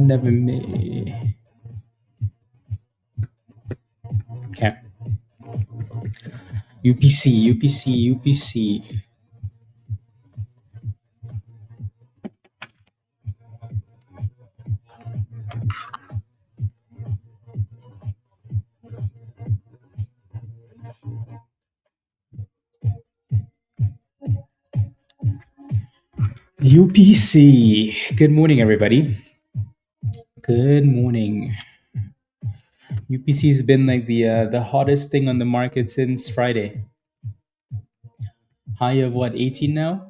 Never me. Okay. UPC, UPC, UPC. UPC. Good morning, everybody. Good morning. UPC has been like the hottest thing on the market since Friday. High of what, 18 now?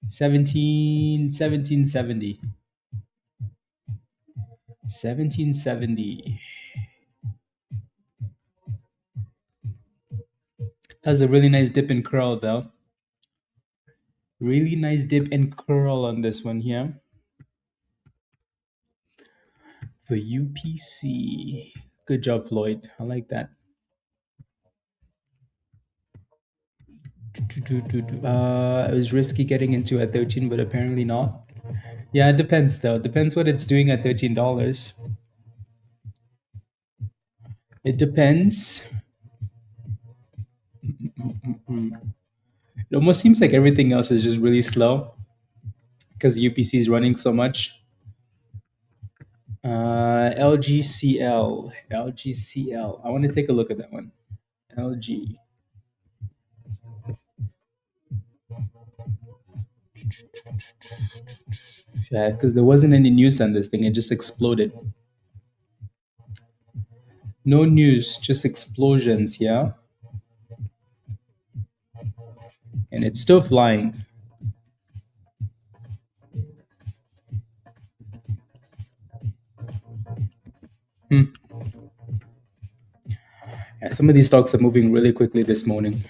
1770. 1770. That's a really nice dip and curl, though. Really nice dip and curl on this one here. For UPC. Good job, Floyd. I like that. It was risky getting into at 13, but apparently not. Yeah, it depends, though. Depends what it's doing at $13. It depends. It almost seems like everything else is just really slow because UPC is running so much. LGCL. LGCL. I want to take a look at that one. LG. Yeah, because there wasn't any news on this thing. It just exploded. No news, just explosions, yeah? And it's still flying. Yeah, some of these stocks are moving really quickly this morning.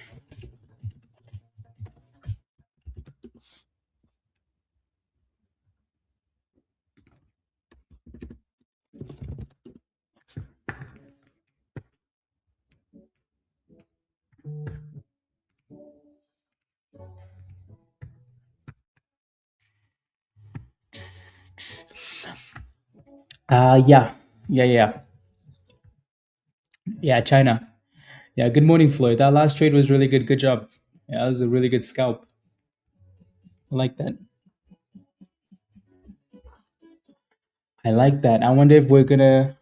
Yeah. Yeah, China. Yeah, good morning, Floyd. That last trade was really good. Good job. Yeah, that was a really good scalp. I like that. I like that. I wonder if we're gonna.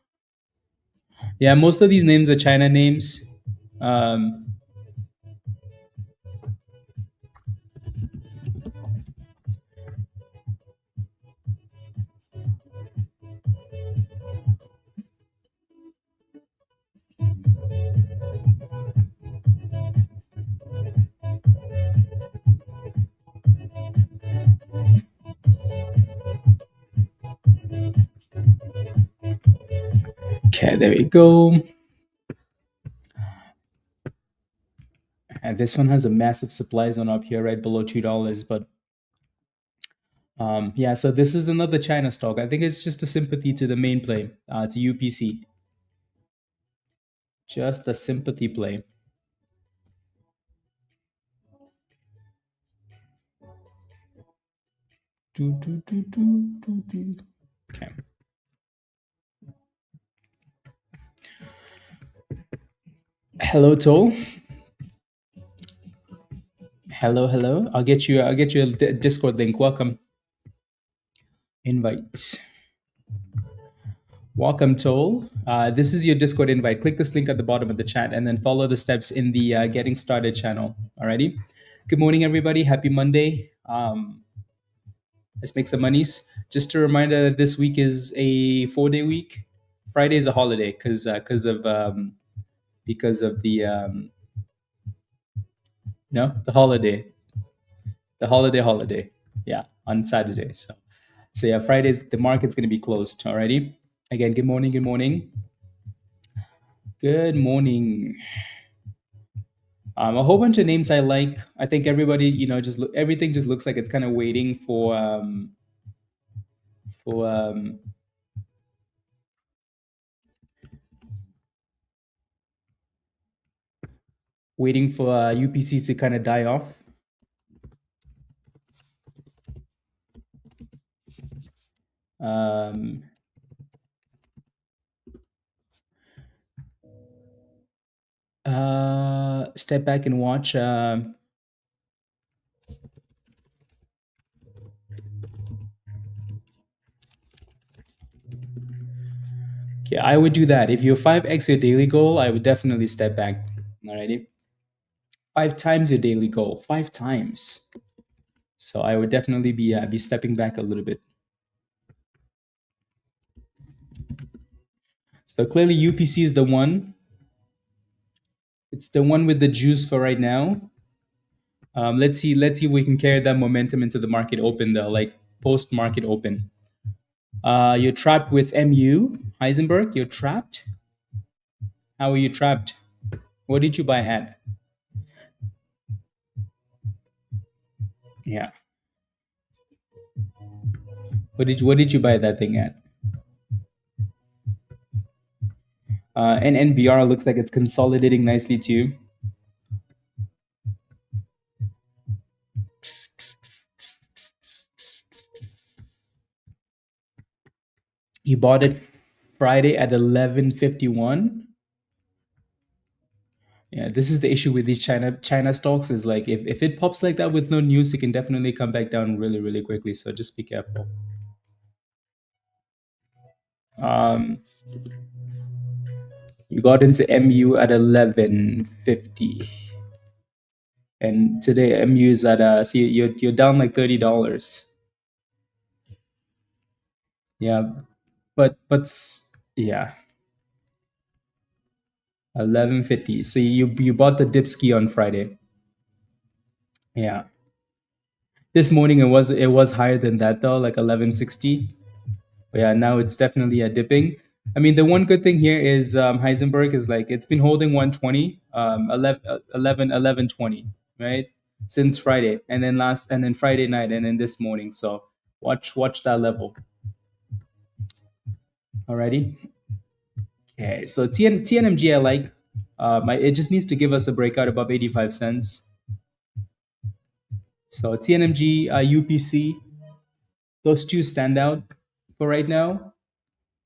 Yeah, most of these names are China names. Um, okay, there we go. And this one has a massive supply zone up here, right below $2. But yeah, so this is another China stock. I think it's just a sympathy to the main play, to UPC. Just a sympathy play. Okay. Hello, Toll. Hello. I'll get you a Discord link. Welcome. Invite. Welcome, Toll. This is your Discord invite. Click this link at the bottom of the chat and then follow the steps in the Getting Started channel. Alrighty. Good morning, everybody. Happy Monday. Let's make some monies. Just a reminder that this week is a 4-day week. Friday is a holiday because of the no, the holiday. Yeah, on Saturday. So yeah, Fridays the market's gonna be closed. Alrighty. Again, good morning. Good morning. Good morning. A whole bunch of names I like. I think everybody, everything just looks like it's kind of waiting for UPC to kind of die off. Um, Step back and watch. Yeah, I would do that. If you're 5x your daily goal, I would definitely step back. Alrighty. 5 times your daily goal. 5 times. So I would definitely be stepping back a little bit. So clearly UPC is the one. It's the one with the juice for right now. Let's see if we can carry that momentum into the market open though, like post market open. You're trapped with MU Heisenberg. You're trapped. How are you trapped? What did you buy at? Yeah. What did you buy that thing at? NNBR looks like it's consolidating nicely too. You bought it Friday at 11:51. Yeah, this is the issue with these China stocks is like if it pops like that with no news, it can definitely come back down really, really quickly. So just be careful. Um, you got into MU at 11:50, and today MU is at see you're down like $30. Yeah, but yeah, 11:50. So you bought the dip ski on Friday. Yeah. This morning it was higher than that though, like 11:60. But yeah, now it's definitely dipping. I mean, the one good thing here is Heisenberg is like it's been holding 120, 11:20, right? Since Friday, and then Friday night, and then this morning. So watch that level. Alrighty. Okay, so TNMG I like. It just needs to give us a breakout above 85 cents. So TNMG, UPC, those two stand out for right now.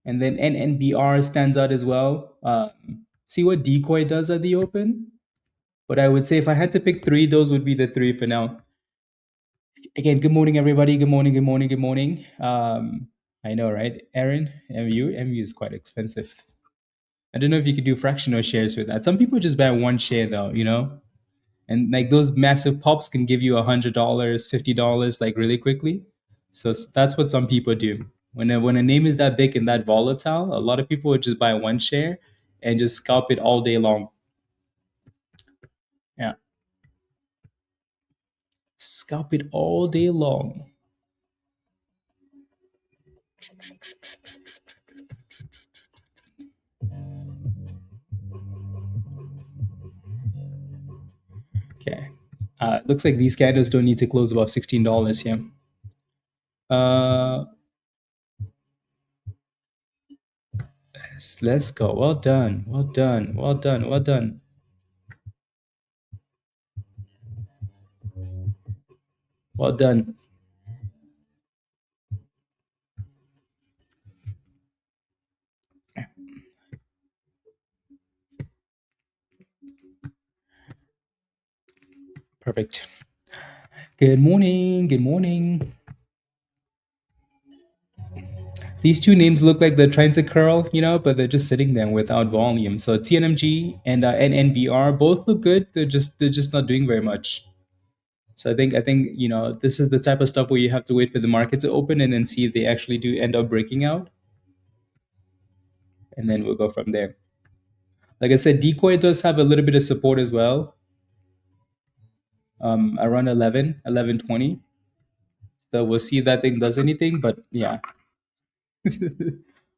And then NNBR stands out as well. See what Decoy does at the open. But I would say if I had to pick three, those would be the three for now. Again, good morning, everybody. Good morning, good morning, good morning. I know, right? Aaron, MU is quite expensive. I don't know if you could do fractional shares with that. Some people just buy one share though, and like those massive pops can give you $100, $50 like really quickly. So that's what some people do. When a name is that big and that volatile, a lot of people would just buy one share and just scalp it all day long. Yeah, scalp it all day long. Okay. Looks like these candles don't need to close above $16 here. Let's go. Well done. Well done. Well done. Well done. Well done. Perfect. Good morning. Good morning. These two names look like they're trying to curl, but they're just sitting there without volume. So TNMG and NNBR both look good. They're just not doing very much. So I think this is the type of stuff where you have to wait for the market to open and then see if they actually do end up breaking out, and then we'll go from there. Like I said, decoy does have a little bit of support as well, around 11:20. So we'll see if that thing does anything. But yeah,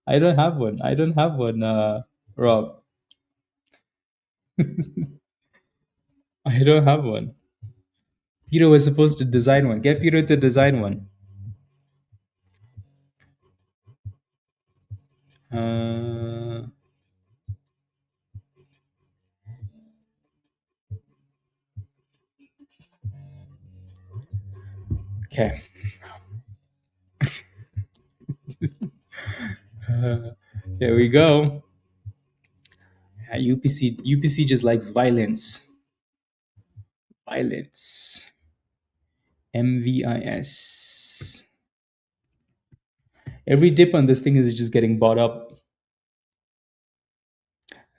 I don't have one. I don't have one, Rob. I don't have one. Peter was supposed to design one. Get Peter to design one. Uh, okay. Here we go. UPC just likes violence. Violence. MVIS. Every dip on this thing is just getting bought up.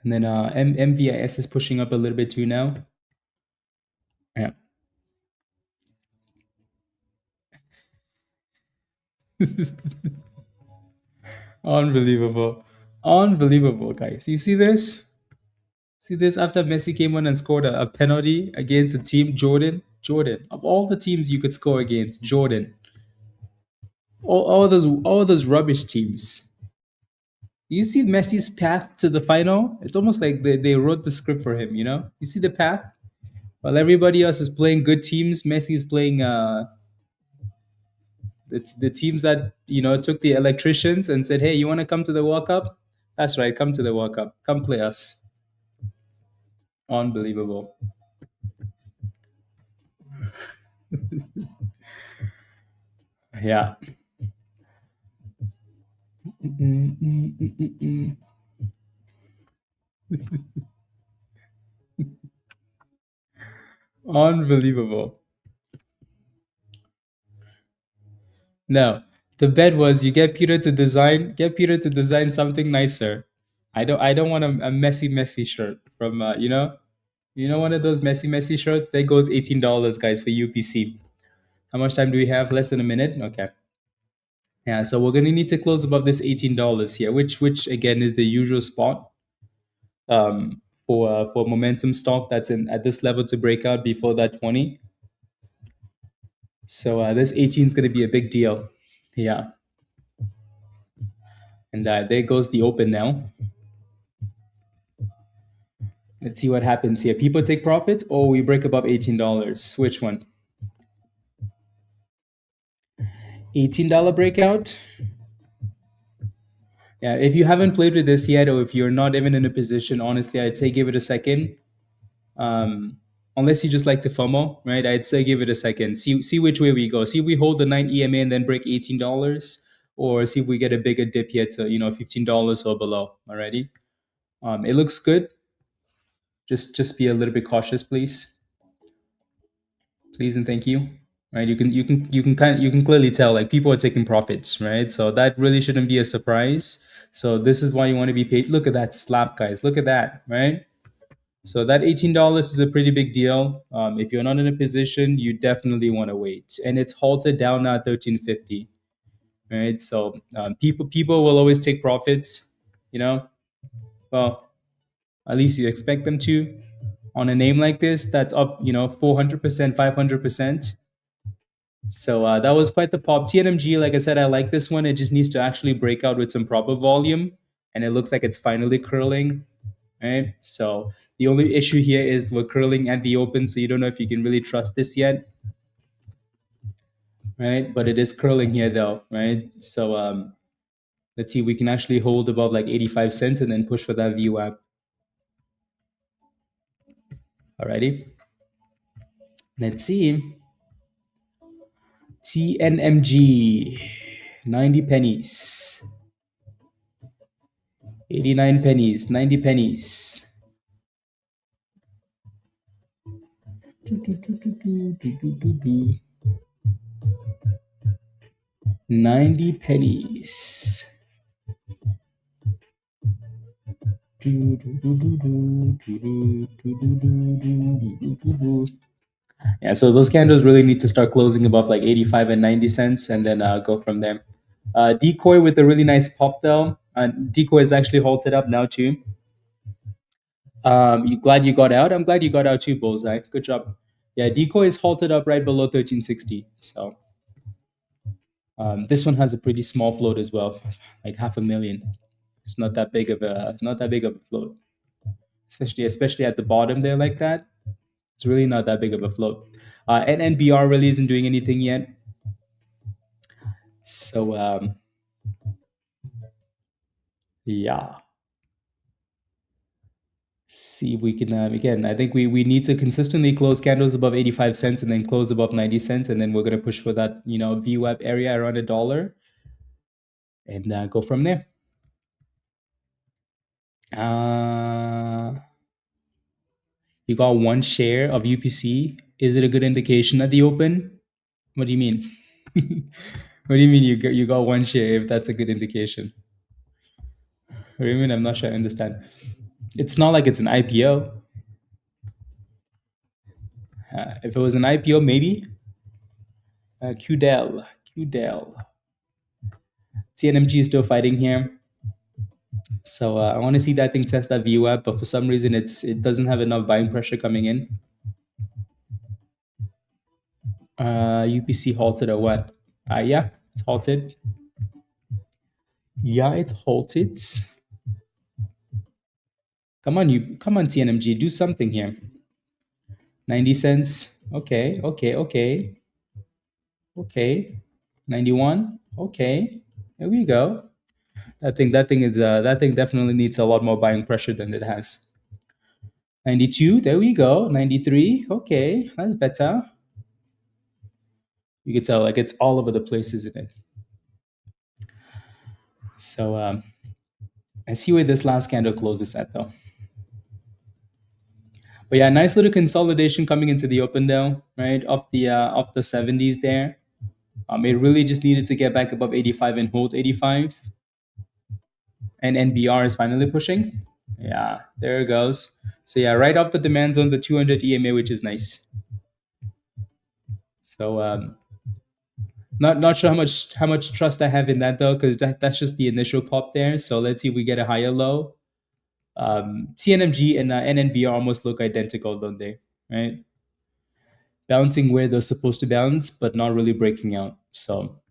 And then MVIS is pushing up a little bit too now. Yeah. Unbelievable. Unbelievable, guys. You see this? See this after Messi came on and scored a penalty against a team, Jordan? Jordan. Of all the teams you could score against, Jordan. All those rubbish teams. You see Messi's path to the final? It's almost like they wrote the script for him, you know? You see the path? While everybody else is playing good teams, Messi is playing it's the teams that, took the electricians and said, "Hey, you want to come to the World Cup?" That's right, come to the World Cup. Come play us. Unbelievable. Yeah. Unbelievable. No, the bet was you get Peter to design something nicer. I don't want a messy shirt from one of those messy shirts. That goes $18, guys, for UPC. How much time do we have? Less than a minute. Okay. Yeah, so we're gonna need to close above this $18 here, which again is the usual spot for momentum stock that's in at this level to break out before that 20. So this 18 is gonna be a big deal. Yeah. And there goes the open now. Let's see what happens here. People take profits or we break above $18. Which one? $18 breakout. Yeah, if you haven't played with this yet, or if you're not even in a position, honestly, I'd say give it a second. Unless you just like to FOMO, right? I'd say give it a second. See which way we go. See if we hold the 9 EMA and then break $18, or see if we get a bigger dip here to $15 or below. Alrighty. It looks good. Just be a little bit cautious, please. Please and thank you. Right? You can clearly tell like people are taking profits, right? So that really shouldn't be a surprise. So this is why you want to be paid. Look at that slap, guys. Look at that, right? So that $18 is a pretty big deal. If you're not in a position, you definitely want to wait. And it's halted down now at 1350, right? So people will always take profits, you know. Well, at least you expect them to. On a name like this, that's up, 400%, 500%. So that was quite the pop. TNMG, like I said, I like this one. It just needs to actually break out with some proper volume, and it looks like it's finally curling. Right. So the only issue here is we're curling at the open, so you don't know if you can really trust this yet. Right. But it is curling here though. Right. So let's see, we can actually hold above like 85 cents and then push for that VWAP. Alrighty. Let's see. TNMG, 90 pennies. 89 pennies, 90 pennies. 90 pennies. Yeah, so those candles really need to start closing above like 85 and 90 cents and then go from there. Decoy with a really nice pop though. Decoy is actually halted up now too. You glad you got out? I'm glad you got out too, Bullseye. Good job. Yeah, Decoy is halted up right below 1360. So this one has a pretty small float as well, like 500,000. It's not that big of a float, especially at the bottom there like that. It's really not that big of a float. NNBR really isn't doing anything yet. So yeah, see if we can again. I think we need to consistently close candles above 85 cents and then close above 90 cents, and then we're gonna push for that VWAP area around $1 and go from there. Uh, you got one share of UPC. Is it a good indication at the open? What do you mean? What do you mean you got one share if that's a good indication? What do you mean? I'm not sure I understand. It's not like it's an IPO. If it was an IPO, maybe. QDEL. TNMG is still fighting here. So I want to see that thing test that VWAP, but for some reason it doesn't have enough buying pressure coming in. UPC halted or what? Yeah, it's halted. Yeah, it's halted. Come on, TNMG, do something here. 90 cents. Okay. 91. Okay. There we go. That thing definitely needs a lot more buying pressure than it has. 92. There we go. 93. Okay, that's better. You can tell like it's all over the place, isn't it? So let's see where this last candle closes at though. But yeah, nice little consolidation coming into the open though, right? Up the 70s there. It really just needed to get back above 85 and hold 85. And NBR is finally pushing. Yeah, there it goes. So yeah, right up the demand zone, the 200 EMA, which is nice. So not sure how much trust I have in that though, because that's just the initial pop there. So let's see if we get a higher low. TNMG and NNBR almost look identical, don't they? Right? Bouncing where they're supposed to bounce, but not really breaking out. So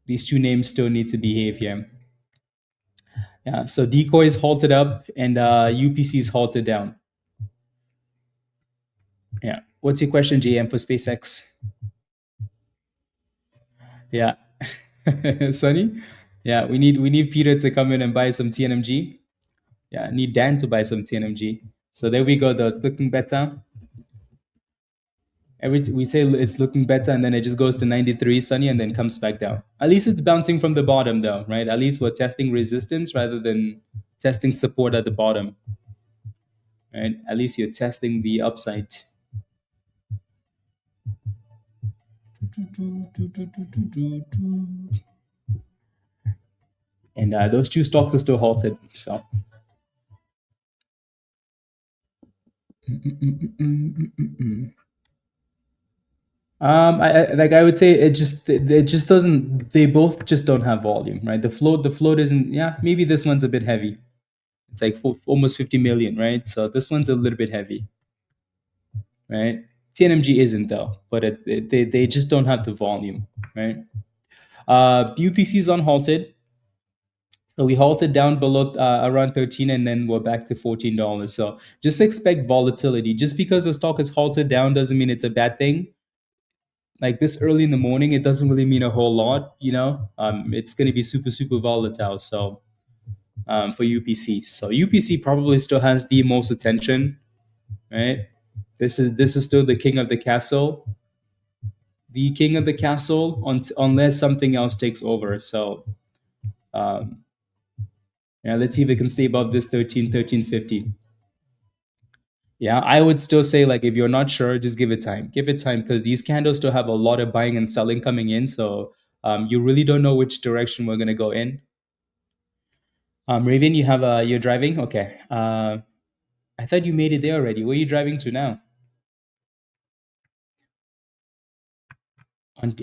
these two names still need to behave here. Yeah. So Decoy is halted up and UPC is halted down. Yeah. What's your question, JM, for SpaceX? Yeah. Sunny? Yeah, we need Peter to come in and buy some TNMG. Yeah, I need Dan to buy some TNMG. So there we go, though. It's looking better. We say it's looking better, and then it just goes to 93, Sunny, and then comes back down. At least it's bouncing from the bottom, though, right? At least we're testing resistance rather than testing support at the bottom, right? At least you're testing the upside. And those two stocks are still halted. So. I would say it just doesn't. They both just don't have volume, right? The float isn't. Yeah, maybe this one's a bit heavy. It's like almost 50 million, right? So this one's a little bit heavy, right? TNMG isn't though, but they just don't have the volume, right? UPC is unhalted, so we halted down below around 13, and then we're back to $14. So just expect volatility. Just because the stock is halted down doesn't mean it's a bad thing. Like this early in the morning, it doesn't really mean a whole lot, it's going to be super super volatile. So for UPC, so UPC probably still has the most attention, right? This is still the king of the castle, unless something else takes over. So um, yeah, let's see if it can stay above this 1350. Yeah, I would still say like if you're not sure, just give it time. Give it time because these candles still have a lot of buying and selling coming in. So you really don't know which direction we're gonna go in. Raven, you're driving? Okay. I thought you made it there already. Where are you driving to now?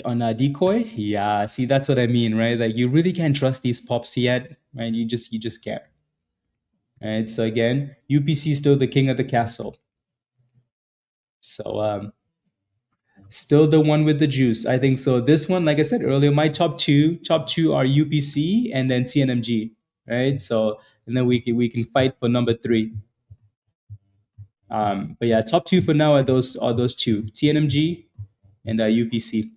On a decoy. Yeah, see, that's what I mean, right? Like you really can't trust these pops yet, right? You just can't. Right. So again, UPC is still the king of the castle. So still the one with the juice. I think so. This one, like I said earlier, my top two are UPC and then TNMG, right? So and then we can fight for number three. But yeah, top two for now are those two, TNMG and UPC.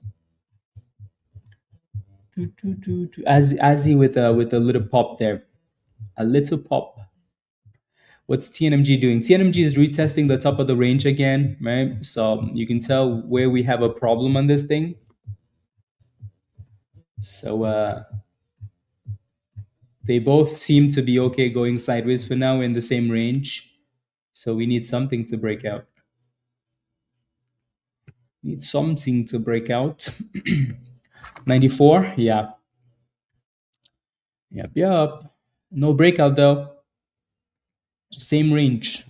As he with a little pop there, a little pop. What's TNMG doing? TNMG is retesting the top of the range again, right? So you can tell where we have a problem on this thing. So they both seem to be okay going sideways for now in the same range. So we need something to break out. Need something to break out. 94, yeah. Yep. No breakout though. Same range.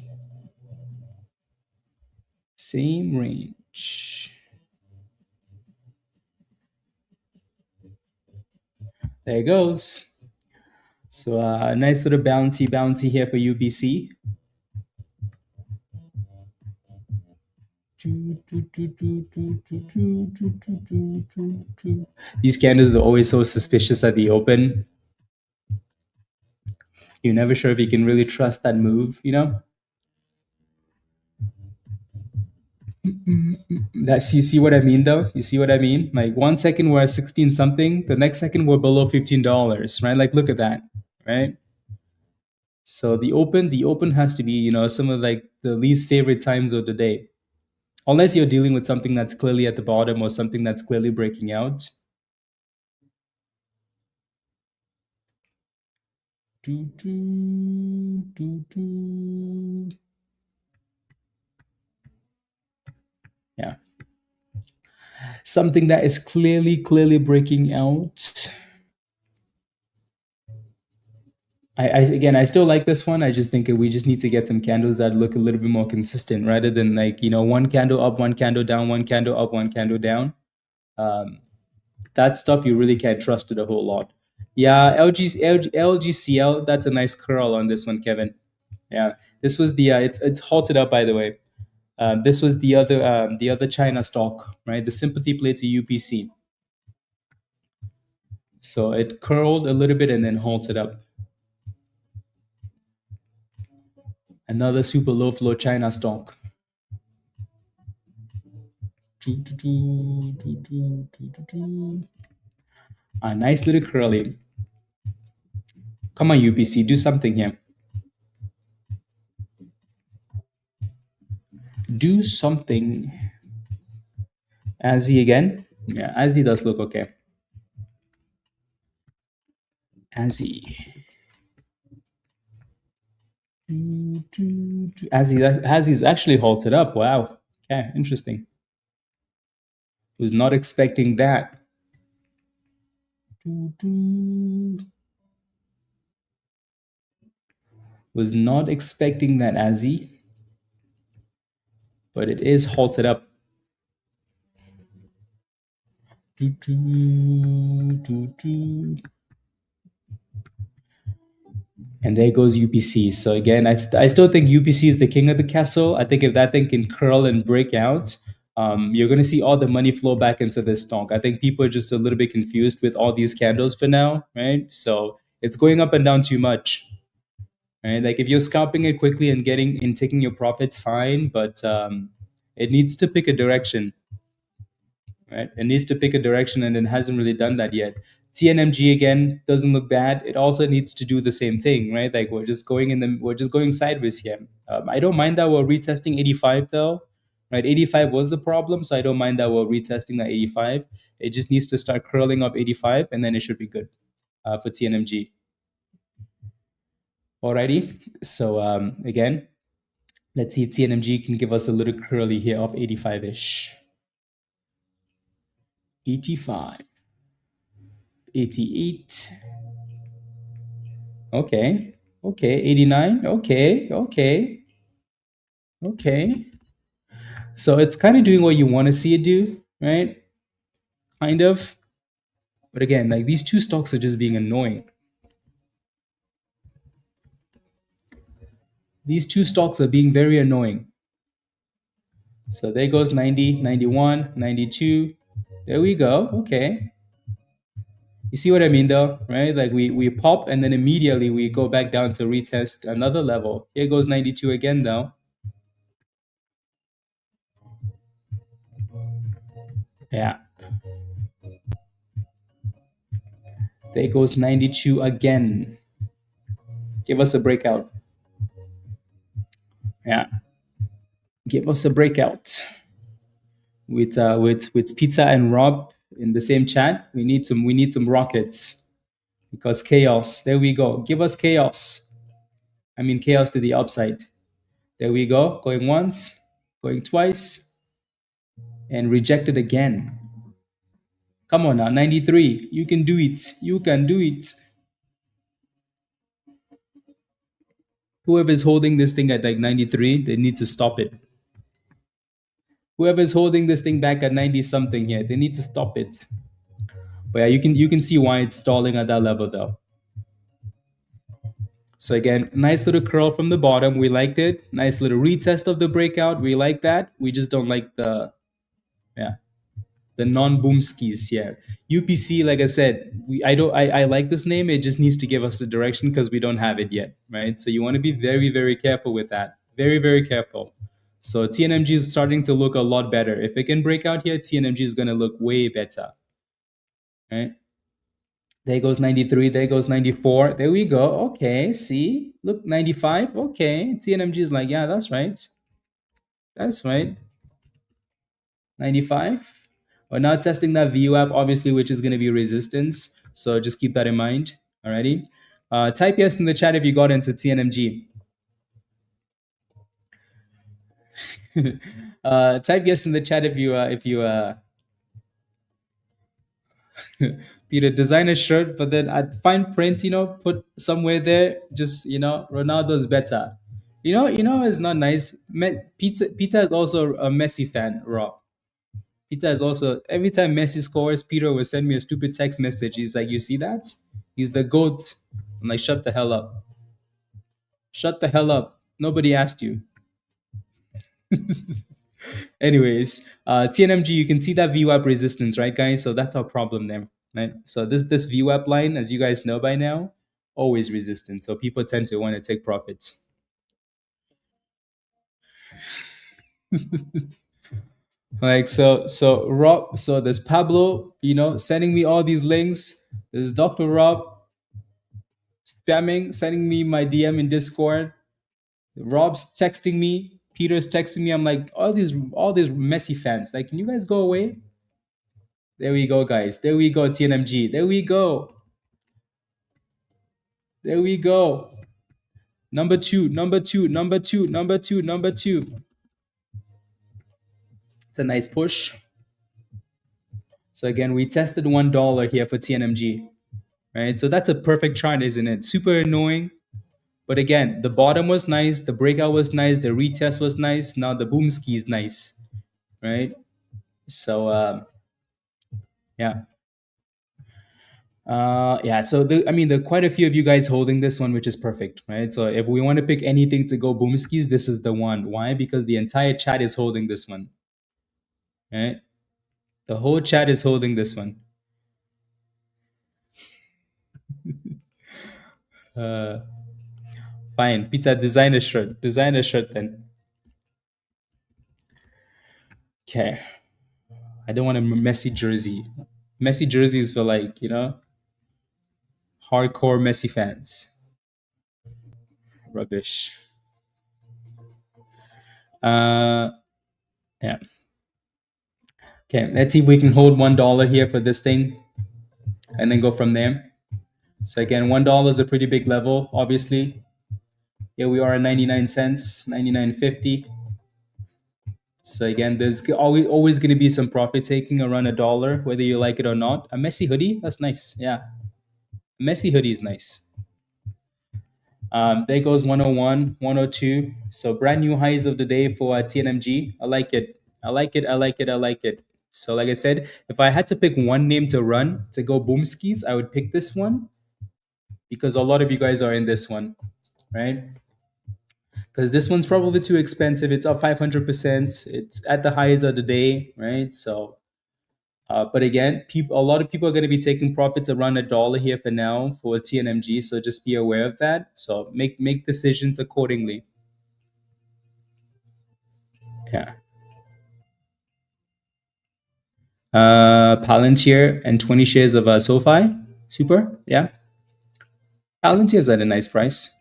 Same range. There it goes. So a nice little bouncy here for UPC. These candles are always so suspicious at the open. You're never sure if you can really trust that move, you know? That's you see what I mean though? You see what I mean? Like 1 second we're at 16 something, the next second we're below $15, right? Like look at that, right? So the open has to be, some of like the least favorite times of the day. Unless you're dealing with something that's clearly at the bottom or something that's clearly breaking out. Yeah. Something that is clearly breaking out. I still like this one. I just think we just need to get some candles that look a little bit more consistent rather than like, one candle up, one candle down, one candle up, one candle down. That stuff you really can't trust it a whole lot. Yeah, LGCL, that's a nice curl on this one, Kevin. Yeah, this was it's halted up, by the way. This was the other China stock, right? The sympathy play to UPC. So it curled a little bit and then halted up. Another super low flow China stock. A nice little curly. Come on, UPC, do something here. Do something. ASI again. Yeah, ASI does look okay. ASI. ASI's actually halted up. Wow. Okay, interesting. Was not expecting that. Was not expecting that, ASI. But it is halted up. And there goes UPC. So again, I still think UPC is the king of the castle. I think if that thing can curl and break out, you're going to see all the money flow back into this stock. I think people are just a little bit confused with all these candles for now, right? So it's going up and down too much, right? Like if you're scalping it quickly and taking your profits, fine, but it needs to pick a direction, right? It needs to pick a direction, and it hasn't really done that yet. TNMG again doesn't look bad. It also needs to do the same thing, right? Like we're just going sideways here. I don't mind that we're retesting 85 though, right? 85 was the problem, so I don't mind that we're retesting that 85. It just needs to start curling up 85, and then it should be good for TNMG. Alrighty. So again, let's see if TNMG can give us a little curly here of 85-ish. 85. 88. Okay. 89. Okay. So it's kind of doing what you want to see it do, right? kind of. But again, like these two stocks are just being annoying. These two stocks are being very annoying. So there goes 90, 91, 92. There we go. Okay. You see what I mean though, right? Like we pop and then immediately we go back down to retest another level. Here goes 92 again though. Yeah. There goes 92 again. Give us a breakout. Yeah. Give us a breakout. With Peter and Rob in the same chat. We need some rockets because chaos. There we go. Give us chaos. I mean chaos to the upside. There we go. Going once, going twice, and rejected again. Come on now, 93. You can do it. You can do it. Whoever's holding this thing at like 93, they need to stop it. Whoever's holding this thing back at 90 something here, they need to stop it. But yeah, you can see why it's stalling at that level though. So again, nice little curl from the bottom. We liked it. Nice little retest of the breakout. We like that. We just don't like the non-boom skis here. UPC, like I said, I like this name. It just needs to give us the direction because we don't have it yet, right? So you want to be very, very careful with that. Very, very careful. So TNMG is starting to look a lot better. If it can break out here, TNMG is going to look way better, right? There goes 93. There goes 94. There we go. Okay, see? Look, 95. Okay. TNMG is like, yeah, that's right. That's right. 95. We're now testing that VWAP, obviously, which is going to be resistance. So just keep that in mind. Alrighty. Type yes in the chat if you got into TNMG. Type yes in the chat if you Peter, design a shirt, but then at fine print, put somewhere there. Just Ronaldo's better. It's not nice. Peter is also a Messi fan, Rob. Peter is also every time Messi scores, Peter will send me a stupid text message. He's like, "You see that? He's the goat." I'm like, "Shut the hell up! Shut the hell up! Nobody asked you." Anyways, TNMG, you can see that VWAP resistance, right, guys? So that's our problem there, right? So this VWAP line, as you guys know by now, always resistant. So people tend to want to take profits. Like so Rob, so there's Pablo, sending me all these links. There's Dr. Rob spamming, sending me my DM in Discord. Rob's texting me. Peter's texting me. I'm like, all these messy fans. Like, can you guys go away? There we go, guys. There we go, TNMG. There we go. There we go. Number two, number two, number two, number two, number two. It's a nice push. So again, we tested $1 here for TNMG. Right? So that's a perfect chart, isn't it? Super annoying. But again, the bottom was nice, the breakout was nice, the retest was nice. Now the boom ski is nice, right? So yeah, yeah. So there are quite a few of you guys holding this one, which is perfect, right? So if we want to pick anything to go boom skis, this is the one. Why? Because the entire chat is holding this one, right? The whole chat is holding this one. Fine, pizza. Design a shirt. Design a shirt then. Okay. I don't want a messy jersey. Messy jerseys for hardcore Messi fans. Rubbish. Yeah. Okay, let's see if we can hold $1 here for this thing and then go from there. So again, $1 is a pretty big level, obviously. Here we are at 99 cents, 99.50. So again, there's always going to be some profit taking around $1, whether you like it or not. A messy hoodie, that's nice. Yeah, a messy hoodie is nice. There goes 101, 102. So brand new highs of the day for TNMG. I like it. I like it. I like it. I like it. So, like I said, if I had to pick one name to run to go boomskis, I would pick this one because a lot of you guys are in this one, right? Because this one's probably too expensive. It's up 500%. It's at the highs of the day, right? So, but again, a lot of people are going to be taking profits around $1 here for now for TNMG. So just be aware of that. So make decisions accordingly. Yeah. Palantir and 20 shares of SoFi. Super. Yeah. Palantir's at a nice price.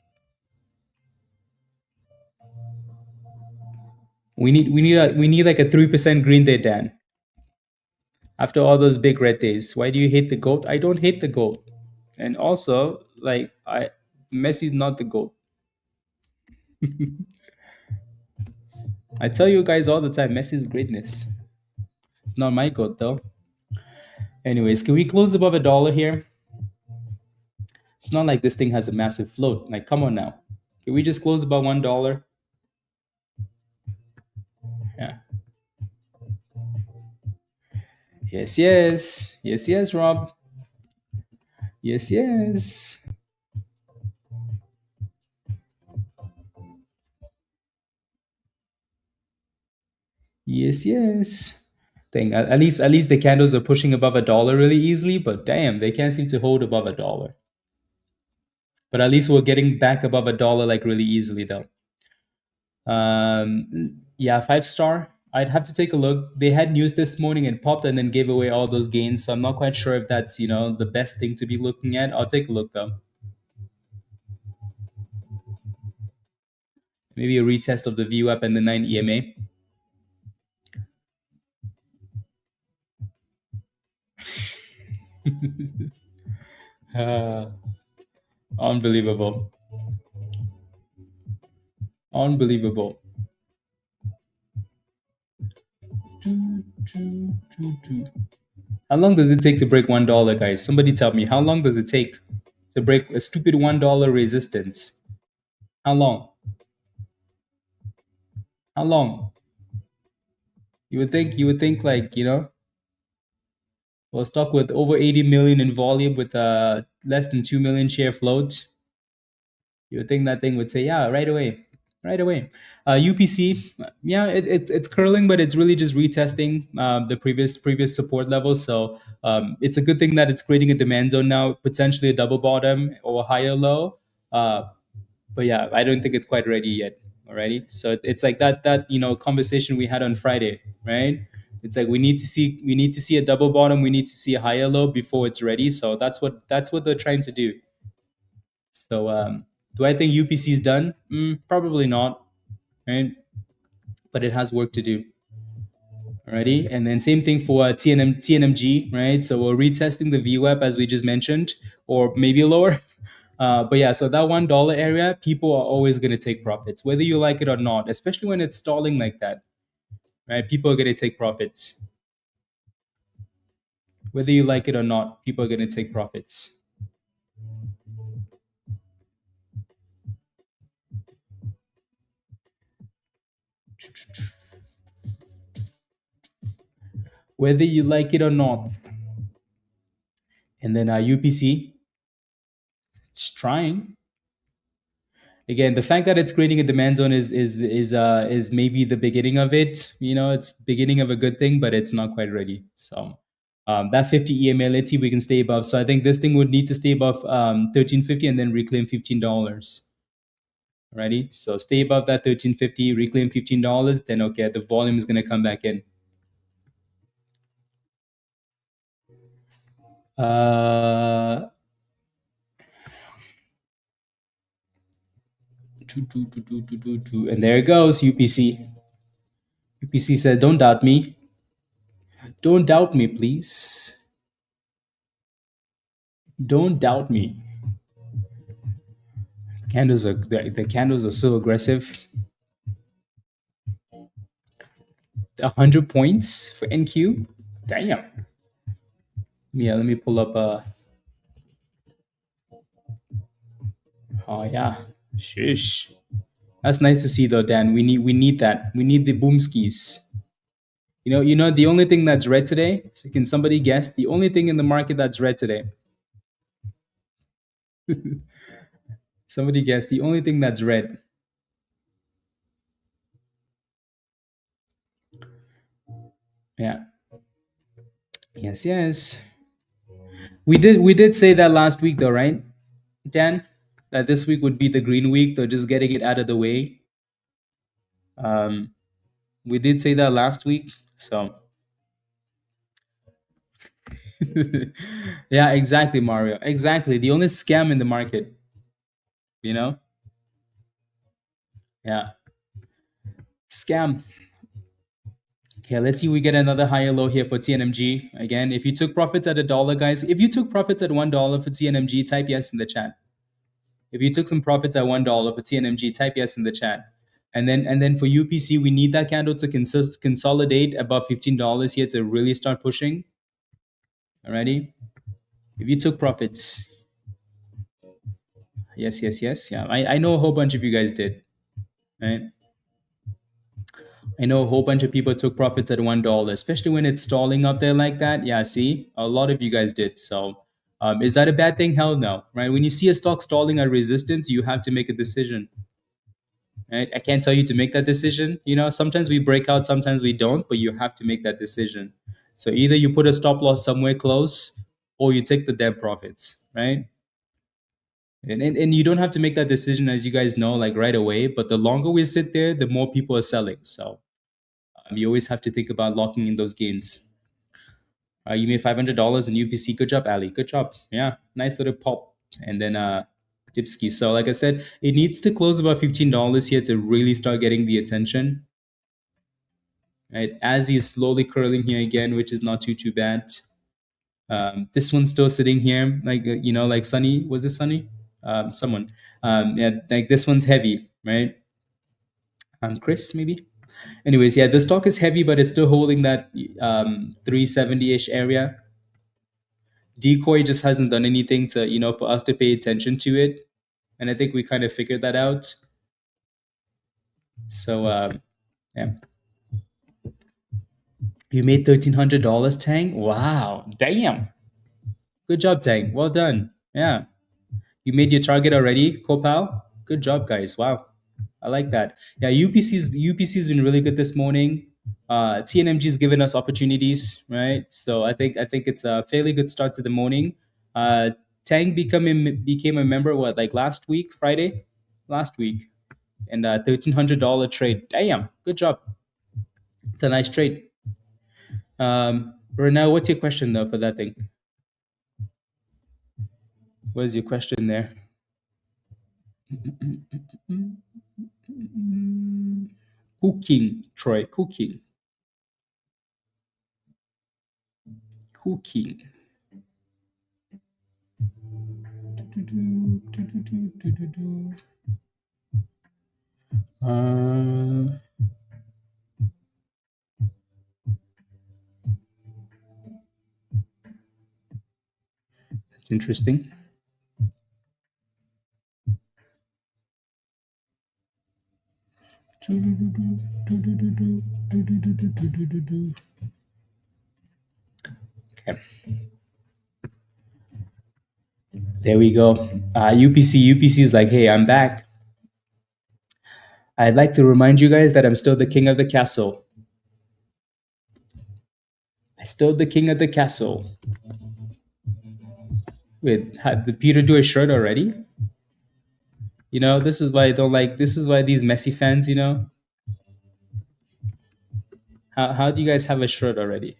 We need like a 3% green day, Dan. After all those big red days, why do you hate the goat? I don't hate the goat. And also, like Messi's not the goat. I tell you guys all the time, Messi's greatness. It's not my goat though. Anyways, can we close above $1 here? It's not like this thing has a massive float. Like, come on now. Can we just close above $1? Yeah. Yes, yes. Yes, yes, Rob. Yes, yes. Yes, yes. Thing. At least the candles are pushing above $1 really easily, but damn, they can't seem to hold above $1. But at least we're getting back above $1 like really easily though. Yeah, 5 star. I'd have to take a look. They had news this morning and popped and then gave away all those gains. So I'm not quite sure if that's the best thing to be looking at. I'll take a look though. Maybe a retest of the view up and the 9 EMA. Uh, unbelievable. Unbelievable. How long does it take to break $1, guys? Somebody tell me. How long does it take to break a stupid $1 resistance? How long? How long? You would think like, well, stock with over 80 million in volume with less than 2 million share float. You would think that thing would say, yeah, right away. Right away. UPC, yeah, it's curling, but it's really just retesting the previous support level. So it's a good thing that it's creating a demand zone now, potentially a double bottom or a higher low. But yeah, I don't think it's quite ready yet. Alrighty, so it's like that conversation we had on Friday, right? It's like we need to see a double bottom, we need to see a higher low before it's ready. So that's what they're trying to do. So do I think UPC is done? Probably not, right? But it has work to do. Alrighty, and then same thing for TNMG, right? So we're retesting the VWAP as we just mentioned, or maybe lower. But yeah, so that $1 area, people are always going to take profits, whether you like it or not, especially when it's stalling like that, right? People are going to take profits. Whether you like it or not, people are going to take profits. Whether you like it or not. And then UPC, it's trying. Again, the fact that it's creating a demand zone is maybe the beginning of it. It's beginning of a good thing, but it's not quite ready. So that 50 EMA, let's see if we can stay above. So I think this thing would need to stay above 1350 and then reclaim $15. Ready? So stay above that 1350, reclaim $15. Then okay, the volume is gonna come back in. Uh, and there it goes, UPC. UPC said, "Don't doubt me. Don't doubt me, please. Don't doubt me." The candles are so aggressive. 100 points for NQ. Damn. Yeah, let me pull up. Oh yeah, shush. That's nice to see though, Dan. We need that. We need the boom skis. You know the only thing that's red today. So can somebody guess the only thing in the market that's red today? Somebody guess the only thing that's red. Yeah. Yes, yes. We did say that last week though, right? Dan? That this week would be the green week, though just getting it out of the way. Um we did say that last week. So yeah, exactly, Mario. Exactly. The only scam in the market, you know? Yeah. Scam. Okay, let's see. We get another higher low here for TNMG. Again, if you took profits at $1, guys, if you took profits at $1 for TNMG, type yes in the chat. If you took some profits at $1 for TNMG, type yes in the chat. And then for UPC, we need that candle to consolidate above $15 here to really start pushing. Alrighty. If you took profits, yes, yes, yes. Yeah. I know a whole bunch of you guys did. Right? I know a whole bunch of people took profits at $1, especially when it's stalling up there like that. Yeah, see, a lot of you guys did. So, is that a bad thing? Hell no, right? When you see a stock stalling at resistance, you have to make a decision. Right? I can't tell you to make that decision. Sometimes we break out, sometimes we don't, but you have to make that decision. So either you put a stop loss somewhere close, or you take the dead profits, right? And you don't have to make that decision, as you guys know, like right away. But the longer we sit there, the more people are selling. So you always have to think about locking in those gains. You made $500 in UPC. Good job, Ali. Good job. Yeah, nice little pop. And then Dipski. So like I said, it needs to close about $15 here to really start getting the attention. Right, as he's slowly curling here again, which is not too bad. This one's still sitting here, like like Sunny. Was it Sunny? Someone. Yeah, like this one's heavy, right? Chris maybe. Anyways, yeah, the stock is heavy, but it's still holding that 370-ish area. Decoy just hasn't done anything to, for us to pay attention to it. And I think we kind of figured that out. So, yeah. You made $1,300, Tang? Wow. Damn. Good job, Tang. Well done. Yeah. You made your target already, Kopal? Good job, guys. Wow. I like that. Yeah, UPC's been really good this morning. TNMG's given us opportunities, right? So I think it's a fairly good start to the morning. Uh, Tang became a member like last week, Friday, last week, and $1,300 trade. Damn, good job. It's a nice trade. Renell, what's your question though for that thing? What is your question there? Cooking, Troy, cooking. Cooking. That's interesting. Okay. There we go. UPC is like, hey, I'm back. I'd like to remind you guys that I'm still the king of the castle. I'm still the king of the castle. Wait, did Peter do a shirt already? This is why I don't like. This is why these Messi fans. How do you guys have a shirt already?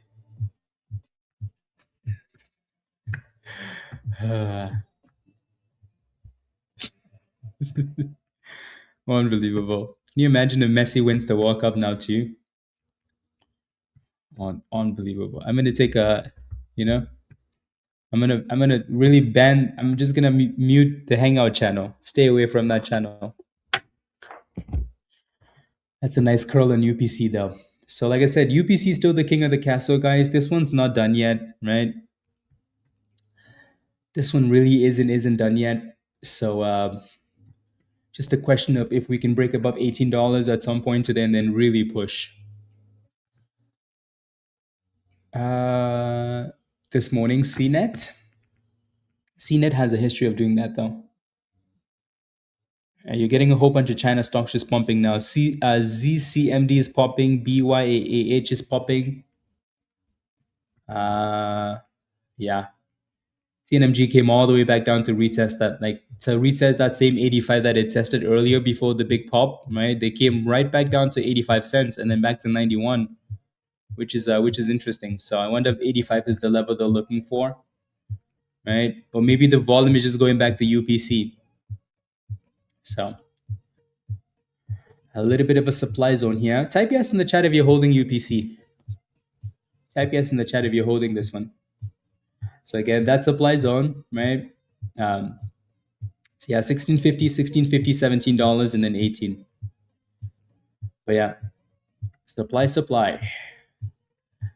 Unbelievable. Can you imagine if Messi wins the World Cup now too? Unbelievable. I'm gonna take a, you know, I'm gonna really ban. I'm just gonna mute the Hangout channel. Stay away from that channel. That's a nice curl on UPC though. So like I said, UPC is still the king of the castle, guys. This one's not done yet, right? This one really isn't done yet. So just a question of if we can break above $18 at some point today and then really push. This morning, CNET. CNET has a history of doing that though. You're getting a whole bunch of China stocks just pumping now. ZCMD is popping. BYAH is popping. Yeah. TNMG came all the way back down to retest that same 85 that it tested earlier before the big pop, right? They came right back down to 85 cents and then back to 91, which is interesting. So I wonder if 85 is the level they're looking for, right? Or maybe the volume is just going back to UPC. So a little bit of a supply zone here. Type yes in the chat if you're holding UPC. Type yes in the chat if you're holding this one. So again, that supply zone, right? So yeah, $16.50, $16.50, $17, and then 18. But yeah, supply.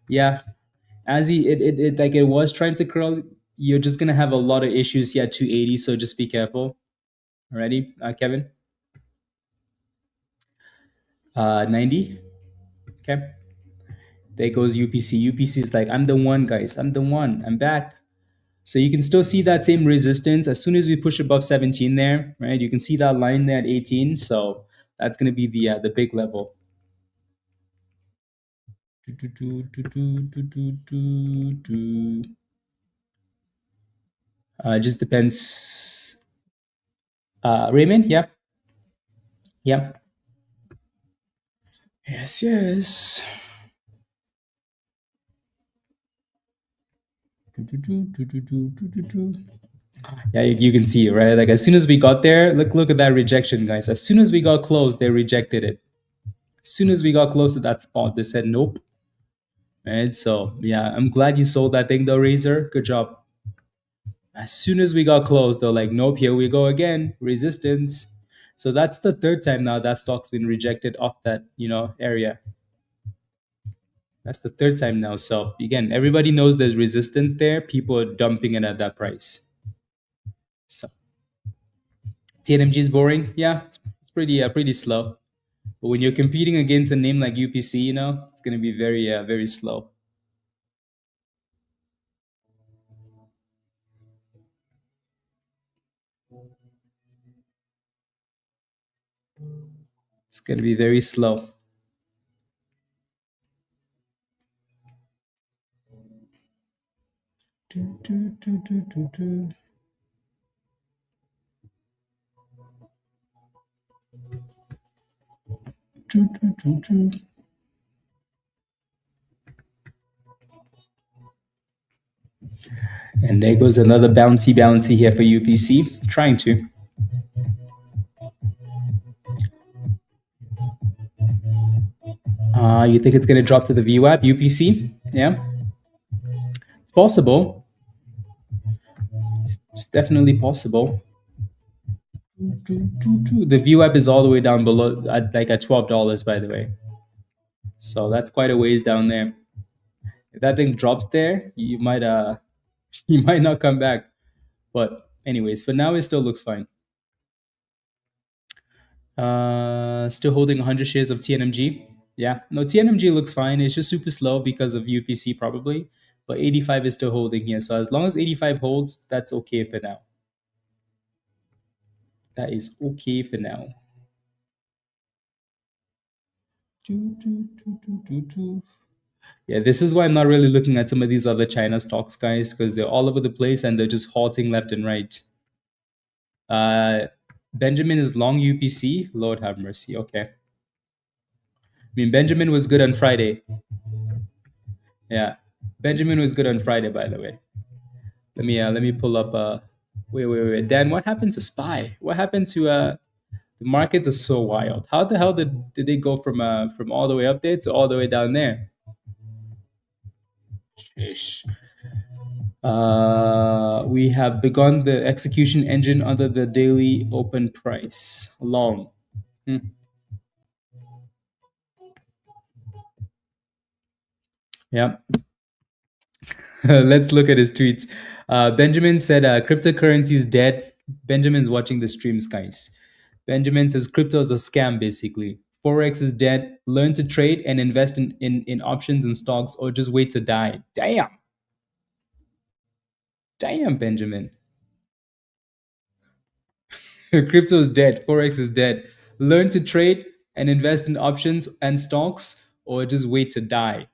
Yeah, it like it was trying to curl. You're just gonna have a lot of issues here at 280. So just be careful. Alrighty, Kevin. 90. Okay. There goes UPC. UPC is like, I'm the one, guys. I'm the one. I'm back. So you can still see that same resistance as soon as we push above 17 there, right? You can see that line there at 18. So that's going to be the big level. Just depends. Raymond, yeah. Yeah. Yes. Yeah, you can see, right? Like as soon as we got there, look at that rejection, guys. As soon as we got close, they rejected it. As soon as we got close to that spot, they said nope. Right? So yeah, I'm glad you sold that thing though, Razor. Good job. As soon as we got close, they're like, nope, here we go again. Resistance. So that's the third time now that stock's been rejected off that, area. That's the third time now. So again, everybody knows there's resistance there. People are dumping it at that price. So TNMG is boring. Yeah, it's pretty slow. But when you're competing against a name like UPC, it's going to be very slow. It's going to be very slow. And there goes another bouncy here for UPC, trying to. You think it's going to drop to the VWAP, UPC? Yeah. It's possible. It's definitely possible. The VWAP is all the way down below, at $12, by the way. So that's quite a ways down there. If that thing drops there, you might not come back. But anyways, for now, it still looks fine. Still holding 100 shares of TNMG. Yeah, no, TNMG looks fine. It's just super slow because of UPC probably. But 85 is still holding here. So as long as 85 holds, that's okay for now. That is okay for now. Yeah, this is why I'm not really looking at some of these other China stocks, guys, because they're all over the place and they're just halting left and right. Benjamin is long UPC. Lord have mercy. Okay. I mean, Benjamin was good on Friday. Yeah, Benjamin was good on Friday, by the way. Let me pull up. Wait. Dan, what happened to SPY? What happened to the markets are so wild. How the hell did they go from all the way up there to all the way down there? Sheesh. We have begun the execution engine under the daily open price. Long. Yeah. Let's look at his tweets. Benjamin said cryptocurrency is dead. Benjamin's watching the streams, guys. Benjamin says crypto is a scam, basically. Forex is dead. Learn to trade and invest in options and stocks, or just wait to die. Damn. Damn, Benjamin. Crypto is dead. Forex is dead. Learn to trade and invest in options and stocks, or just wait to die.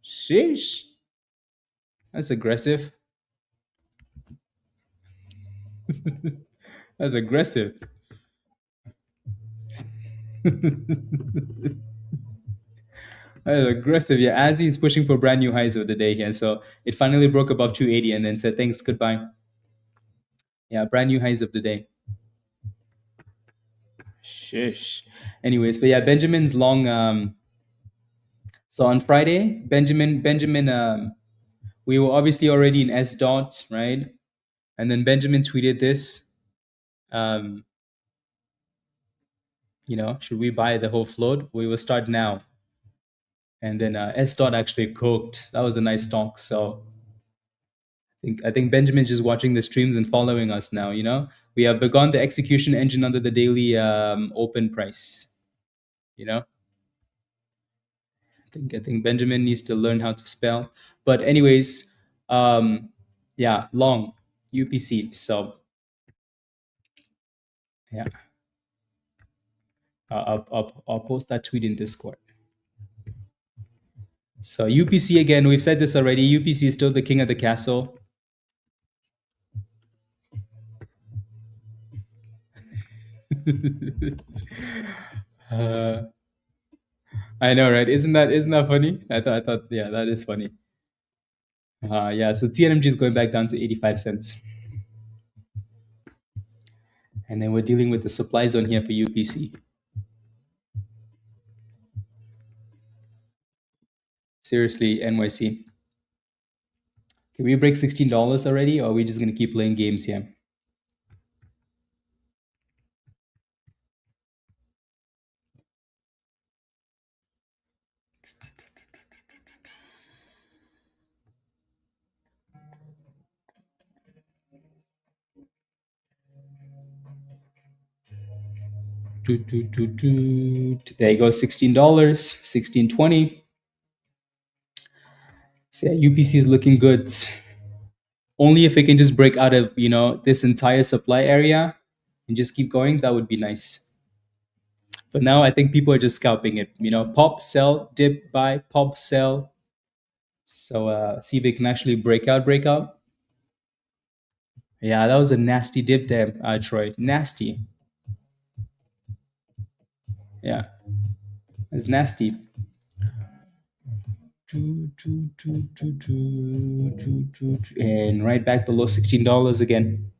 Sheesh. That's aggressive. That's aggressive. That's aggressive. Yeah, as he's pushing for brand new highs of the day here. So it finally broke above 280 and then said thanks, goodbye. Yeah, brand new highs of the day. Shish. Anyways, but yeah, Benjamin's long. So on Friday, Benjamin, we were obviously already in SDOT, right? And then Benjamin tweeted this. Um, should we buy the whole float? We will start now. And then SDOT actually cooked. That was a nice stock. So I think Benjamin's just watching the streams and following us now. We have begun the execution engine under the daily open price. I think Benjamin needs to learn how to spell. But anyways, yeah, long UPC. So yeah, I'll post that tweet in Discord. So UPC again, we've said this already. UPC is still the king of the castle. uh, I know, right? Isn't that funny? I thought, yeah, that is funny. Yeah, so TNMG is going back down to 85 cents. And then we're dealing with the supply zone here for UPC. Seriously, NYC. Can we break $16 already, or are we just going to keep playing games here? There you go, $16, 16.20. So yeah, UPC is looking good. Only if it can just break out of this entire supply area and just keep going, that would be nice. But now I think people are just scalping it. Pop, sell, dip, buy, pop, sell. So see if it can actually break out. Yeah, that was a nasty dip there, Troy. Nasty. Yeah, it's nasty. And right back below $16 again.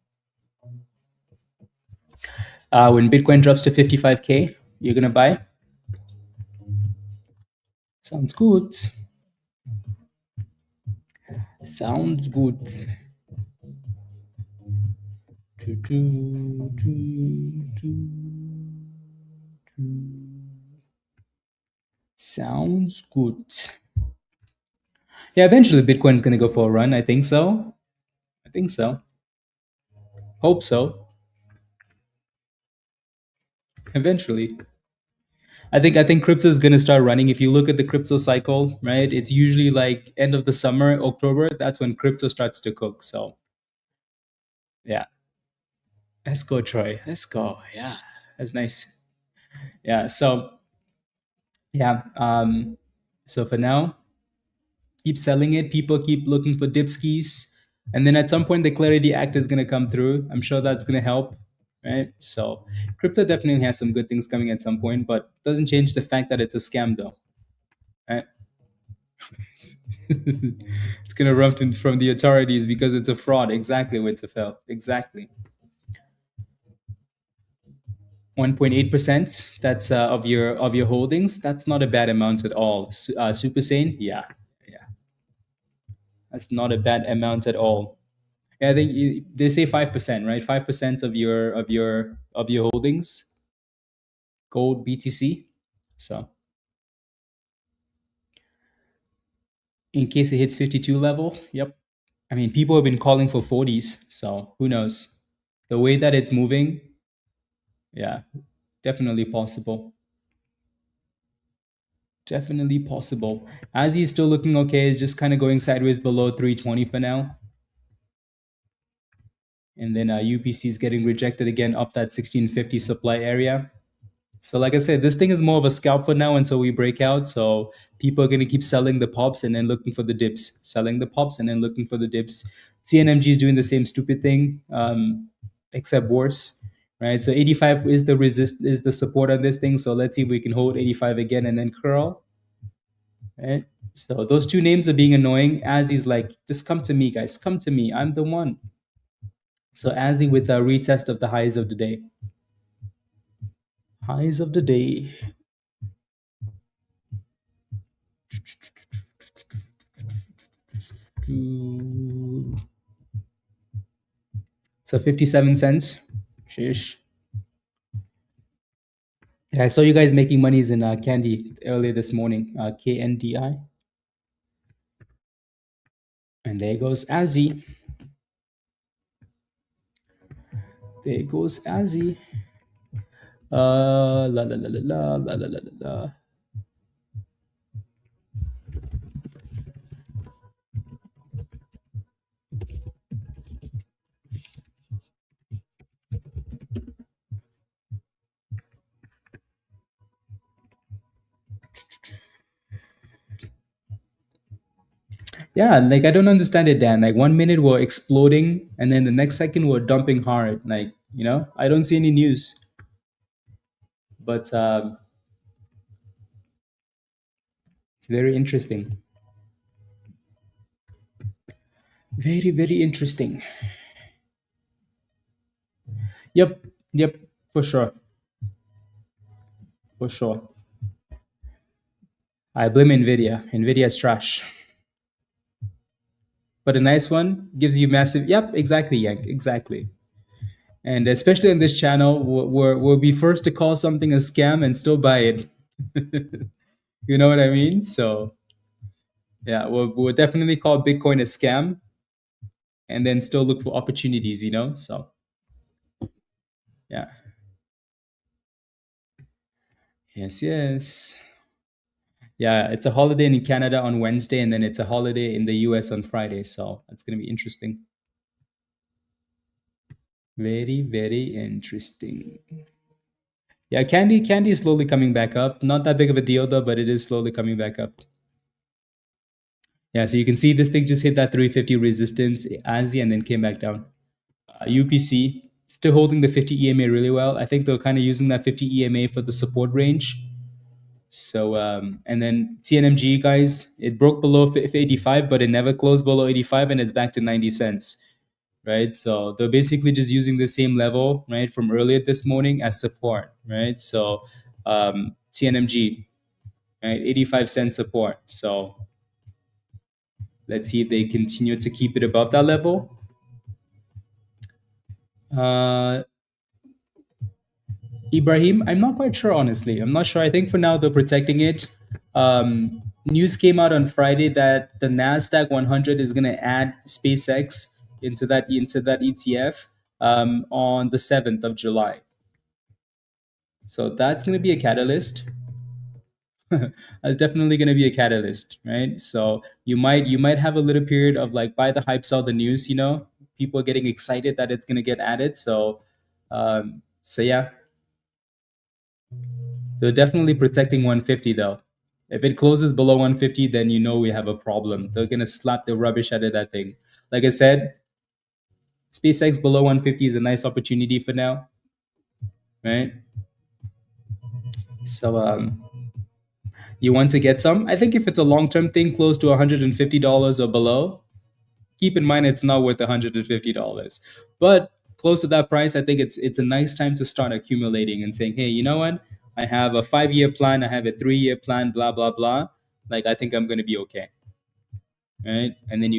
When Bitcoin drops to 55K, you're gonna buy. Sounds good. Sounds good. Sounds good. Yeah, eventually Bitcoin's gonna go for a run. I think so. Hope so. Eventually. I think crypto is gonna start running. If you look at the crypto cycle, right? It's usually like end of the summer, October. That's when crypto starts to cook. So yeah. Let's go, Troy. Let's go. Yeah. That's nice. Yeah. So yeah. So for now, keep selling it. People keep looking for dip skis. And then at some point the Clarity Act is gonna come through. I'm sure that's gonna help. Right. So crypto definitely has some good things coming at some point, but doesn't change the fact that it's a scam though. Right? It's gonna run from the authorities because it's a fraud. Exactly, Winterfell. Exactly. 1.8%. That's of your holdings. That's not a bad amount at all. Super sane. Yeah, yeah. That's not a bad amount at all. Yeah, I think they say 5%, right? 5% of your holdings, gold, BTC. So in case it hits 52 level, yep. I mean, people have been calling for 40s, so who knows? The way that it's moving, yeah, definitely possible. Definitely possible. As he's still looking okay, it's just kind of going sideways below 320 for now. And then UPC is getting rejected again up that 1650 supply area. So like I said, this thing is more of a scalp for now until we break out. So people are going to keep selling the pops and then looking for the dips, selling the pops and then looking for the dips. TNMG is doing the same stupid thing, except worse, right? So 85 is the support on this thing. So let's see if we can hold 85 again and then curl, right? So those two names are being annoying. As he's like, just come to me, guys, come to me. I'm the one. So Azzy with a retest of the highs of the day. Highs of the day. So 57 cents. Sheesh. Yeah, I saw you guys making monies in candy earlier this morning. KNDI. And there goes Azzy. There goes Azzy. La la la la la la la la la. Yeah, like I don't understand it, Dan. Like 1 minute we're exploding, and then the next second we're dumping hard. Like I don't see any news, but it's very interesting. Very very interesting. Yep, yep, for sure, for sure. I blame Nvidia. Nvidia's trash, but a nice one gives you massive. Yep, exactly, Yank, exactly. And especially on this channel, we'll be first to call something a scam and still buy it. You know what I mean? So yeah, we'll definitely call Bitcoin a scam and then still look for opportunities. So yeah, yes, yes. Yeah, it's a holiday in Canada on Wednesday, and then it's a holiday in the US on Friday. So it's gonna be interesting. Very, very interesting. Yeah, candy is slowly coming back up. Not that big of a deal though, but it is slowly coming back up. Yeah, so you can see this thing just hit that 350 resistance ASI and then came back down. UPC still holding the 50 EMA really well. I think they're kind of using that 50 EMA for the support range. So and then TNMG guys, it broke below 85, but it never closed below 85, and it's back to 90 cents. Right, so they're basically just using the same level, right, from earlier this morning as support, right? So TNMG, right, 85-cent support. So let's see if they continue to keep it above that level. Uh, Ibrahim, I'm not quite sure, honestly. I'm not sure. I think for now they're protecting it. News came out on Friday that the Nasdaq 100 is going to add SpaceX into that ETF on the 7th of July. So that's going to be a catalyst. That's definitely going to be a catalyst, right? So you might have a little period of like buy the hype, sell the news. People are getting excited that it's going to get added. So yeah, they're definitely protecting 150 though. If it closes below 150, then we have a problem. They're going to slap the rubbish out of that thing. Like I said, SpaceX below 150 is a nice opportunity for now, right? So you want to get some? I think if it's a long-term thing close to $150 or below, keep in mind it's not worth $150. But close to that price, I think it's a nice time to start accumulating and saying, hey, you know what? I have a 5-year plan, I have a 3-year plan, blah blah blah. Like I think I'm going to be okay, right? And then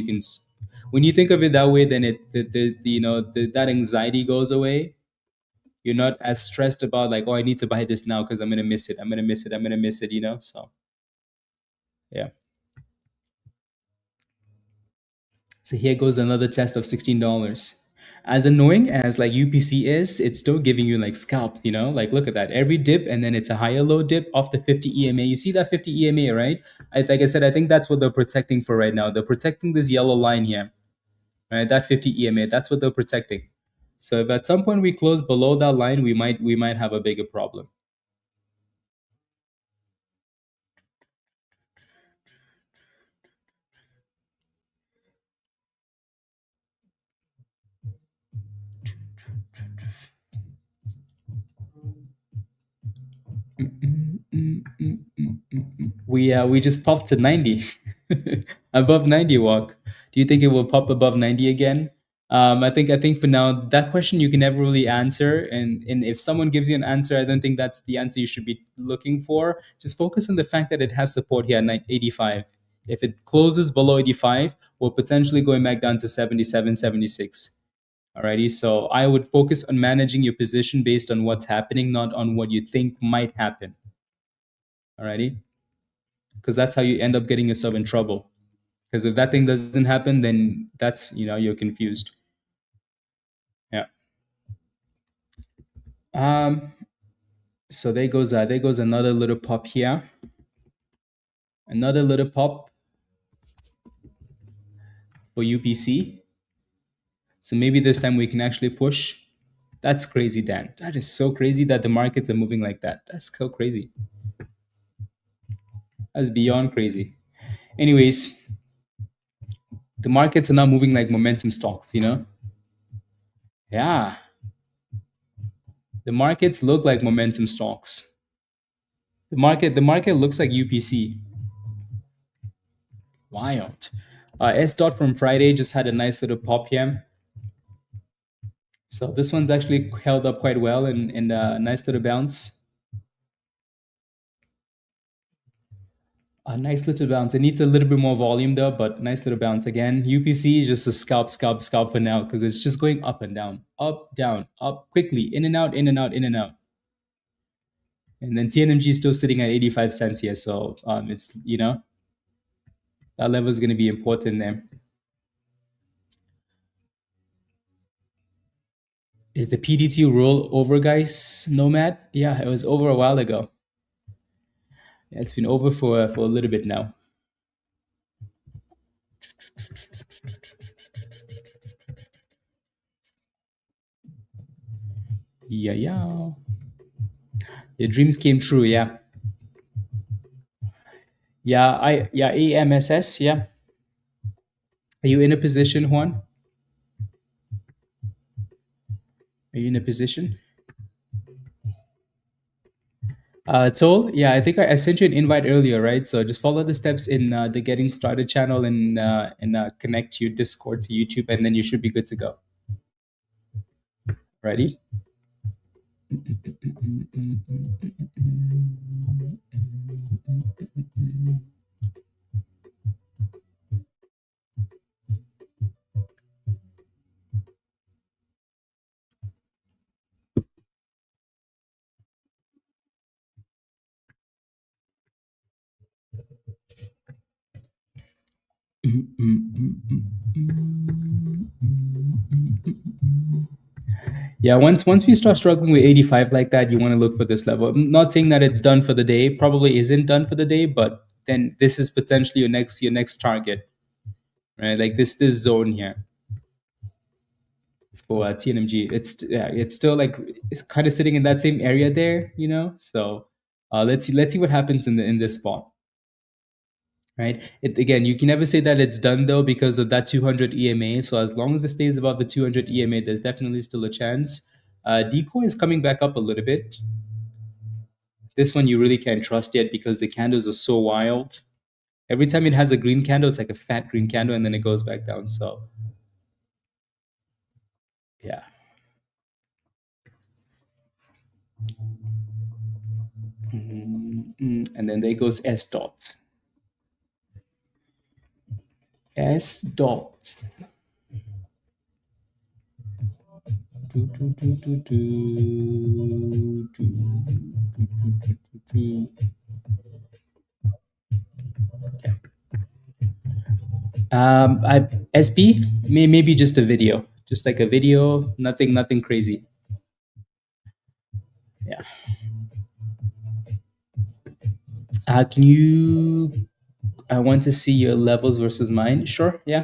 when you think of it that way, then that anxiety goes away. You're not as stressed about like, oh, I need to buy this now because I'm going to miss it. I'm going to miss it. I'm going to miss it. So yeah. So here goes another test of $16. As annoying as like UPC is, it's still giving you like scalps, you know? Like look at that. Every dip and then it's a higher low dip off the 50 EMA. You see that 50 EMA, right? Like I said, I think that's what they're protecting for right now. They're protecting this yellow line here, right? That 50 EMA, that's what they're protecting. So if at some point we close below that line, we might have a bigger problem. We just popped to 90, above 90 walk. Do you think it will pop above 90 again? I think for now that question you can never really answer, and if someone gives you an answer, I don't think that's the answer you should be looking for. Just focus on the fact that it has support here at 85. If it closes below 85, we're potentially going back down to 77, 76. Alrighty, so I would focus on managing your position based on what's happening, not on what you think might happen. Alrighty, because that's how you end up getting yourself in trouble. Because if that thing doesn't happen, then that's, you're confused. Yeah. So there goes another little pop here. Another little pop for UPC. So maybe this time we can actually push. That's crazy, Dan. That is so crazy that the markets are moving like that. That's so crazy. That's beyond crazy. Anyways, the markets are now moving like momentum stocks, Yeah. The markets look like momentum stocks. The market looks like UPC. Wild. SDOT from Friday just had a nice little pop here. So this one's actually held up quite well and a nice little bounce. A nice little bounce. It needs a little bit more volume though, but nice little bounce again. UPC is just a scalp for now because it's just going up and down, up quickly, in and out, in and out, in and out. And then TNMG is still sitting at 85 cents here, so it's that level is going to be important there. Is the PDT roll over, guys? Nomad? Yeah, it was over a while ago. Yeah, it's been over for a little bit now. Yeah. The dreams came true, yeah. AMSS, yeah. Are you in a position, Juan? Are you in a position? Toll, yeah, I think I sent you an invite earlier, right? So just follow the steps in the Getting Started channel and connect your Discord to YouTube, and then you should be good to go. Ready? Yeah, once we start struggling with 85 like that, you want to look for this level. I'm not saying that it's done for the day, probably isn't done for the day, but then this is potentially your next target, right? Like this zone here for TNMG. It's still like it's kind of sitting in that same area there, So let's see what happens in this spot. Right. Again, you can never say that it's done though because of that 200 EMA. So as long as it stays above the 200 EMA, there's definitely still a chance. Decoy is coming back up a little bit. This one you really can't trust yet because the candles are so wild. Every time it has a green candle, it's like a fat green candle, and then it goes back down. So yeah. And then there goes SDOTs. SDOTs. SP maybe just a video Just like a video, nothing crazy. Yeah. Can you? I want to see your levels versus mine. Sure. Yeah.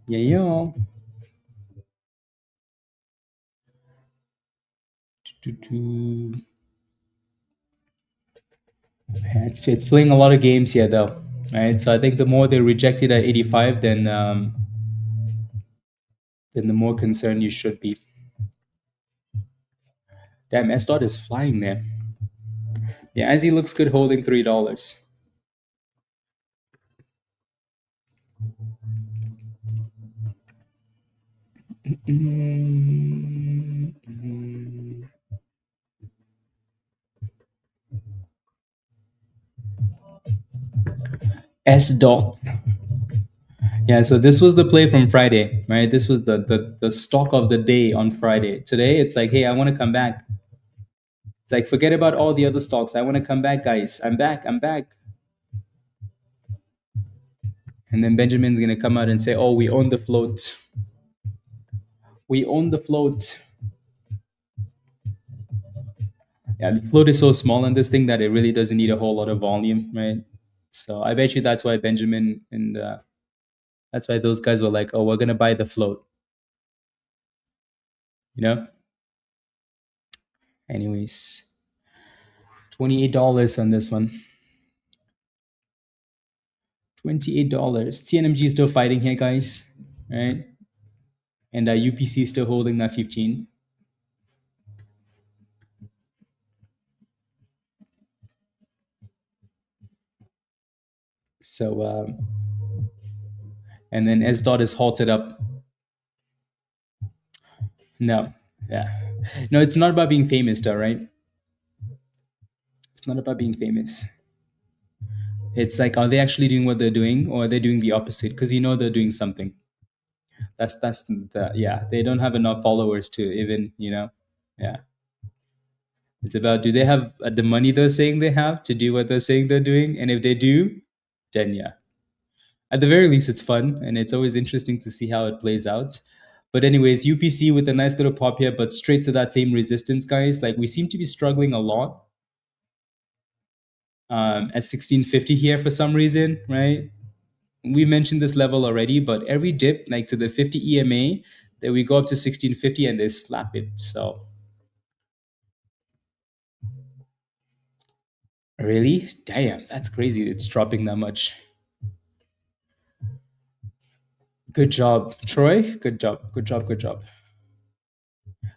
Yeah. Yeah. Do. It's playing a lot of games here though, right? So I think the more they reject it at 85, then the more concerned you should be. Damn, SDOT is flying there. Yeah, as he looks good holding $3. SDOT. Yeah, so this was the play from Friday, right? This was the stock of the day on Friday. Today, it's like, hey, I want to come back. It's like, forget about all the other stocks. I want to come back, guys. I'm back. I'm back. And then Benjamin's going to come out and say, oh, we own the float. We own the float. Yeah, the float is so small in this thing that it really doesn't need a whole lot of volume, right? So I bet you that's why Benjamin and that's why those guys were like, oh, we're going to buy the float, you know? Anyways, $28 on this one. $28. TNMG is still fighting here, guys, right? And UPC is still holding that 15. So, and then SDOT is halted up. No, yeah. No, it's not about being famous, though, right? It's not about being famous. It's like, are they actually doing what they're doing, or are they doing the opposite? Because you know they're doing something. That's the yeah. They don't have enough followers to even yeah. It's about, do they have the money they're saying they have to do what they're saying they're doing, and if they do, then yeah. At the very least, it's fun, and it's always interesting to see how it plays out. But anyways, UPC with a nice little pop here, but straight to that same resistance, guys. Like, we seem to be struggling a lot at 1650 here for some reason, right? We mentioned this level already, but every dip, like to the 50 EMA, then we go up to 1650 and they slap it. So really, damn, that's crazy. It's dropping that much. Good job, Troy. Good job. Good job. Good job.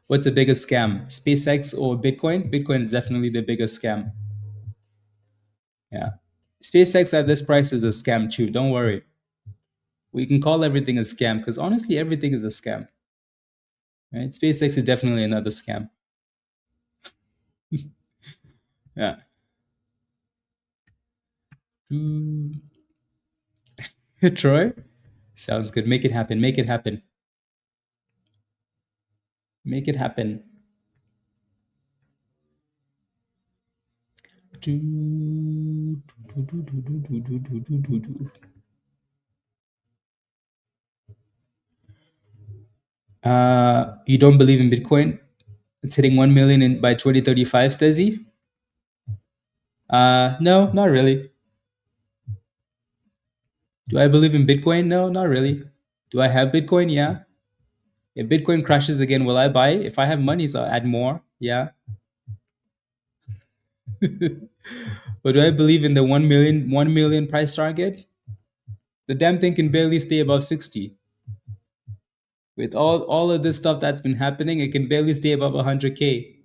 What's the biggest scam? SpaceX or Bitcoin? Bitcoin is definitely the biggest scam. Yeah. SpaceX at this price is a scam too. Don't worry. We can call everything a scam because honestly, everything is a scam. Right? SpaceX is definitely another scam. Yeah. Troy? Sounds good. Make it happen. Make it happen. Make it happen. You don't believe in Bitcoin? It's hitting 1 million by 2035, Stesi? No, not really. Do I believe in Bitcoin? No, not really. Do I have Bitcoin? Yeah. If Bitcoin crashes again, will I buy? If I have money, so I'll add more. Yeah. But do I believe in the 1 million price target? The damn thing can barely stay above 60. With all of this stuff that's been happening, it can barely stay above 100K.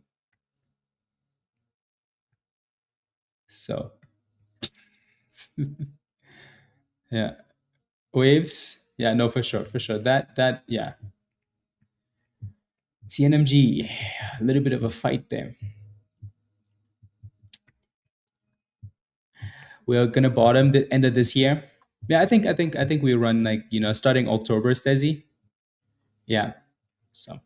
So, yeah. Waves? Yeah, no, for sure, for sure. That yeah. TNMG, a little bit of a fight there. We're gonna bottom the end of this year. Yeah, I think we run like starting October, Stesi. Yeah. So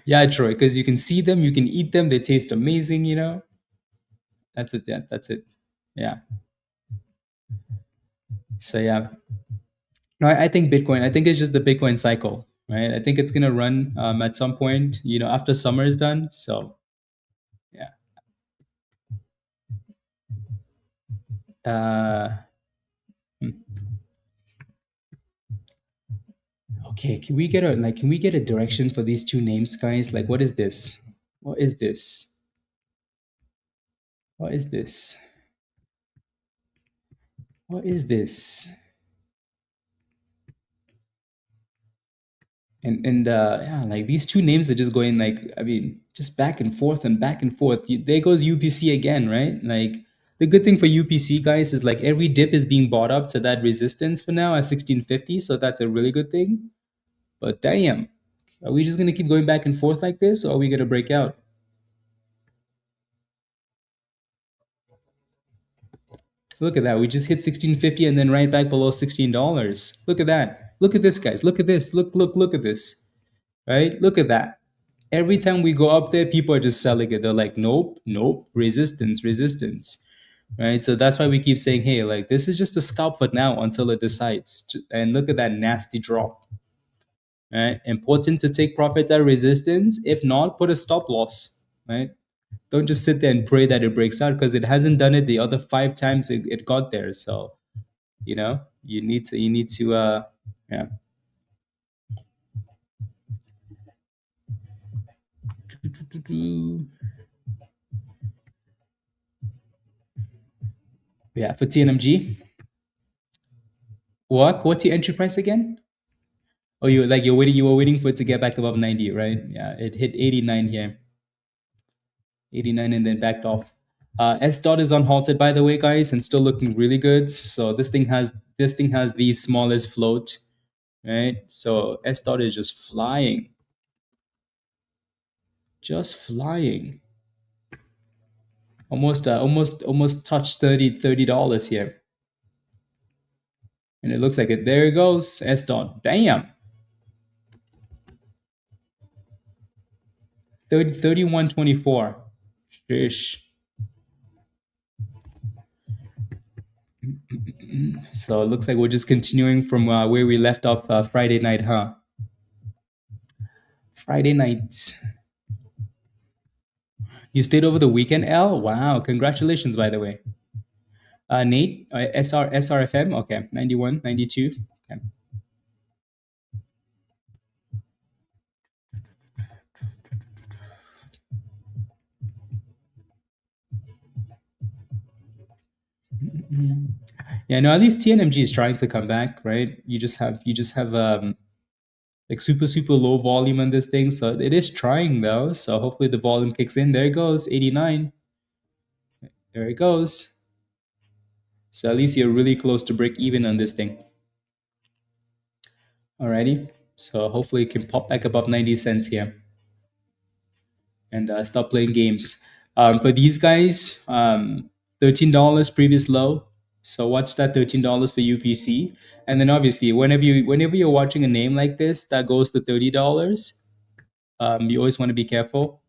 yeah, Troy, because you can see them, you can eat them, they taste amazing. That's it. Yeah, that's it. Yeah. So yeah. No, I think Bitcoin. I think it's just the Bitcoin cycle, right? I think it's gonna run at some point, after summer is done. So yeah. Uh, hmm. Okay, can we get a direction for these two names, guys? Like, what is this? What is this? What is this? What is this? And yeah, like these two names are just going like, I mean, just back and forth and back and forth. There goes UPC again, right? Like the good thing for UPC guys is like every dip is being bought up to that resistance for now at 1650, so that's a really good thing. But damn, are we just gonna keep going back and forth like this, or are we gonna break out? Look at that. We just hit 1650 and then right back below $16. Look at that. Look at this, guys. Look at this. Look at this. Right? Look at that. Every time we go up there, people are just selling it. They're like, nope, nope, resistance, resistance. Right? So that's why we keep saying, hey, like this is just a scalp for now until it decides. And look at that nasty drop. Right? Important to take profits at resistance. If not, put a stop loss. Right? Don't just sit there and pray that it breaks out because it hasn't done it the other 5 times it got there. So, you need to yeah. Yeah, for TNMG. What's your entry price again? Oh, you were waiting for it to get back above 90, right? Yeah, it hit 89 here. 89 and then backed off. SDOT is unhalted, by the way, guys, and still looking really good. So this thing has the smallest float, right? So SDOT is just flying. Almost touched $30 here, and it looks like it. There it goes, SDOT. Damn, 31.24. Sheesh. So it looks like we're just continuing from where we left off Friday night, huh? Friday night. You stayed over the weekend, L? Wow, congratulations, by the way. Nate, SRFM, okay, 91, 92. Okay. Yeah, no, at least TNMG is trying to come back, right? You just have like super low volume on this thing, so it is trying though. So hopefully the volume kicks in. There it goes, 89. There it goes. So at least you're really close to break even on this thing. Alrighty. So hopefully it can pop back above 90 cents here and stop playing games. For these guys, $13 previous low. So watch that $13 for UPC. And then obviously whenever you're watching a name like this that goes to $30, you always want to be careful,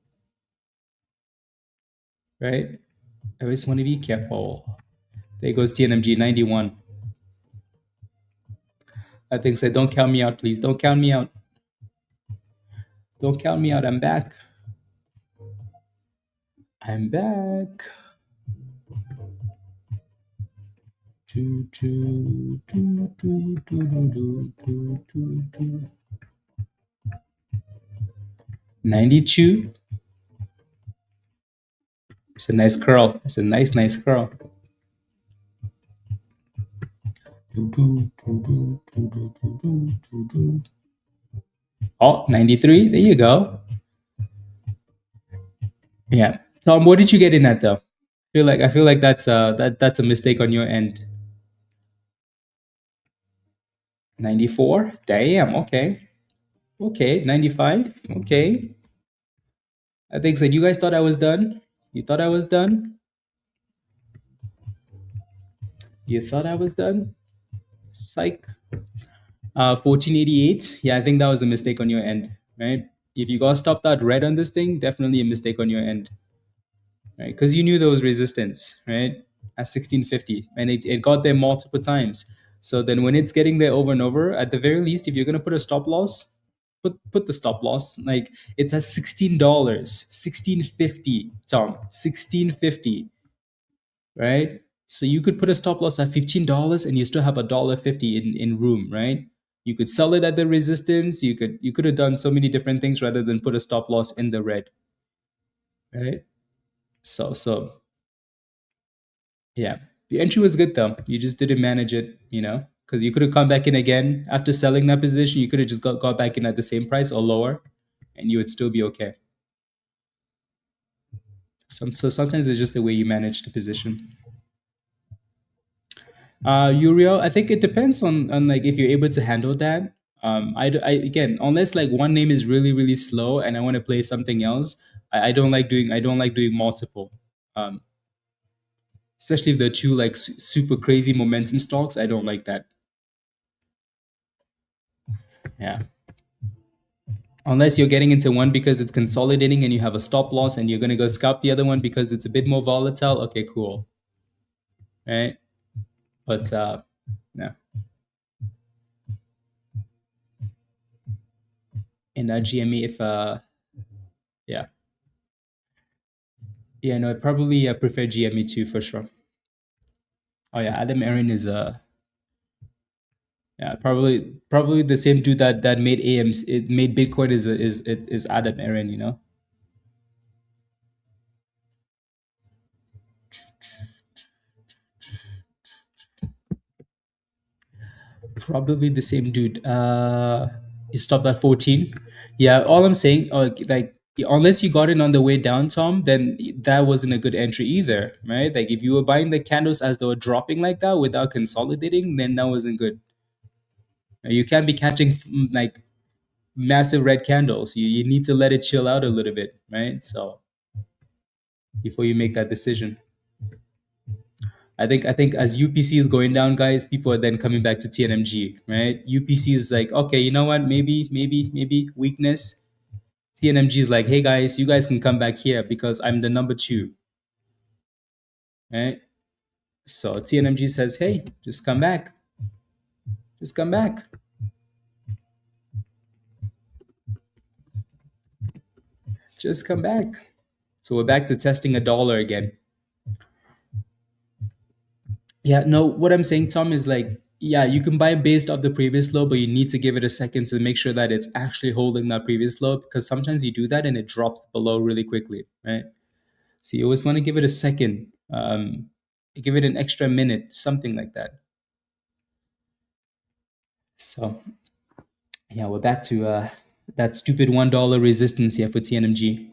right? I always want to be careful. There goes TNMG 91. I think said, don't count me out, please. Don't count me out. Don't count me out. I'm back. I'm back. 92. It's a nice curl. It's a nice curl. Oh, 93. There you go. Yeah. Tom, what did you get in that though? I feel like that's a mistake on your end. 94? Damn, okay. Okay, 95. Okay. I think so. You guys thought I was done? You thought I was done? You thought I was done? Psych. 1488. Yeah, I think that was a mistake on your end, right? If you got stopped out red on this thing, definitely a mistake on your end, right? Because you knew there was resistance, right? At 1650, and it got there multiple times. So then when it's getting there over and over, at the very least, if you're gonna put a stop loss, put the stop loss. Like it has $16, 16.50, Tom, 16.50, right? So you could put a stop loss at $15 and you still have $1.50 in room, right? You could sell it at the resistance. You could have done so many different things rather than put a stop loss in the red, right? So yeah, the entry was good though. You just didn't manage it, because you could have come back in again after selling that position. You could have just got back in at the same price or lower, and you would still be okay. So sometimes it's just the way you manage the position. Uriel, I think it depends on like if you're able to handle that. I again, unless like one name is really really slow and I want to play something else, I don't like doing multiple. Um, Especially if they're two like super crazy momentum stocks. I don't like that. Yeah. Unless you're getting into one because it's consolidating and you have a stop loss and you're going to go scalp the other one because it's a bit more volatile. Okay, cool. Right. But yeah. In that GME, if yeah. Yeah, no, I probably prefer GME too for sure. Oh yeah, Adam Aaron is yeah, probably the same dude that made AMC, it made Bitcoin is Adam Aaron. Probably the same dude. He stopped at 14. Yeah, all I'm saying, like, unless you got in on the way down, Tom, then that wasn't a good entry either, right? Like, if you were buying the candles as they were dropping like that without consolidating, then that wasn't good. You can't be catching like massive red candles. You need to let it chill out a little bit, right? So before you make that decision. I think as UPC is going down, guys, people are then coming back to TNMG, right? UPC is like, okay, you know what? Maybe weakness. TNMG is like, hey guys, you guys can come back here because I'm the number two, right? So TNMG says, hey, just come back, just come back, just come back. So we're back to testing $1 again. Yeah, no, what I'm saying, Tom, is like, yeah, you can buy based off the previous low, but you need to give it a second to make sure that it's actually holding that previous low because sometimes you do that and it drops below really quickly, right? So you always want to give it a second, give it an extra minute, something like that. So yeah, we're back to that stupid $1 resistance here for TNMG.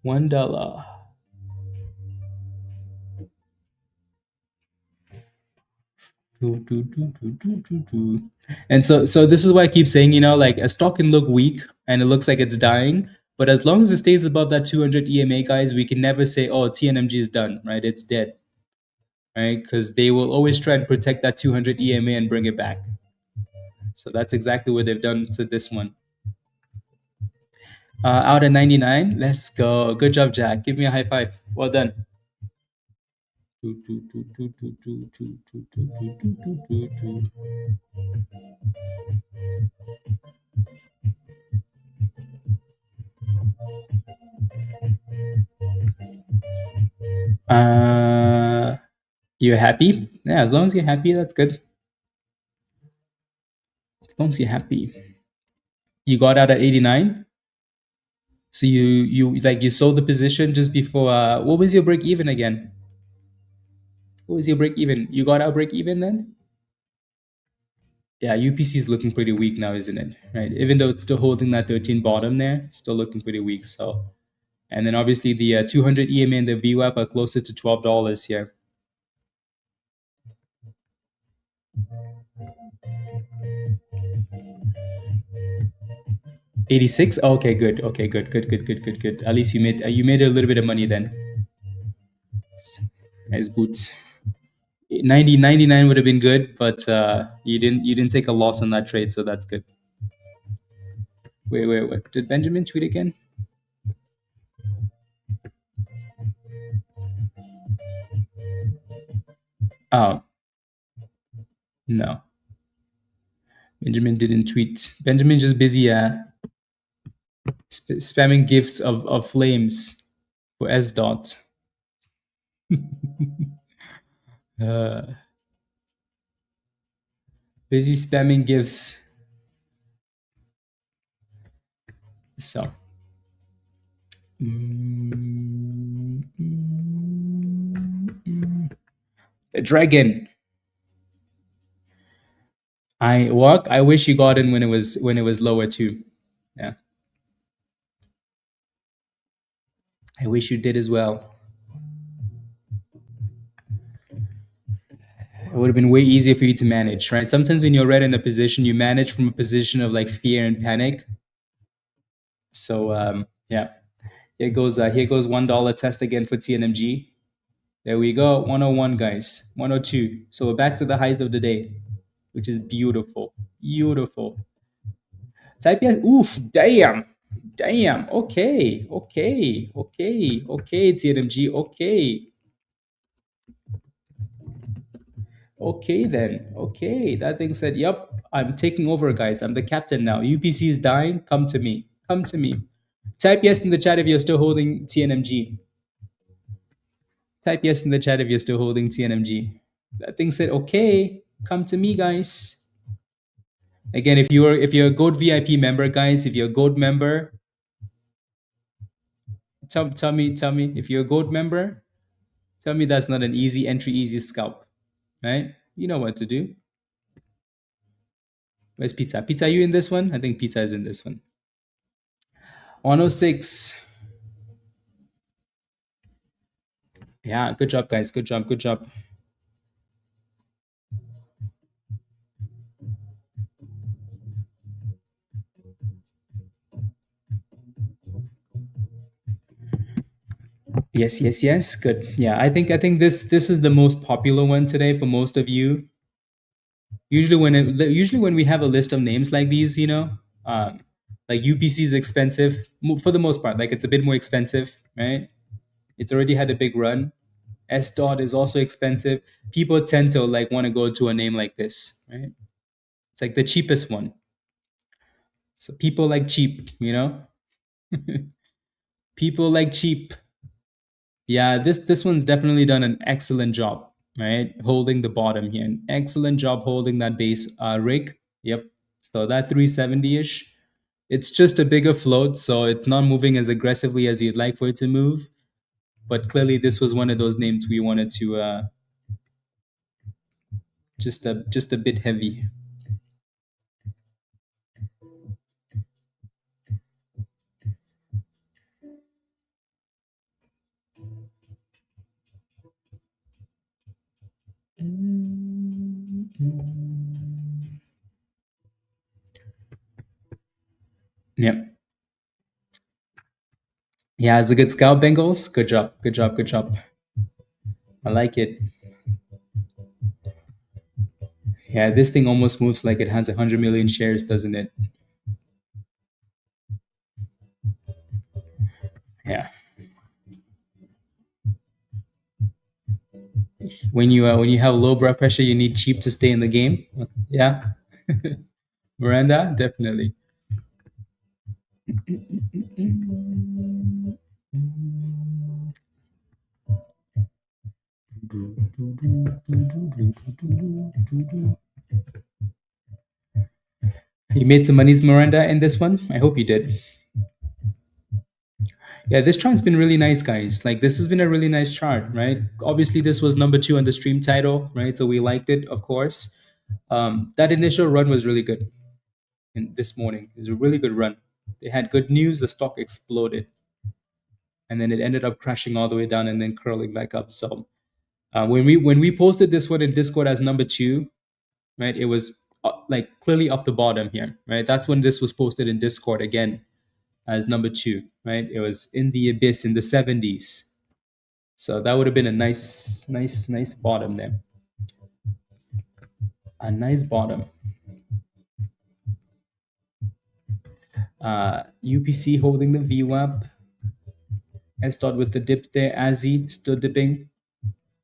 $1. And so this is why I keep saying, like a stock can look weak and it looks like it's dying, but as long as it stays above that 200 EMA, guys, we can never say, oh, TNMG is done, right? It's dead, right? Because they will always try and protect that 200 EMA and bring it back. So that's exactly what they've done to this one. Out of 99, let's go. Good job, Jack. Give me a high five. Well done. You're happy? Yeah, as long as you're happy, that's good. As long as you're happy. You got out at 89. So you sold the position just before. What was your break even again? What was your break even? You got out break even then? Yeah, UPC is looking pretty weak now, isn't it? Right. Even though it's still holding that 13 bottom there, still looking pretty weak. So, and then obviously the 200 EMA and the VWAP are closer to $12 here. $86. Okay, good. Okay, good. At least you made a little bit of money then. Nice boots. 99 would have been good, but you didn't take a loss on that trade, so that's good. Wait. Did Benjamin tweet again? Oh, no. Benjamin didn't tweet. Benjamin just busy spamming gifs of flames for SDOT. uh, busy spamming gifs. So. The dragon. I wish you got in when it was lower too. Yeah. I wish you did as well. It would have been way easier for you to manage, right? Sometimes when you're right in a position, you manage from a position of like fear and panic. So yeah, here goes $1 test again for TNMG. There we go, 101 guys, 102. So we're back to the highs of the day, which is beautiful, beautiful. Type yes. Oof, damn, damn. Okay, okay, okay, okay. TNMG, okay. Okay then. Okay. That thing said, yep, I'm taking over, guys. I'm the captain now. UPC is dying. Come to me. Come to me. Type yes in the chat if you're still holding TNMG. Type yes in the chat if you're still holding TNMG. That thing said, okay, come to me, guys. Again, if you're a Gold VIP member, guys, if you're a Gold member, tell me if you're a Gold member, tell me that's not an easy entry, easy scalp, right? You know what to do. Where's Pizza? Pizza, are you in this one? I think Pizza is in this one. 106. Yeah, good job, guys. Good job. Good job. Yes, yes, yes. Good. Yeah, I think this is the most popular one today for most of you. Usually when we have a list of names like these, um, like UPC is expensive for the most part. Like it's a bit more expensive, right? It's already had a big run. SDOT is also expensive. People tend to like want to go to a name like this, right? It's like the cheapest one. So people like cheap. People like cheap. Yeah, this one's definitely done an excellent job, right? Holding the bottom here. An excellent job holding that base rig. Yep. So that 370-ish. It's just a bigger float, so it's not moving as aggressively as you'd like for it to move. But clearly this was one of those names we wanted to just a bit heavy. Yep. Yeah, it's a good scout, Bengals. Good job. Good job. Good job. I like it. Yeah, this thing almost moves like it has 100 million shares, doesn't it? Yeah. When you have low blood pressure, you need cheap to stay in the game. Yeah. Miranda, definitely. You made some monies, Miranda, in this one? I hope you did. Yeah, this chart's been really nice, guys. Like, this has been a really nice chart, right? Obviously, this was number 2 on the stream title, right? So we liked it, of course. That initial run was really good. And this morning, it was a really good run. They had good news. The stock exploded, and then it ended up crashing all the way down and then curling back up. So when we posted this one in Discord as number 2, right? It was like clearly off the bottom here, right? That's when this was posted in Discord again as number 2, right? It was in the abyss in the 70s. So that would have been a nice, nice, nice bottom there. A nice bottom. UPC holding the VWAP. SDOT with the dip there. ASI still dipping.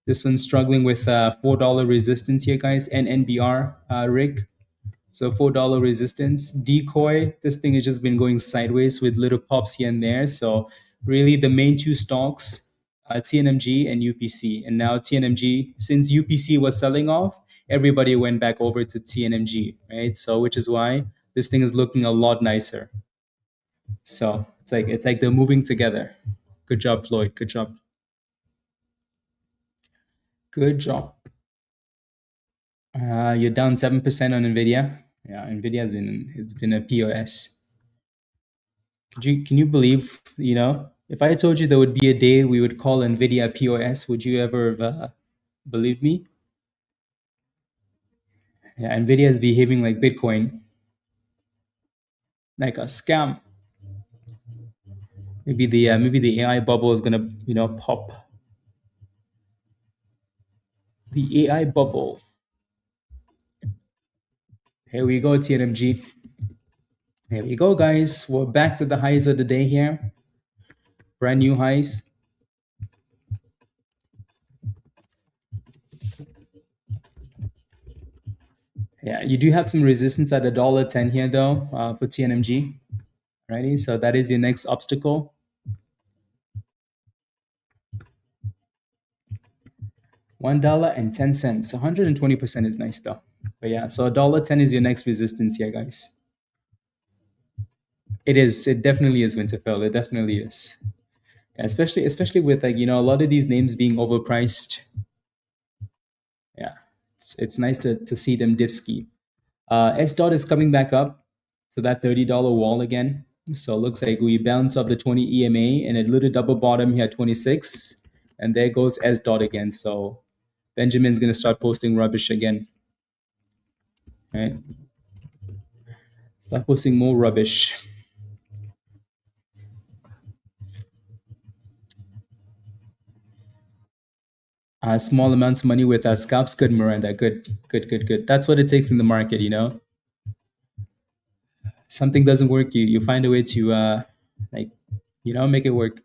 This one's struggling with $4 resistance here, guys. NNBR rig. So $4 resistance. Decoy, this thing has just been going sideways with little pops here and there. So really the main two stocks, TNMG and UPC. And now TNMG, since UPC was selling off, everybody went back over to TNMG, right? So which is why this thing is looking a lot nicer. So it's like they're moving together. Good job, Floyd. Good job. Good job. You're down 7% on NVIDIA. Yeah, NVIDIA it's been a POS. Can you believe, if I told you there would be a day we would call NVIDIA POS, would you ever have believed me? Yeah, NVIDIA is behaving like Bitcoin, like a scam. Maybe the AI bubble is gonna pop. The AI bubble. Here we go, TNMG. There we go, guys. We're back to the highs of the day here. Brand new highs. Yeah, you do have some resistance at $1.10 here though for TNMG. Alrighty, so that is your next obstacle. $1.10. 120% is nice though. But yeah, so $1.10 is your next resistance here, guys. It is. It definitely is, Winterfell. It definitely is. Yeah, especially with a lot of these names being overpriced. Yeah, it's nice to see them dip ski. SDOT is coming back up to that $30 wall again. So it looks like we bounce off the 20 EMA and a little double bottom here at 26. And there goes SDOT again. So Benjamin's going to start posting rubbish again. Right? Start posting more rubbish. Small amounts of money with scalps. Good, Miranda. Good. That's what it takes in the market, Something doesn't work, you find a way to make it work.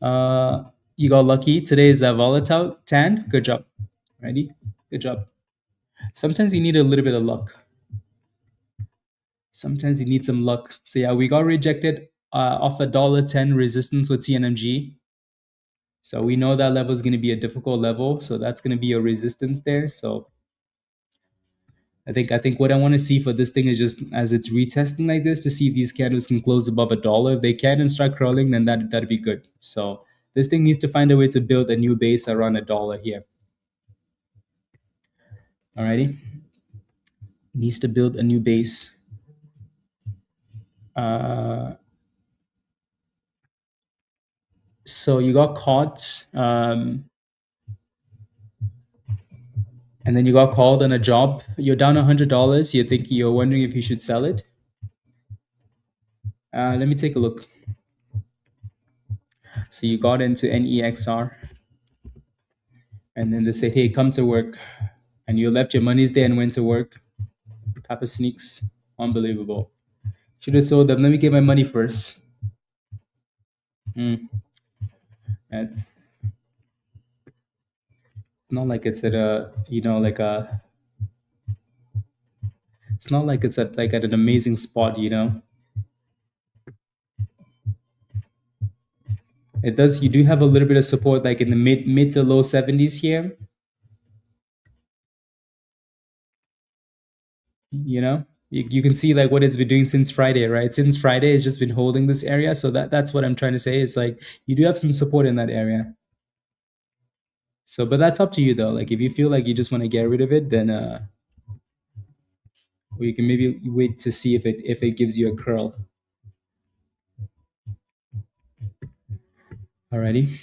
You got lucky. Today is volatile. Tan. Good job. Ready? Good job. Sometimes you need a little bit of luck. Sometimes you need some luck. So yeah, we got rejected off $1.10 resistance with TNMG. So we know that level is going to be a difficult level. So that's going to be a resistance there. So I think what I want to see for this thing is just as it's retesting like this to see if these candles can close above $1. If they can and start crawling, then that'd be good. So this thing needs to find a way to build a new base around $1 here. Alrighty, needs to build a new base. So you got caught, and then you got called on a job. You're down $100. You're wondering if you should sell it. Let me take a look. So you got into NEXR, and then they said, "Hey, come to work," and you left your monies there and went to work. Papa Sneaks, unbelievable. Should have sold them. Let me get my money first. It's not like it's at a it's not like it's at an amazing spot. It does. You do have a little bit of support, like in the mid to low 70s here. You can see like what it's been doing since Friday, right? Since Friday, it's just been holding this area. So that's what I'm trying to say. Is like you do have some support in that area. So, but that's up to you though. Like if you feel like you just want to get rid of it, then or you can maybe wait to see if it gives you a curl. Alrighty.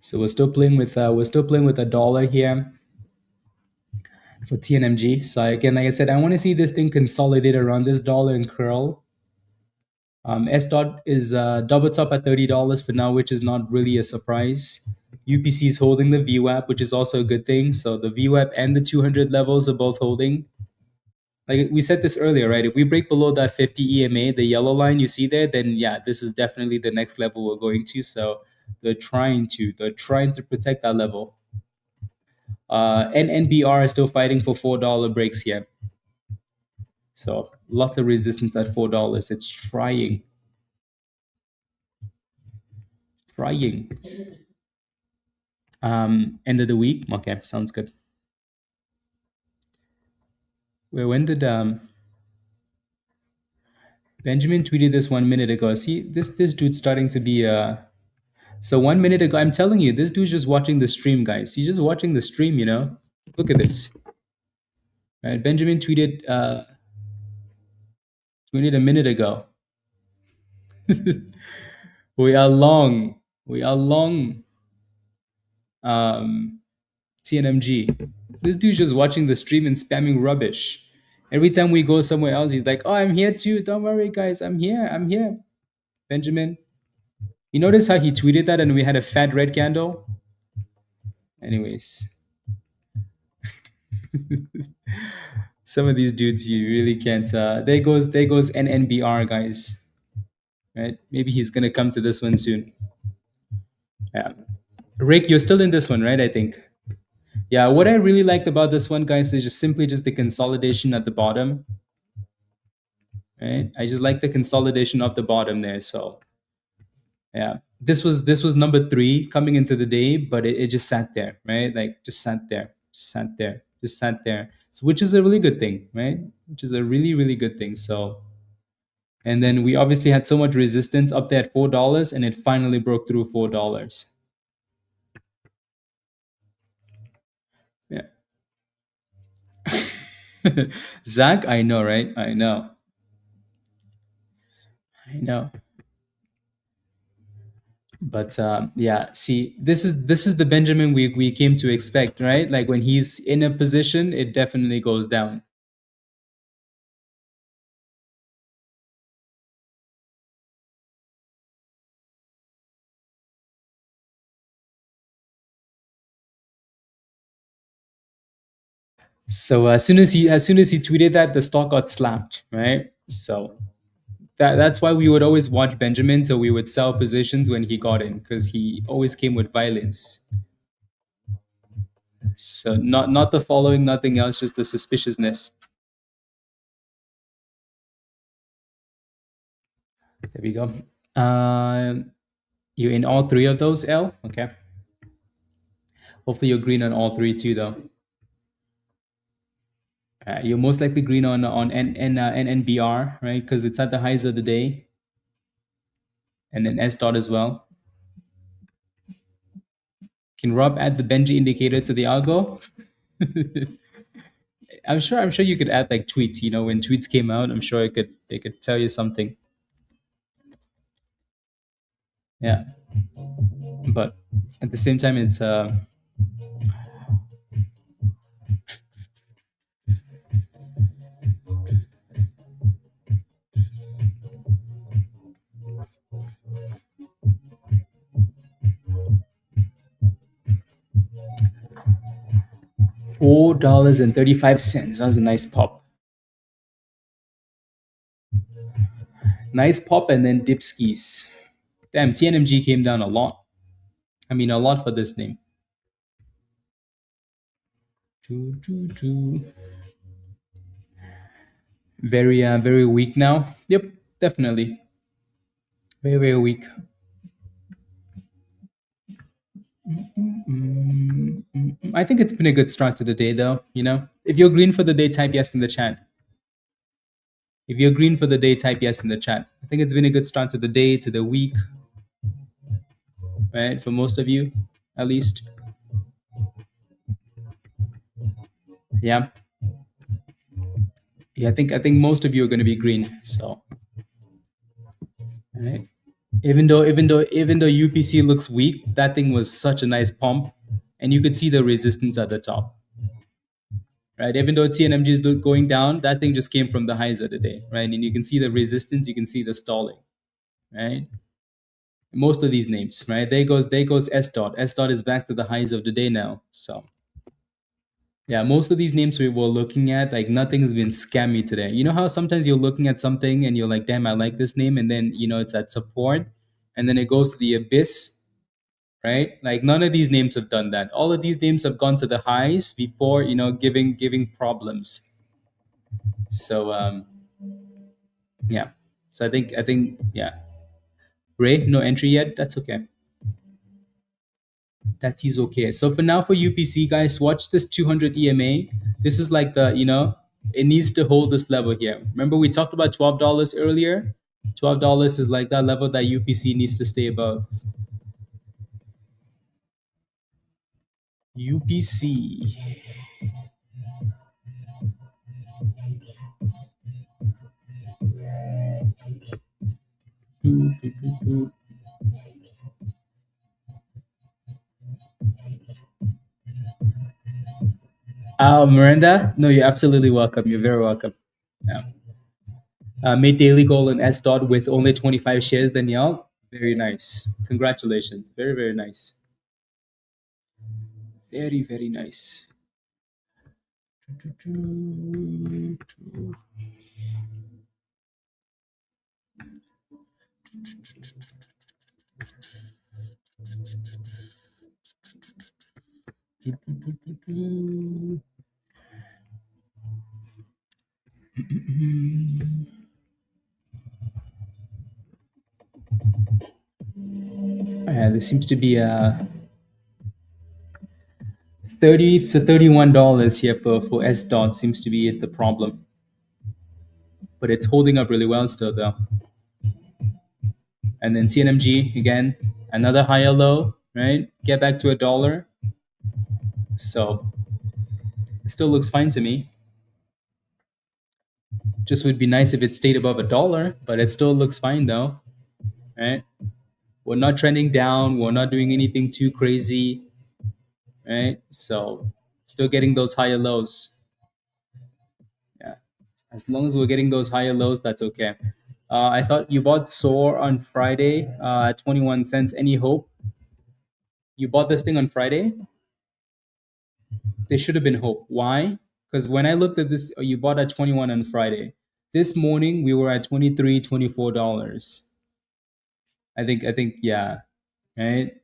So we're still playing with $1 here for TNMG. So again, like I said, I want to see this thing consolidate around this dollar and curl. SDOT is double top at $30 for now, which is not really a surprise. UPC is holding the VWAP, which is also a good thing. So the VWAP and the 200 levels are both holding. like we said this earlier, right? If we break below that 50 EMA, the yellow line you see there, then yeah, this is definitely the next level we're going to. So they're trying to protect that level. NNBR is still fighting for $4 breaks here. So lots of resistance at $4. It's trying. End of the week. Okay, sounds good. When did Benjamin tweeted this 1 minute ago? See, this dude's starting to be So 1 minute ago, I'm telling you, this dude's just watching the stream, guys. He's just watching the stream, you know. Look at this. Right? Benjamin tweeted a minute ago. We are long. We are long. TNMG. This dude's just watching the stream and spamming rubbish. Every time we go somewhere else, he's like, "Oh, I'm here too. Don't worry, guys. I'm here. I'm here." Benjamin, you notice how he tweeted that and we had a fat red candle? Anyways. Some of these dudes you really can't there goes NNBR, guys. Right? Maybe he's gonna come to this one soon. Yeah. Rick, you're still in this one, right? I think. Yeah, what I really liked about this one, guys, is just simply just the consolidation at the bottom. Right? I just like the consolidation of the bottom there. So yeah. This was number 3 coming into the day, but it just sat there, right? Like just sat there, just sat there, just sat there. So, which is a really good thing, right? Which is a really, really good thing. So and then we obviously had so much resistance up there at $4 and it finally broke through $4. Yeah. Zach, I know, right? I know. I know. But yeah, see, this is the Benjamin we came to expect, right? Like when he's in a position, it definitely goes down. So as soon as he tweeted that, the stock got slapped, right? So that's why we would always watch Benjamin. So we would sell positions when he got in because he always came with violence. So not the following, nothing else, just the suspiciousness. There we go. You in all 3 of those, L? Okay. Hopefully you're green on all 3 too, though. You're most likely green on NNBR, right? Because it's at the highs of the day, and then SDOT as well. Can Rob add the Benji indicator to the algo? I'm sure you could add like tweets. You know, when tweets came out, I'm sure it could tell you something. Yeah, but at the same time, it's $4.35. That was a nice pop. Nice pop and then dipskis. Damn, TNMG came down a lot. I mean, a lot for this name. Very weak now. Yep, definitely. Very weak. I think it's been a good start to the day, though. You know, if you're green for the day, type yes in the chat. If you're green for the day, type yes in the chat. I think it's been a good start to the day, to the week, right? For most of you, at least. Yeah. Yeah, I think most of you are going to be green. So, right. Even though UPC looks weak, that thing was such a nice pump, and you could see the resistance at the top. Right, even though TNMG is going down, that thing just came from the highs of the day, right? And you can see the resistance, you can see the stalling, right? Most of these names, right? There goes SDOT. SDOT is back to the highs of the day now. So Yeah, most of these names we were looking at, like nothing's been scammy today. You know how sometimes you're looking at something and you're like, damn, I like this name, and then it's at support, and then it goes to the abyss, right? Like none of these names have done that. All of these names have gone to the highs before, giving problems. So yeah. So I think yeah. Ray, no entry yet. That's okay. That is okay. So for now, for UPC guys, watch this 200 EMA. This is like it needs to hold this level here. Remember we talked about $12 earlier. $12 is like that level that UPC needs to stay above. UPC. Miranda, no, you're absolutely welcome. You're very welcome. Yeah. Made daily goal in SDOT with only 25 shares, Danielle. Very nice. Congratulations. Very, very nice. Very, very nice. There seems to be a 30 to $31 here for SDOT seems to be the problem. But it's holding up really well still though. And then TNMG again, another higher low, right? Get back to $1. So it still looks fine to me. Just would be nice if it stayed above $1, but it still looks fine though, right? We're not trending down. We're not doing anything too crazy, right? So still getting those higher lows. Yeah, as long as we're getting those higher lows, that's okay. I thought you bought SOAR on Friday at 21 cents. Any hope? You bought this thing on Friday? There should have been hope. Why? Because when I looked at this, you bought at 21 on Friday. This morning we were at 23, $24. I think, yeah, right.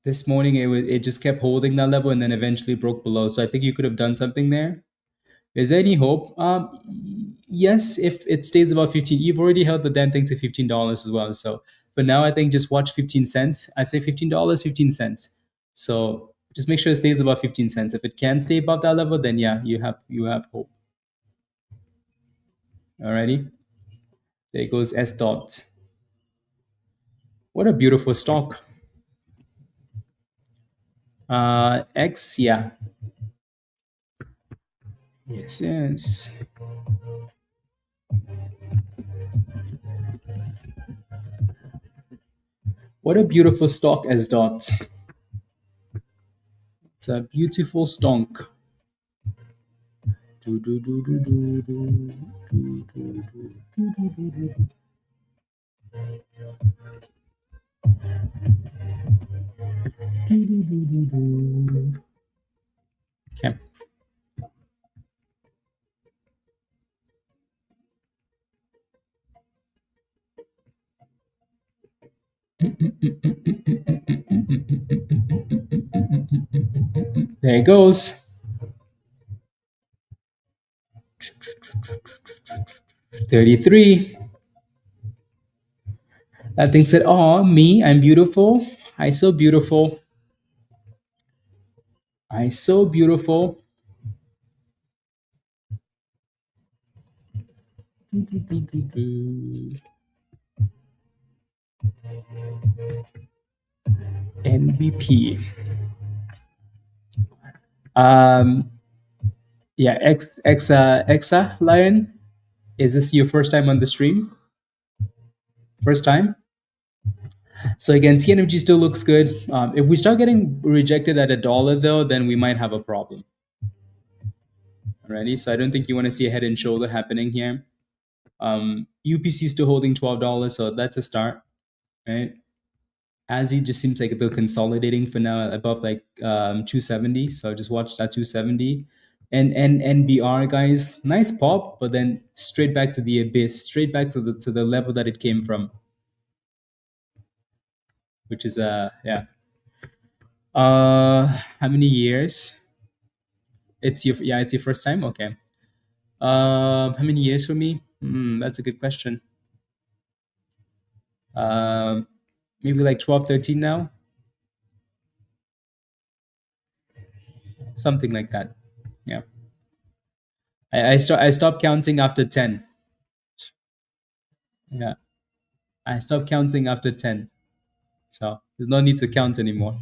This morning it just kept holding that level and then eventually broke below. So I think you could have done something there. Is there any hope? Yes, if it stays above 15, you've already held the damn thing to $15 as well. So for now, I think just watch 15 cents. I say $15, 15 cents. So just make sure it stays above 15 cents. If it can stay above that level, then yeah, you have hope. Alrighty. There goes S dot. What a beautiful stock. X, yeah. Yes, yes. What a beautiful stock, S dot. It's a beautiful stock. Okay. There it goes. 33. That thing said, oh, me, I'm beautiful. I so beautiful. I so beautiful. NBP. Yeah, Exa Lion. Is this your first time on the stream? First time? So again, TNMG still looks good. If we start getting rejected at $1 though, then we might have a problem. Alrighty, so I don't think you want to see a head and shoulder happening here. UPC is still holding $12, so that's a start, right? ASI just seems like they're consolidating for now above like 270, so just watch that 270. And NBR guys, nice pop, but then straight back to the abyss, straight back to the level that it came from, which is yeah. How many years? It's your yeah, it's your first time. Okay. How many years for me? That's a good question. Um, Maybe like 12, 13 now, something like that. Yeah. I stopped counting after 10. Yeah. I stopped counting after 10. So there's no need to count anymore.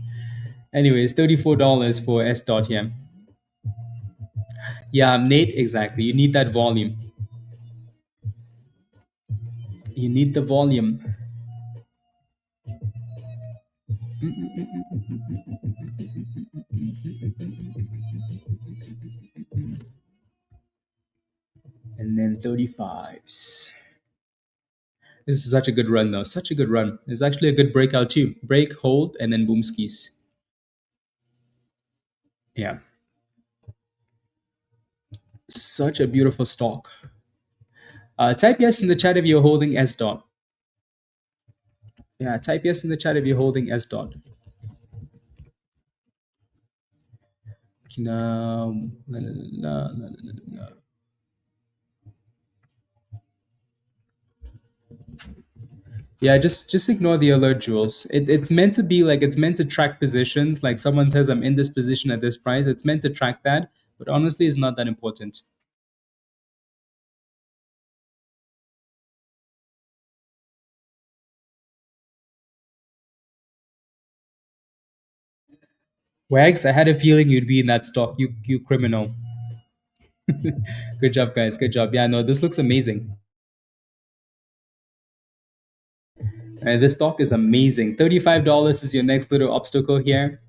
Anyways, $34 for SDOT here. Yeah, Nate, exactly. You need that volume. You need the volume. And then 35s. This is such a good run, though. Such a good run. It's actually a good breakout, too. Break, hold, and then boom skis. Yeah. Such a beautiful stock. Type yes in the chat if you're holding SDOT. Yeah, type yes in the chat if you're holding SDOT. No, no, no, no, no, no, no. Yeah, just ignore the alert, Jules. It's meant to be like it's meant to track positions. Like someone says, I'm in this position at this price. It's meant to track that, but honestly, it's not that important. Wags, I had a feeling you'd be in that stock. You criminal. Good job, guys. Good job. Yeah, no, this looks amazing. This stock is amazing. $35 is your next little obstacle here.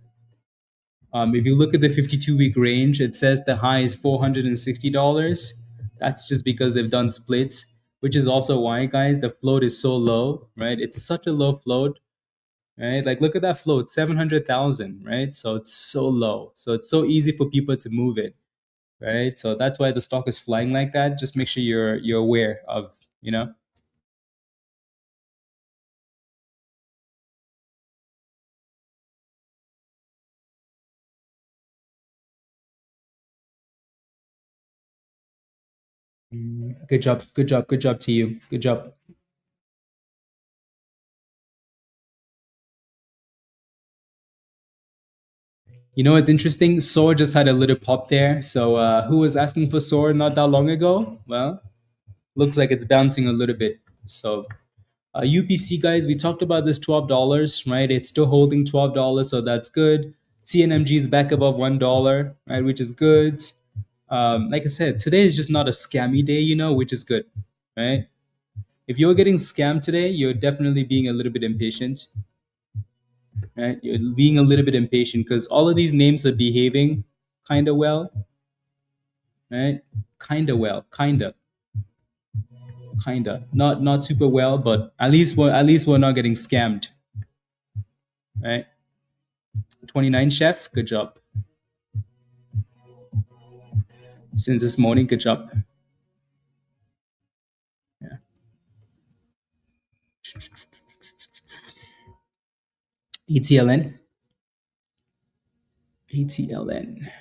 If you look at the 52-week range, it says the high is $460. That's just because they've done splits, which is also why, guys, the float is so low, right? It's such a low float, right? Like, look at that float, 700,000, right? So it's so low. So it's so easy for people to move it, right? So that's why the stock is flying like that. Just make sure you're aware of, you know. Good job, good job, good job to you. Good job. You know what's interesting? Soar just had a little pop there. So who was asking for Soar not that long ago? Well, looks like it's bouncing a little bit. So UPC guys, we talked about this $12, right? It's still holding $12, so that's good. TNMG is back above $1, right, which is good. Like I said, today is just not a scammy day, you know, which is good, right? If you're getting scammed today, you're definitely being a little bit impatient, right? You're being a little bit impatient because all of these names are behaving kind of well, right? Kind of well, kinda, not super well, but at least we're not getting scammed, right? 29 chef, good job. Since this morning, good job. Yeah. ATLN, ATLN.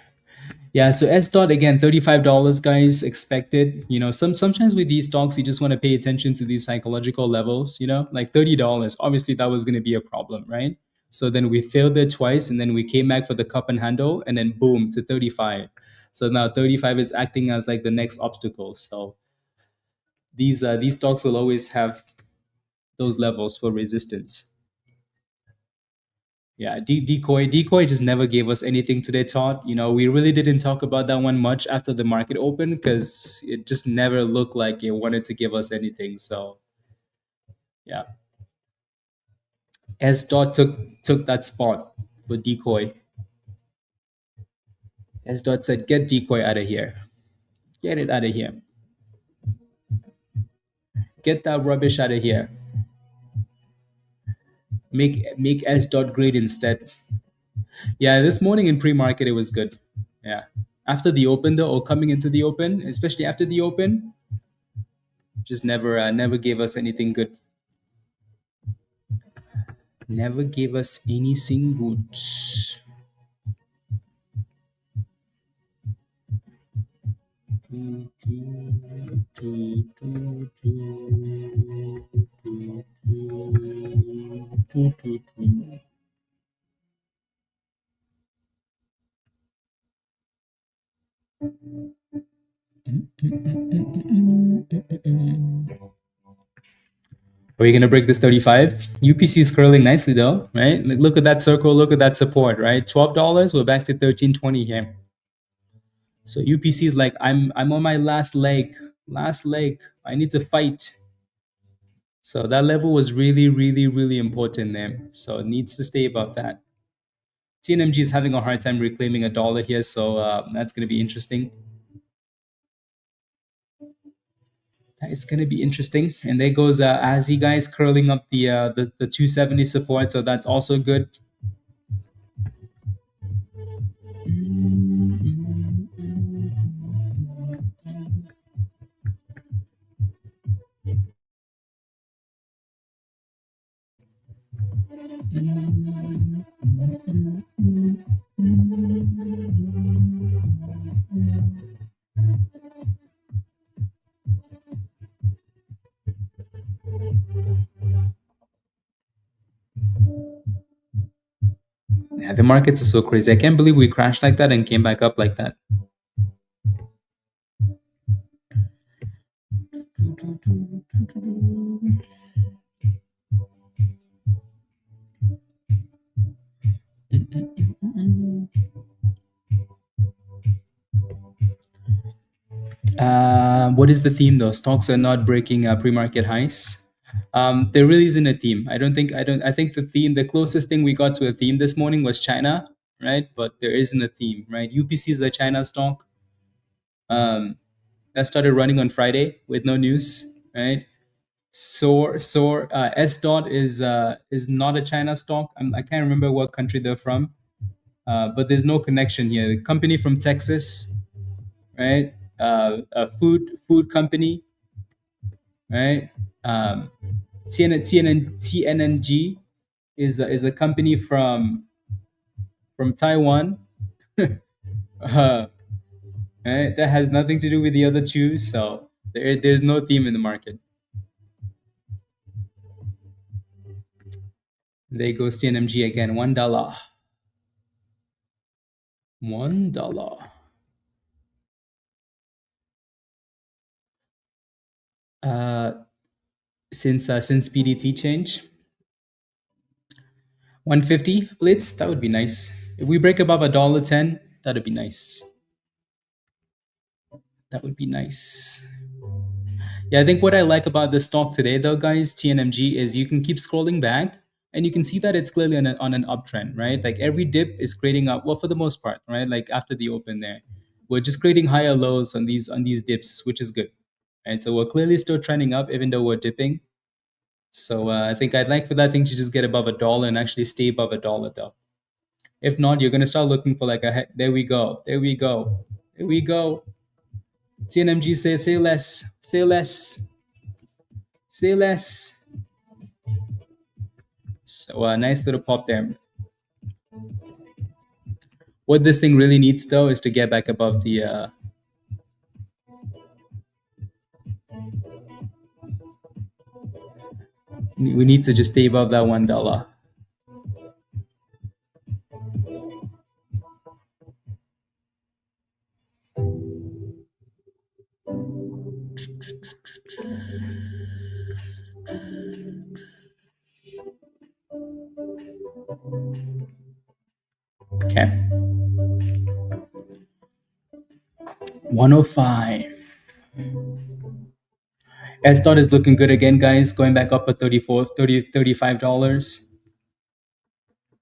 Yeah, so S dot again, $35, guys, expected. You know, sometimes with these stocks, you just want to pay attention to these psychological levels, you know, like $30. Obviously, that was going to be a problem, right? So then we failed there twice, and then we came back for the cup and handle, and then boom to 35. So now 35 is acting as like the next obstacle. So these stocks will always have those levels for resistance. Yeah, decoy just never gave us anything today, Todd. You know, we really didn't talk about that one much after the market opened because it just never looked like it wanted to give us anything. So yeah, S dot took that spot for decoy. S dot said, "Get decoy out of here. Get it out of here. Get that rubbish out of here. Make S dot great instead." Yeah, this morning in pre-market it was good. Yeah, After the open though, or coming into the open, especially after the open, just never gave us anything good. Never gave us anything good. Are we gonna break this 35? UPC is curling nicely though, right? Like, look at that circle, look at that support, right? $12, we're back to 13.20 here. So UPC is like, I'm on my last leg. Last leg. I need to fight. So that level was really, really, really important there. So it needs to stay above that. TNMG is having a hard time reclaiming a dollar here, so that's going to be interesting. That is going to be interesting. And there goes ASI guys curling up the 270 support, so that's also good. Yeah, the markets are so crazy. I can't believe we crashed like that and came back up like that. What is the theme though? Stocks are not breaking pre-market highs. There really isn't a theme. I think the theme, the closest thing we got to a theme this morning was China, right? But there isn't a theme, right? UPC is a China stock. That started running on Friday with no news, right? SDOT is not a China stock. I can't remember what country they're from, but there's no connection here. The company from Texas, right? A food company, right? TNNG is a company from Taiwan. Right? That has nothing to do with the other two, so there's no theme in the market. There goes TNMG again, $1. $1. Uh, since PDT change, 150 blitz, that would be nice. If we break above $1.10, that'd be nice. That would be nice. Yeah, I think what I like about the stock today, though, guys, TNMG, is you can keep scrolling back and you can see that it's clearly on an uptrend, right? Like every dip is creating up, well, for the most part, right? Like after the open there, we're just creating higher lows on these dips, which is good, right? So we're clearly still trending up, even though we're dipping. So I think I'd like for that thing to just get above $1 and actually stay above $1, though. If not, you're gonna start looking for like there we go, there we go, there we go. TNMG say less, say less. Say less. So a nice little pop there. What this thing really needs though is to get back above the we need to just stay above that $1. Okay. 105. SDOT is looking good again, guys. Going back up at $35.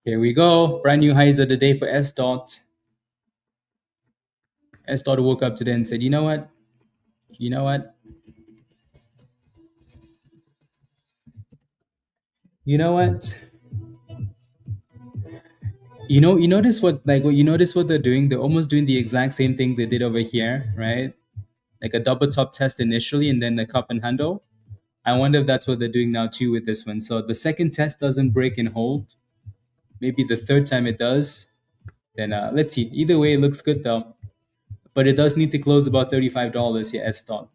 Here we go. Brand new highs of the day for SDOT. SDOT woke up today and said, you know what? You know what? You know what? You notice what they're doing? They're almost doing the exact same thing they did over here, right? Like a double top test initially and then the cup and handle. I wonder if that's what they're doing now too with this one. So the second test doesn't break and hold. Maybe the third time it does. Then let's see. Either way, it looks good though. But it does need to close about $35 here, SDOT.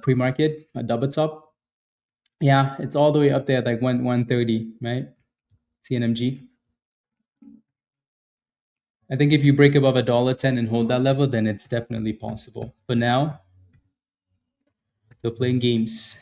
Pre-market, a double top. Yeah, it's all the way up there at like 130, right? TNMG. I think if you break above $1.10 and hold that level, then it's definitely possible. But now, they're playing games.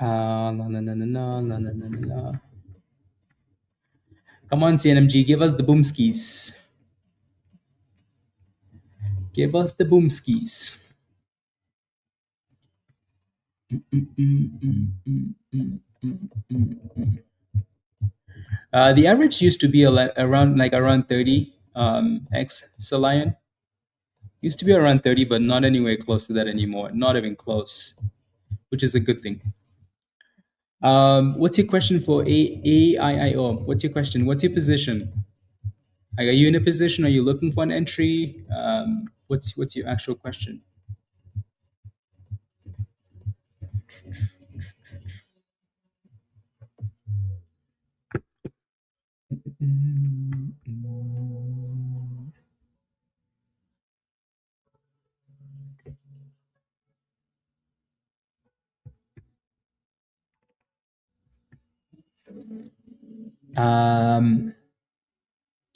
No, no, no, no, no, no, no, no, no. Come on, TNMG, give us the boomskis. Give us the boomskis. The average used to be around 30 x Lion. Used to be around 30, but not anywhere close to that anymore. Not even close, which is a good thing. What's your question for AIIO? What's your question? What's your position? Like, are you in a position? Are you looking for an entry? What's your actual question?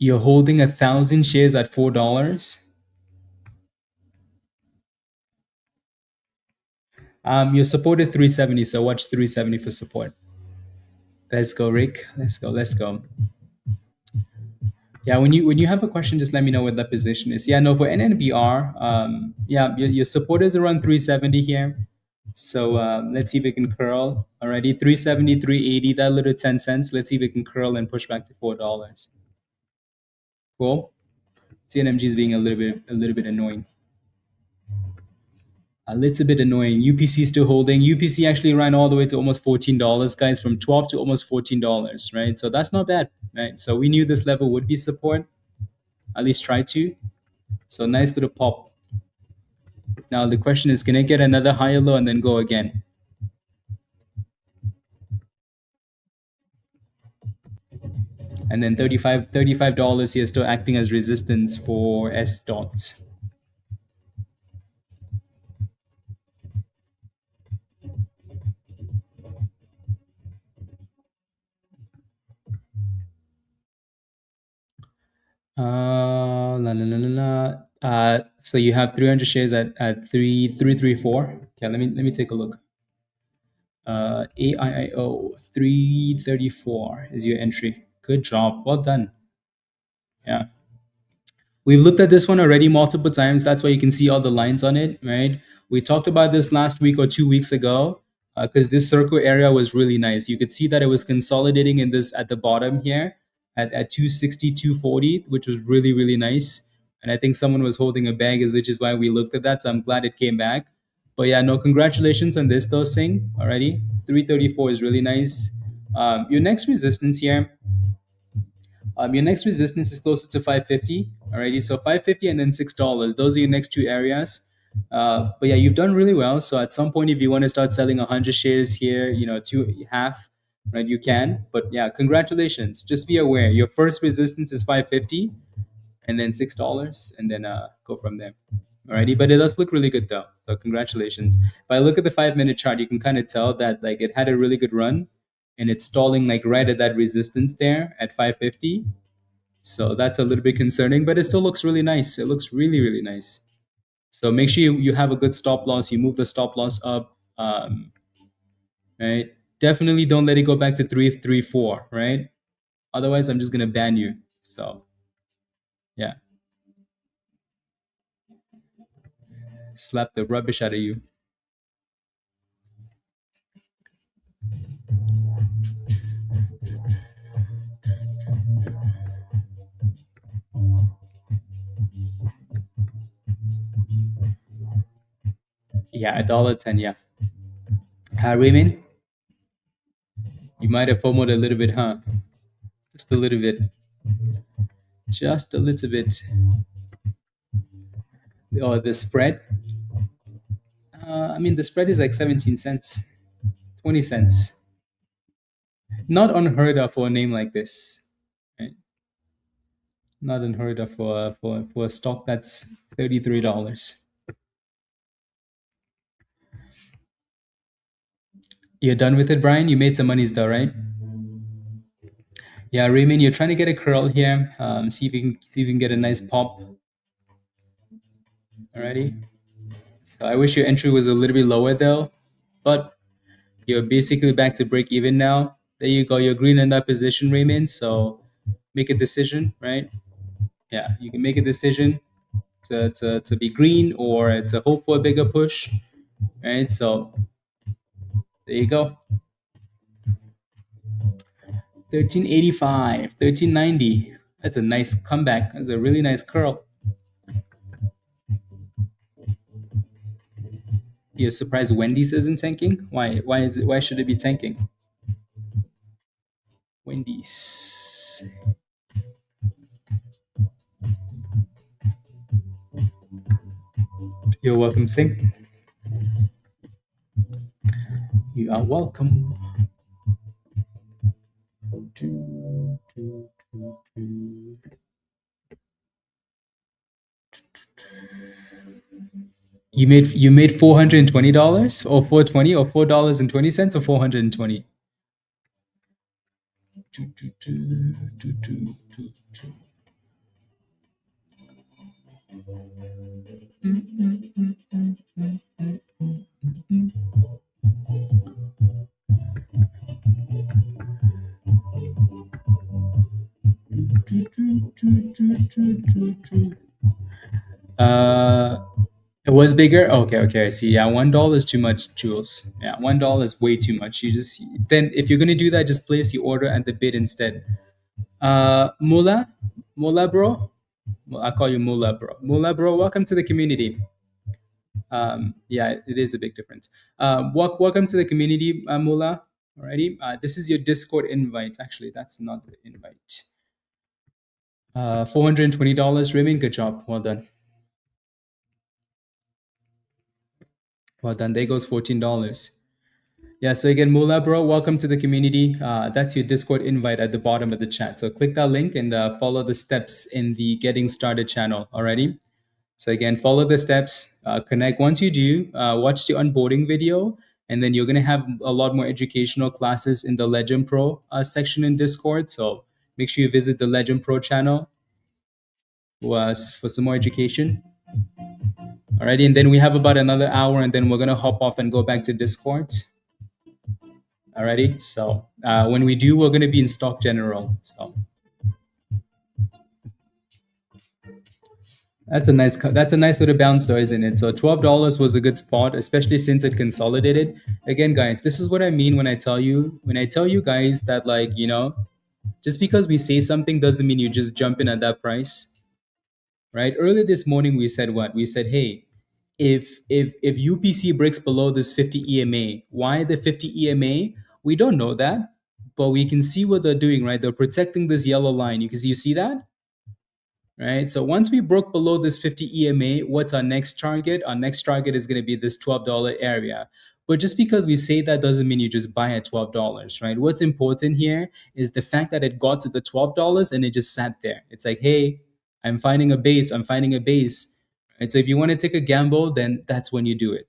You're holding 1,000 shares at $4. Your support is 370, so watch 370 for support. Let's go, Rick. Let's go. Let's go. Yeah, when you have a question, just let me know what that position is. Yeah, no, for NNBR, yeah, your support is around 370 here. So let's see if it can curl. Already 370, 380, that little 10 cents. Let's see if it can curl and push back to $4. Cool. TNMG is being a little bit annoying. A little bit annoying. UPC still holding. UPC actually ran all the way to almost $14, guys, from 12 to almost $14, right? So that's not bad, right? So we knew this level would be support. At least try to. So nice little pop. Now the question is, can it get another higher low and then go again? And then $35 here still acting as resistance for SDOT. So you have 300 shares at 334. Okay, let me take a look. AIIO 334 is your entry. Good job. Well done. Yeah. We've looked at this one already multiple times. That's why you can see all the lines on it, right? We talked about this last week or 2 weeks ago because this circle area was really nice. You could see that it was consolidating in this at the bottom here at 260, 240, which was really, really nice. And I think someone was holding a bag, which is why we looked at that. So I'm glad it came back. But yeah, no, congratulations on this though, Singh. Already, 334 is really nice. Your next resistance here, your next resistance is closer to 550. Alrighty, so 550 and then $6. Those are your next two areas. But yeah, you've done really well. So at some point, if you want to start selling 100 shares here, half, right, you can. But yeah, congratulations. Just be aware, your first resistance is 550, and then $6, and then go from there. Alrighty, but it does look really good though. So congratulations. If I look at the 5-minute chart, you can kind of tell that like it had a really good run, and it's stalling like right at that resistance there at 550. So that's a little bit concerning, but it still looks really nice. It looks really, really nice. So make sure you have a good stop loss. You move the stop loss up, right? Definitely don't let it go back to 334, right? Otherwise, I'm just gonna ban you. So, yeah, slap the rubbish out of you. Yeah, $1.10. Yeah. Raymond, you might have FOMO'd a little bit, huh? Just a little bit. Just a little bit. Oh, the spread. I mean, the spread is like 17 cents, 20 cents. Not unheard of for a name like this. Right? Not unheard of for a stock that's $33. You're done with it, Brian? You made some monies though, right? Yeah, Raymond, you're trying to get a curl here. See if you can get a nice pop. Alrighty. So I wish your entry was a little bit lower though, but you're basically back to break even now. There you go. You're green in that position, Raymond. So make a decision, right? Yeah, you can make a decision to be green or to hope for a bigger push, right? So there you go. 1385, 1390. That's a nice comeback. That's a really nice curl. You're surprised Wendy's isn't tanking? Why? Why is it? Why should it be tanking? Wendy's. You're welcome, Sing. You are welcome. You made $420 or $420 or $4.20 or 420. Uh, it was bigger. Okay, okay, I see. Yeah, $1 is too much, Jules. Yeah, $1 is way too much. You just then if you're gonna do that, just place the order at the bid instead. Mullah, bro. Well, I call you Mullah, bro. Mullah, bro. Welcome to the community. Yeah, it is a big difference. Welcome to the community, Mullah. Alrighty. This is your Discord invite. Actually, that's not the invite. $420. Raymond, good job. Well done. Well done. There goes $14. Yeah, so again, Mullah, bro, welcome to the community. That's your Discord invite at the bottom of the chat. So click that link and follow the steps in the Getting Started channel. Alrighty. So again, follow the steps, connect. Once you do, watch the onboarding video, and then you're going to have a lot more educational classes in the Legend Pro section in Discord. So make sure you visit the Legend Pro channel for some more education. Alrighty, and then we have about another hour, and then we're going to hop off and go back to Discord. Alrighty, so when we do, we're going to be in Stock General. So that's a nice little bounce though, isn't it? So $12 was a good spot, especially since it consolidated. Again, guys, this is what I mean when I tell you guys that, like, just because we say something doesn't mean you just jump in at that price. Right? Earlier this morning we said what? We said, hey, if UPC breaks below this 50 EMA, why the 50 EMA? We don't know that, but we can see what they're doing, right? They're protecting this yellow line. You see that? Right? So once we broke below this 50 EMA, what's our next target? Our next target is going to be this $12 area. But just because we say that doesn't mean you just buy at $12, right? What's important here is the fact that it got to the $12 and it just sat there. It's like, hey, I'm finding a base. I'm finding a base. And so if you want to take a gamble, then that's when you do it.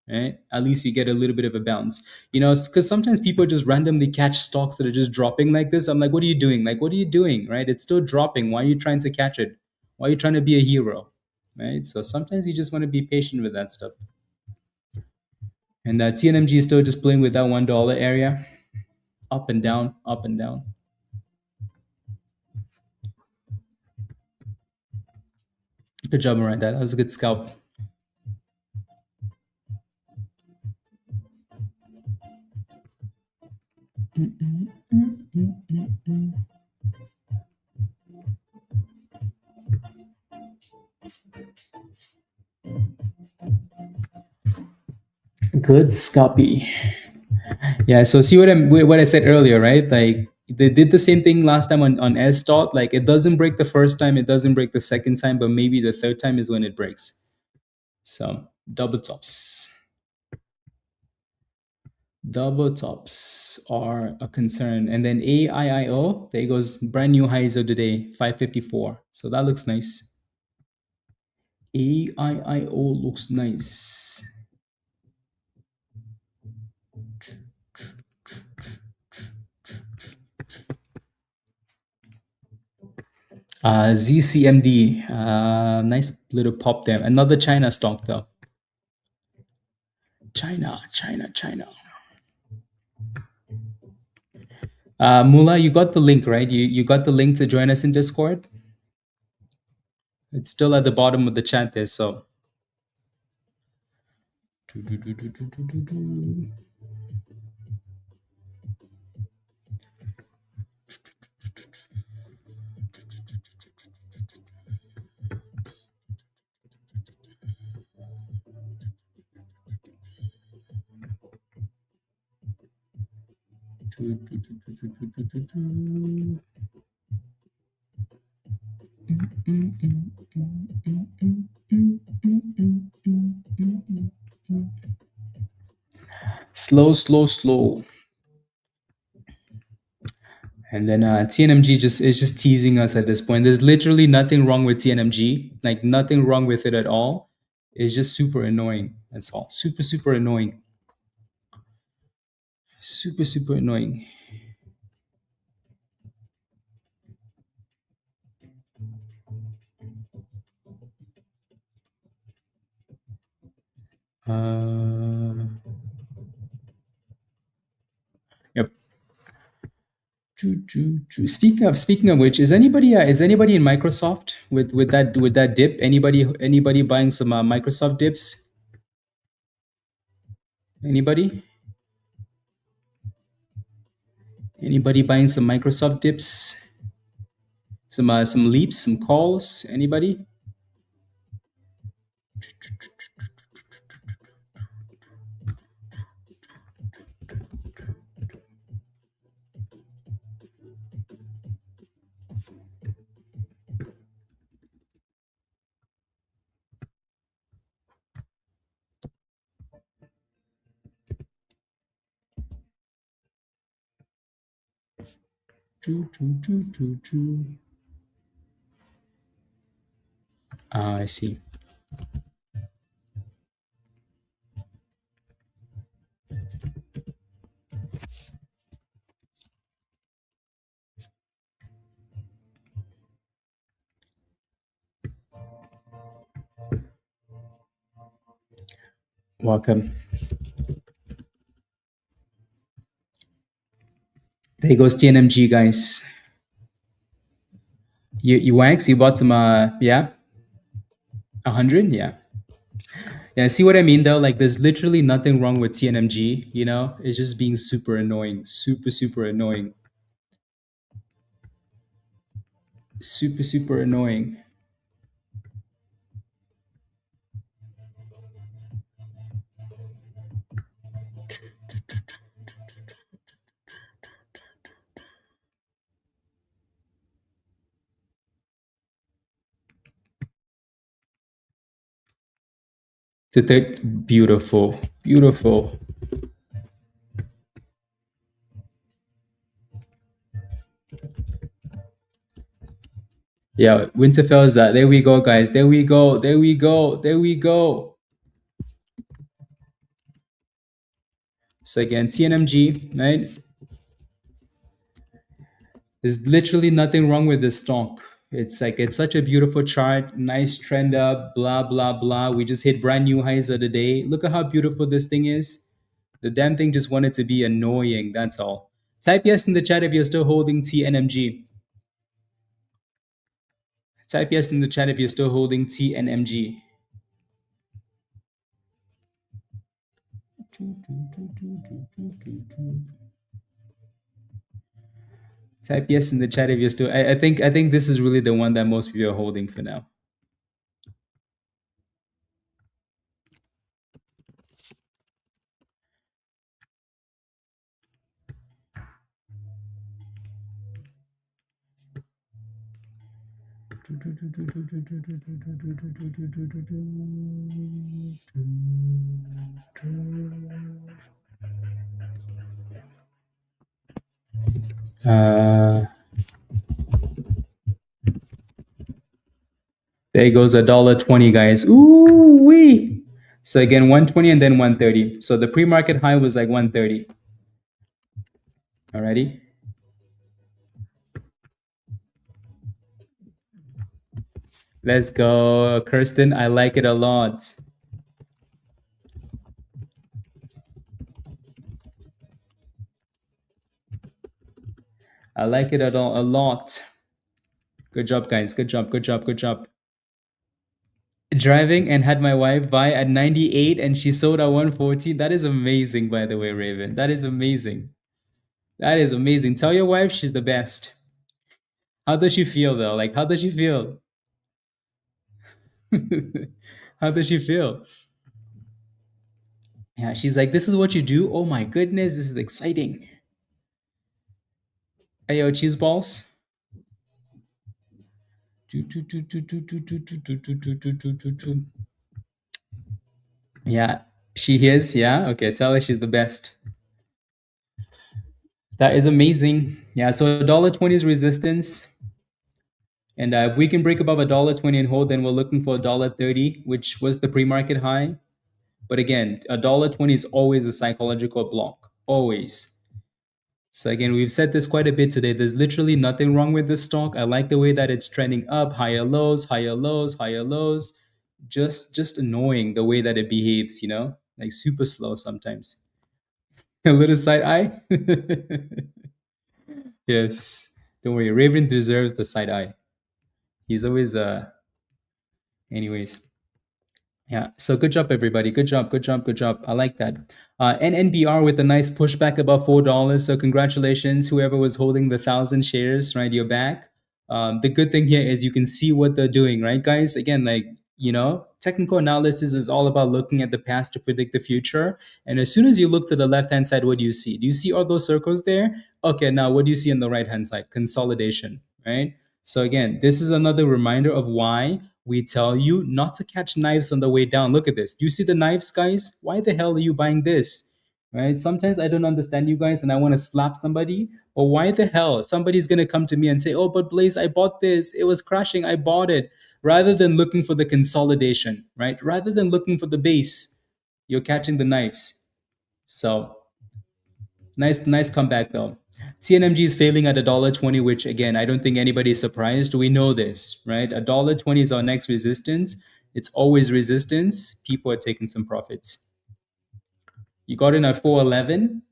Right? At least you get a little bit of a bounce. Because sometimes people just randomly catch stocks that are just dropping like this. I'm like, what are you doing? Like, what are you doing? Right? It's still dropping. Why are you trying to catch it? Why are you trying to be a hero? Right? So sometimes you just want to be patient with that stuff. And TNMG is still just playing with that $1 area, up and down, up and down. Good job, Miranda. That was a good scalp. Good copy. Yeah. So see what I said earlier, right? Like they did the same thing last time on SDOT. Like it doesn't break the first time, it doesn't break the second time, but maybe the third time is when it breaks. So double tops. Double tops are a concern. And then AIIO, there goes brand new highs of the day, 554. So that looks nice. AIIO looks nice. ZCMD, nice little pop there. Another China stock though. China. Mula, you got the link, right? You got the link to join us in Discord? It's still at the bottom of the chat there, so. Slow. And then TNMG is just teasing us at this point. There's literally nothing wrong with TNMG, like nothing wrong with it at all. It's just super annoying. That's all. Super annoying. Super annoying. Yep. Speaking of which, is anybody in Microsoft with that dip? Anybody buying some Microsoft dips? Anybody? Anybody buying some Microsoft dips? Some leaps, some calls? Anybody? Ah, I see. Welcome. There goes TNMG, guys. You wax, you bought some yeah, 100, yeah. Yeah, see what I mean though? Like there's literally nothing wrong with TNMG, you know? It's just being super annoying. Super annoying. Super annoying. Beautiful. Yeah, Winterfell is that. There we go, guys. There we go. So again, TNMG, right? There's literally nothing wrong with this stock. It's like it's such a beautiful chart, nice trend up, blah. We just hit brand new highs of the day. Look at how beautiful this thing is. The damn thing just wanted to be annoying. That's all. Type yes in the chat if you're still holding TNMG. Type yes in the chat if you're still holding TNMG. Type yes in the chat if you're still. I think this is really the one that most people are holding for now. There goes $1.20, guys. Ooh wee! So again, 120 and then 130. So the pre-market high was like 130. Alrighty. Let's go, Kirsten. I like it a lot. I like it a lot. Good job, guys. Good job. Good job. Good job. Driving and had my wife buy at 98 and she sold at 140. That is amazing, by the way, Raven. That is amazing. That is amazing. Tell your wife she's the best. How does she feel though? Like, how does she feel? How does she feel? Yeah, she's like, this is what you do. Oh my goodness, this is exciting. Hey, yo, cheese balls. Yeah, she is. Yeah, okay. Tell her she's the best. That is amazing. Yeah, so $1.20 is resistance. And if we can break above $1.20 and hold, then we're looking for $1.30, which was the pre-market high. But again, $1.20 is always a psychological block. Always. So again, we've said this quite a bit today. There's literally nothing wrong with this stock. I like the way that it's trending up, higher lows, higher lows, higher lows. Just annoying the way that it behaves, you know? Like super slow sometimes. A little side eye. Yes. Don't worry. Raven deserves the side eye. He's always anyways. Yeah. So good job, everybody. Good job. Good job. Good job. I like that. NNBR with a nice pushback above $4. So congratulations, whoever was holding the 1,000 shares. Right, you're back. The good thing here is you can see what they're doing, right, guys? Again, like technical analysis is all about looking at the past to predict the future. And as soon as you look to the left-hand side, what do you see? Do you see all those circles there? Okay, now what do you see on the right-hand side? Consolidation, right? So again, this is another reminder of why we tell you not to catch knives on the way down. Look at this. Do you see the knives, guys? Why the hell are you buying this? Right? Sometimes I don't understand you guys and I want to slap somebody. But why the hell? Somebody's going to come to me and say, oh, but Blaze, I bought this. It was crashing. I bought it. Rather than looking for the consolidation, right? Rather than looking for the base, you're catching the knives. So nice comeback though. TNMG is failing at $1.20, which again, I don't think anybody's surprised. We know this, right? $1.20 is our next resistance. It's always resistance. People are taking some profits. You got in at 411.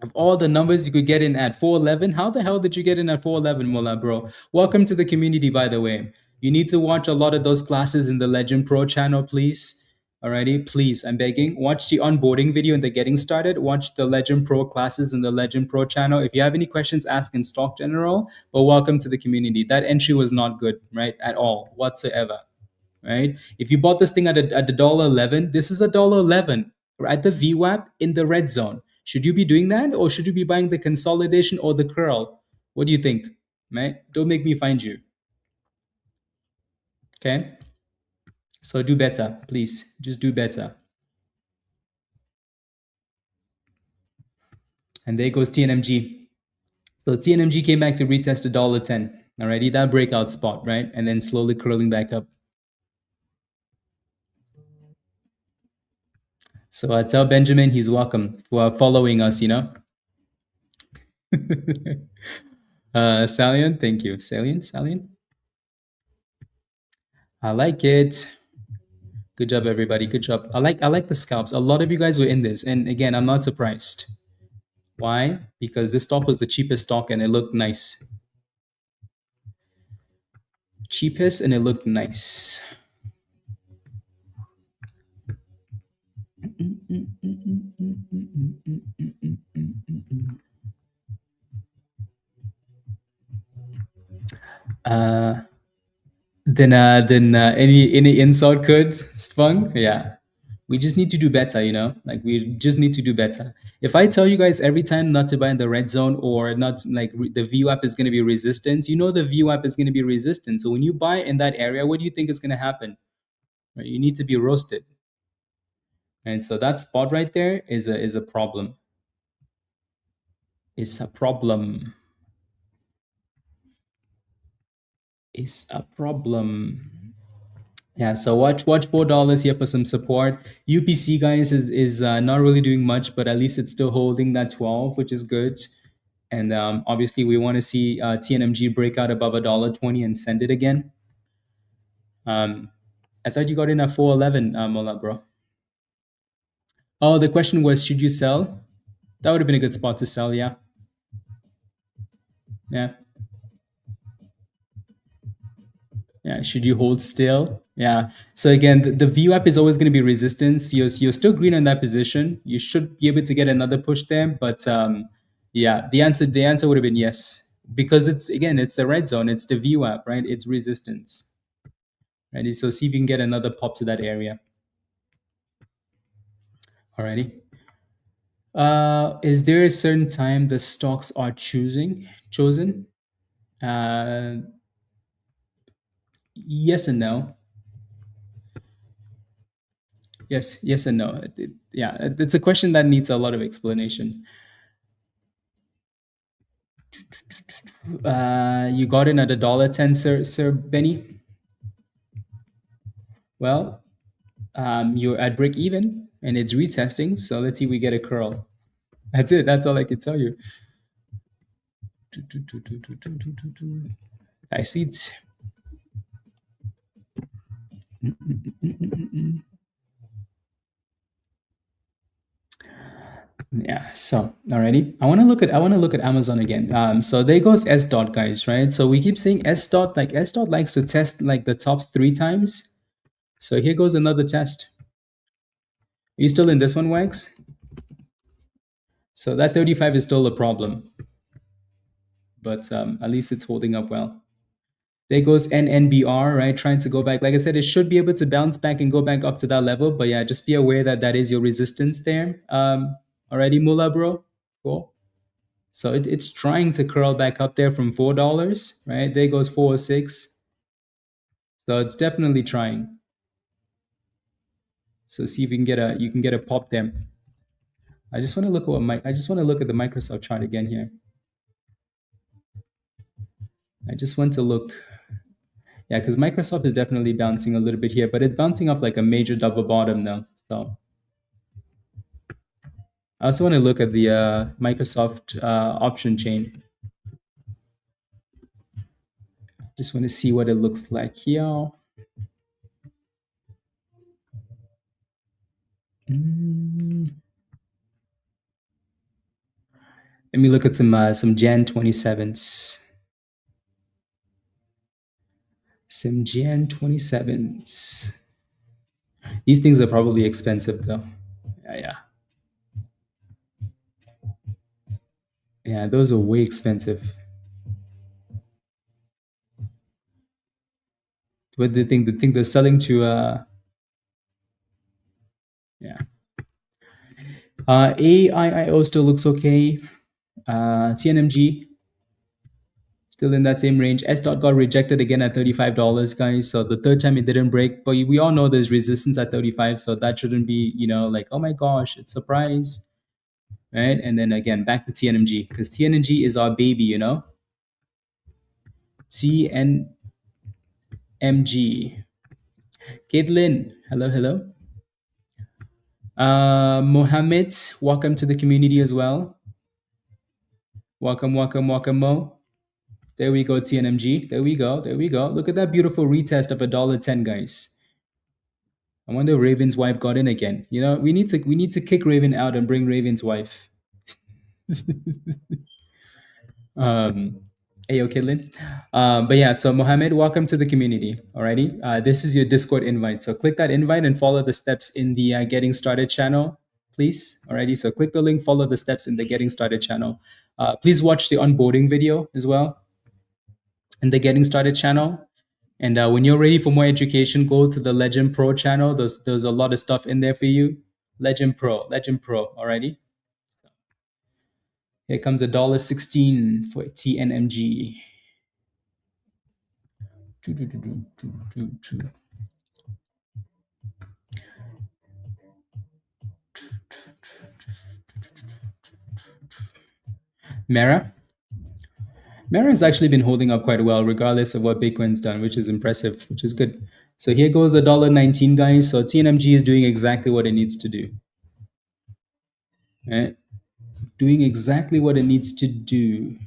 Of all the numbers you could get in at 411, how the hell did you get in at 411, Mullah, bro? Welcome to the community, by the way. You need to watch a lot of those classes in the Legend Pro channel, please. Alrighty, please, I'm begging. Watch the onboarding video and the getting started. Watch the Legend Pro classes in the Legend Pro channel. If you have any questions, ask in Stock General. But welcome to the community. That entry was not good, right? At all, whatsoever. Right? If you bought this thing at the $1.11, this is $1.11 at the VWAP in the red zone. Should you be doing that, or should you be buying the consolidation or the curl? What do you think? Right? Don't make me find you. Okay. So do better, please. Just do better. And there goes TNMG. So TNMG came back to retest $1.10. Alrighty, that breakout spot, right? And then slowly curling back up. So I tell Benjamin he's welcome for following us, Salian, thank you. Salian. I like it. Good job, everybody. Good job. I like the scalps. A lot of you guys were in this. And again, I'm not surprised. Why? Because this stock was the cheapest stock and it looked nice. Cheapest and it looked nice. Then any insult could Spung? Yeah. We just need to do better, like we just need to do better. If I tell you guys every time not to buy in the red zone, or not, like the VWAP is going to be resistance, the VWAP is going to be resistance. So when you buy in that area, what do you think is going to happen? Right? You need to be roasted. And so that spot right there is a problem. It's a problem. It's a problem. Yeah, so watch $4 here for some support. UPC, guys, is not really doing much, but at least it's still holding that 12, which is good. And obviously, we want to see TNMG break out above $1.20 and send it again. I thought you got in at 411, Mola, bro. Oh, the question was, should you sell? That would have been a good spot to sell, yeah. Yeah. Yeah, should you hold still? Yeah. So again, the VWAP is always going to be resistance. You're still green on that position. You should be able to get another push there, but yeah, the answer would have been yes, because it's the red zone. It's the VWAP, right? It's resistance, right? So see if you can get another pop to that area. Alrighty. Is there a certain time the stocks are chosen? Yes and no. Yes and no. Yeah, it's a question that needs a lot of explanation. You got in at $1.10, Sir Benny. Well, you're at break even, and it's retesting. So let's see if we get a curl. That's it. That's all I can tell you. I see it. Yeah. So alrighty, I want to look at Amazon again. So there goes SDOT, guys. Right. So we keep saying SDOT, like SDOT likes to test like the tops 3 times. So here goes another test. Are you still in this one, Wags? So that 35 is still a problem, but at least it's holding up well. There goes NNBR, right? Trying to go back. Like I said, it should be able to bounce back and go back up to that level. But yeah, just be aware that that is your resistance there. Already, Mullah, bro. Cool. So it's trying to curl back up there from $4, right? There goes 406. So it's definitely trying. So see if you can get a pop there. I just want to look at the Microsoft chart again here. I just want to look. Yeah, because Microsoft is definitely bouncing a little bit here, but it's bouncing up like a major double bottom now. So I also want to look at the Microsoft option chain. Just want to see what it looks like here. Let me look at some Jan 27s. Some Jan 27s. These things are probably expensive though. Yeah. Yeah, those are way expensive. What do they think? They think they're selling to yeah. AIIO still looks okay. TNMG still in that same range. SDOT got rejected again at $35, guys. So the third time it didn't break, but we all know there's resistance at 35, so that shouldn't be, like, oh my gosh, it's a surprise, right? And then again, back to TNMG, because TNMG is our baby, TNMG. Caitlin, hello. Mohammed, welcome to the community as well. Welcome, Mo. There we go, TNMG. There we go. Look at that beautiful retest of $1.10, guys. I wonder if Raven's wife got in again. We need to kick Raven out and bring Raven's wife. Hey, okay, Lynn. But yeah, so Mohammed, welcome to the community. Alrighty. This is your Discord invite. So click that invite and follow the steps in the Getting Started channel, please. Alrighty. So click the link, follow the steps in the Getting Started channel. Please watch the onboarding video as well in the Getting Started channel. And when you're ready for more education, go to the Legend Pro channel. There's a lot of stuff in there for you. Legend Pro, Legend Pro. Alrighty. Here comes $1.16 for TNMG. Mara. Mara has actually been holding up quite well, regardless of what Bitcoin's done, which is impressive, which is good. So here goes $1.19, guys. So TNMG is doing exactly what it needs to do. Right? Doing exactly what it needs to do.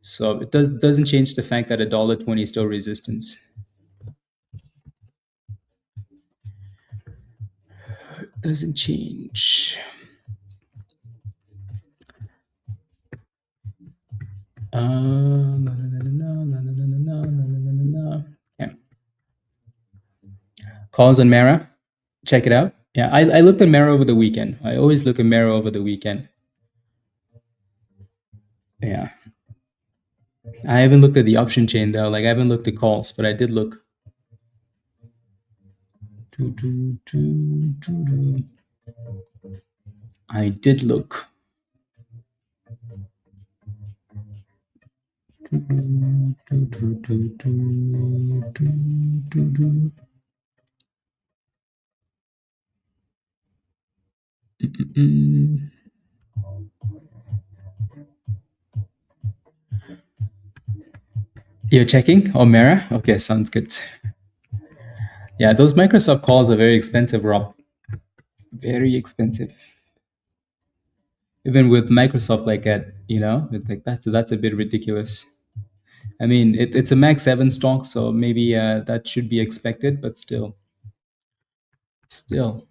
So it doesn't change the fact that $1.20 is still resistance. Doesn't change. Yeah. Calls on Mara. Check it out. Yeah, I looked at Mara over the weekend. I always look at Mara over the weekend. Yeah. I haven't looked at the option chain though. Like I haven't looked at calls, but I did look. I did look. You're checking? Oh, Mara? Okay, sounds good. Yeah, those Microsoft calls are very expensive, Rob. Very expensive. Even with Microsoft like that, it's like that's a bit ridiculous. I mean, it's a Max 7 stock, so maybe that should be expected, but still. Still.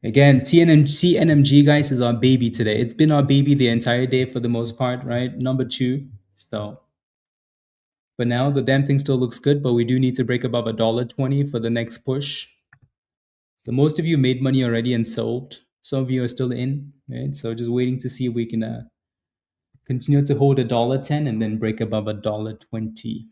Again, TNMG, guys, is our baby today. It's been our baby the entire day for the most part, right? Number 2. So, but now the damn thing still looks good, but we do need to break above $1.20 for the next push. So most of you made money already and sold. Some of you are still in, right? So just waiting to see if we can continue to hold $1.10 and then break above $1.20.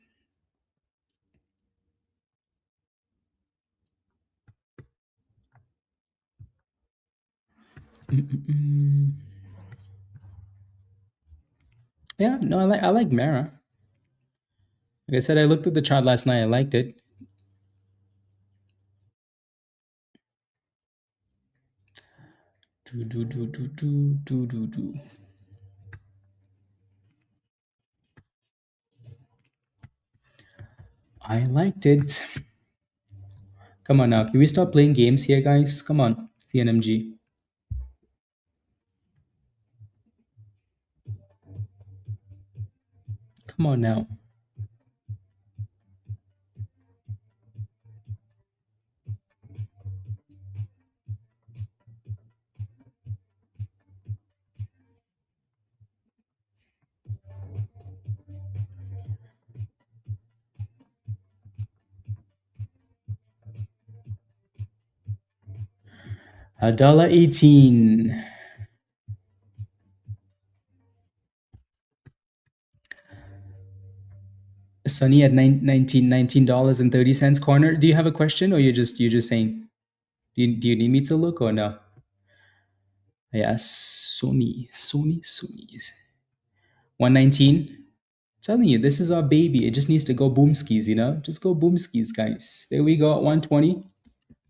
Yeah, no, I like Mara. Like I said, I looked at the chart last night. I liked it. I liked it. Come on now. Can we stop playing games here, guys? Come on, TNMG. Come on now. $1.18. Sunny at $19.30 corner. Do you have a question, or you're just saying? Do you need me to look or no? Yes, Sony. 119. Telling you, this is our baby. It just needs to go boom skis, Just go boom skis, guys. There we go at 120.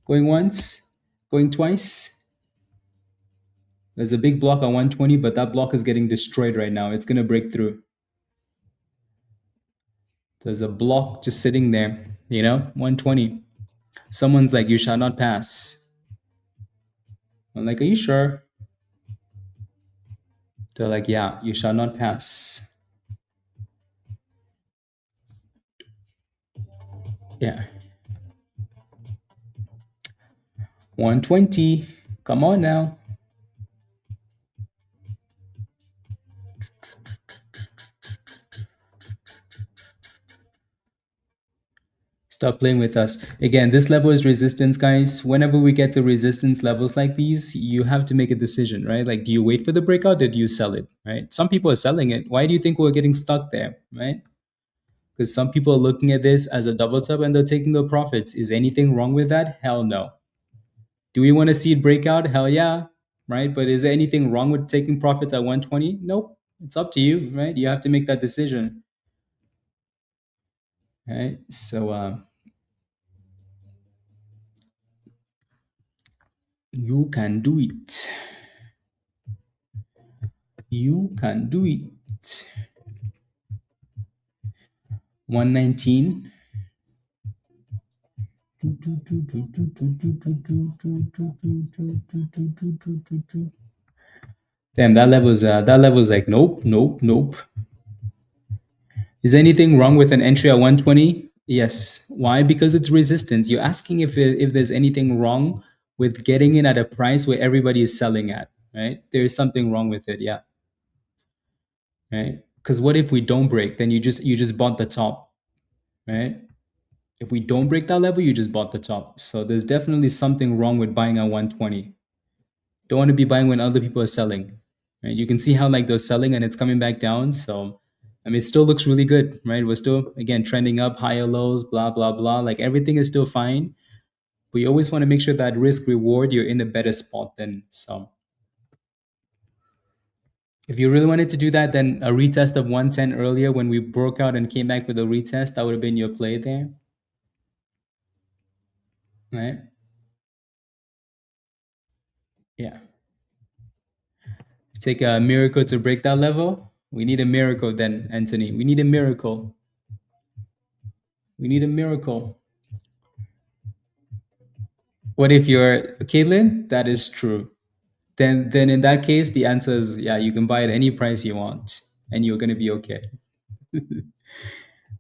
Going once, going twice. There's a big block on 120, but that block is getting destroyed right now. It's gonna break through. There's a block just sitting there, 120. Someone's like, you shall not pass. I'm like, are you sure? They're like, yeah, you shall not pass. Yeah. 120. Come on now. Stop playing with us. Again, this level is resistance, guys. Whenever we get to resistance levels like these, you have to make a decision, right? Like, do you wait for the breakout or do you sell it, right? Some people are selling it. Why do you think we're getting stuck there, right? Because some people are looking at this as a double top and they're taking their profits. Is anything wrong with that? Hell no. Do we want to see it break out? Hell yeah, right? But is there anything wrong with taking profits at 120? Nope. It's up to you, right? You have to make that decision, right? So, you can do it. You can do it. 119. Damn, that level's like nope, nope, nope. Is anything wrong with an entry at 120? Yes. Why? Because it's resistance. You're asking if there's anything wrong with getting in at a price where everybody is selling at, right? There is something wrong with it, yeah. Right? Because what if we don't break? Then you just bought the top, right? If we don't break that level, you just bought the top. So there's definitely something wrong with buying at 120. Don't want to be buying when other people are selling, right? You can see how like they're selling and it's coming back down. So, I mean, it still looks really good, right? We're still, again, trending up, higher lows, blah, blah, blah. Like everything is still fine. But you always want to make sure that risk reward, you're in a better spot than some. If you really wanted to do that, then a retest of 110 earlier when we broke out and came back with a retest, that would have been your play there, right? Yeah. Take a miracle to break that level. We need a miracle then, Anthony. We need a miracle. We need a miracle. What if you're Caitlin? That is true. Then in that case, the answer is yeah, you can buy at any price you want, and you're gonna be okay.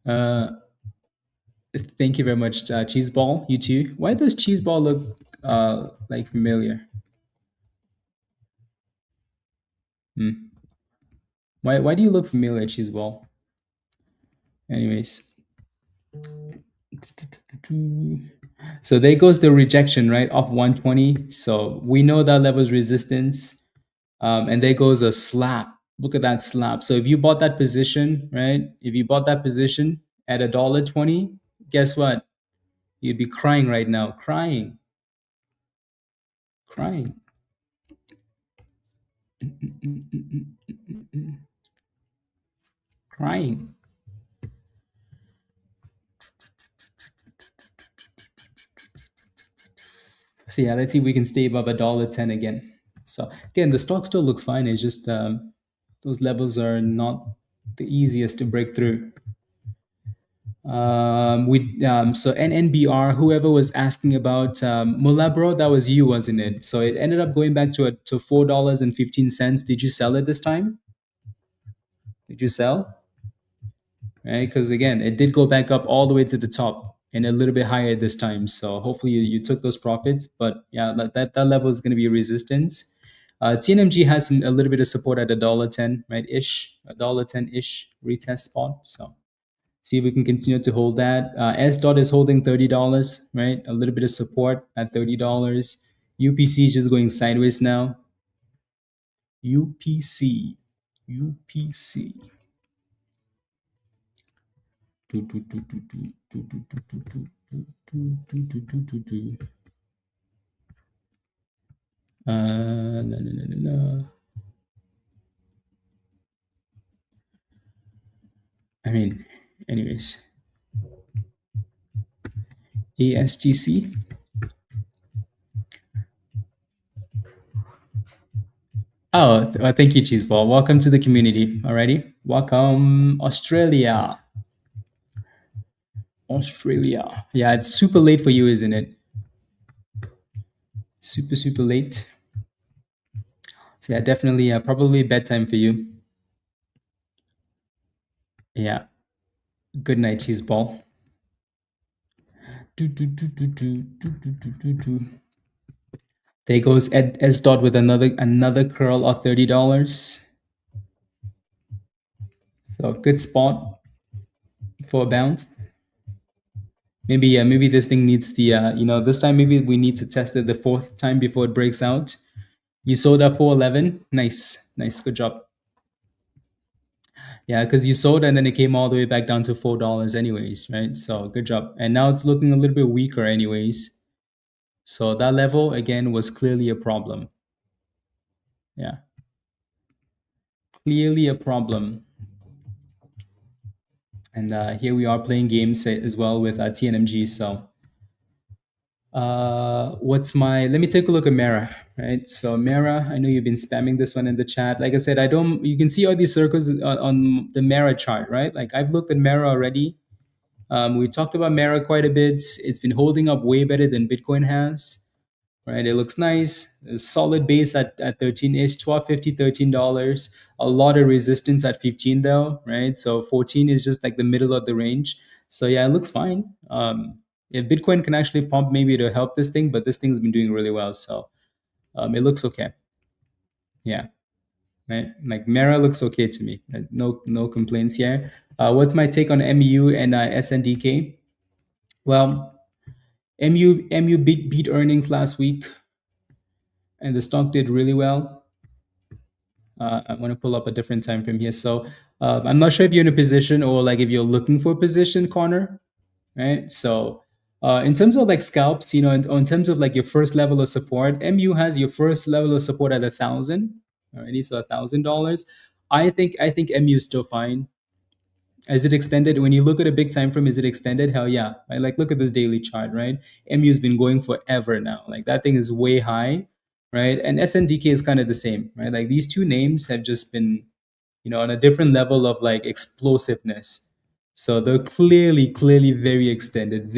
uh, thank you very much, Cheeseball. You too. Why does Cheeseball look like familiar? Hmm. Why do you look familiar, Cheeseball? Anyways. So there goes the rejection, right, of 120. So we know that level is resistance. And there goes a slap. Look at that slap. So if you bought that position, right? If you bought that position at $1.20, guess what? You'd be crying right now. Crying. Crying. Crying. So yeah, let's see if we can stay above $1.10 again. So again, the stock still looks fine. It's just those levels are not the easiest to break through. So NNBR, whoever was asking about Mulabro, that was you, wasn't it? So it ended up going back to $4.15. Did you sell it this time? Did you sell? Right, because again, it did go back up all the way to the top and a little bit higher this time. So hopefully you took those profits. But yeah, that level is going to be a resistance. TNMG has a little bit of support at $1.10, right? $1.10 retest spot. So see if we can continue to hold that. SDOT is holding $30, right? A little bit of support at $30. UPC is just going sideways now. UPC. No. I mean, anyways. ASTC. Oh, thank you, Cheeseball. Welcome to the community. Alrighty. Welcome, Australia. Australia. Yeah, it's super late for you, isn't it? Super, super late. So yeah, definitely probably bedtime for you. Yeah. Good night, Cheeseball. There goes S dot with another curl of $30. So good spot for a bounce. Maybe maybe this thing needs the this time maybe we need to test it the fourth time before it breaks out. You sold at 411. Nice, nice, good job. Yeah, because you sold and then it came all the way back down to $4 anyways, right? So good job. And now it's looking a little bit weaker anyways. So that level again was clearly a problem. Yeah, clearly a problem. And here we are playing games as well with TNMG. So what's my? Let me take a look at Mara. Right. So Mara, I know you've been spamming this one in the chat. Like I said, I don't. You can see all these circles on the Mara chart, right? Like I've looked at Mara already. We talked about Mara quite a bit. It's been holding up way better than Bitcoin has. Right, it looks nice. A solid base at 13-ish, 12.50, $13. A lot of resistance at 15 though, right? So 14 is just like the middle of the range. So yeah, it looks fine. If Bitcoin can actually pump maybe to help this thing, but this thing's been doing really well. So it looks okay. Yeah, right. Like Mara looks okay to me. No complaints here. What's my take on MU and SNDK? Well, MU beat earnings last week, and the stock did really well. I want to pull up a different time frame here. So I'm not sure if you're in a position or like if you're looking for a position, Connor, right? So in terms of like scalps, in terms of like your first level of support, MU has your first level of support at 1,000. Alrighty, so $1,000. I think MU is still fine. Is it extended? When you look at a big time frame, is it extended? Hell yeah. Right? Like look at this daily chart, right? MU's been going forever now. Like that thing is way high, right? And SNDK is kind of the same, right? Like these two names have just been, on a different level of like explosiveness. So they're clearly very extended,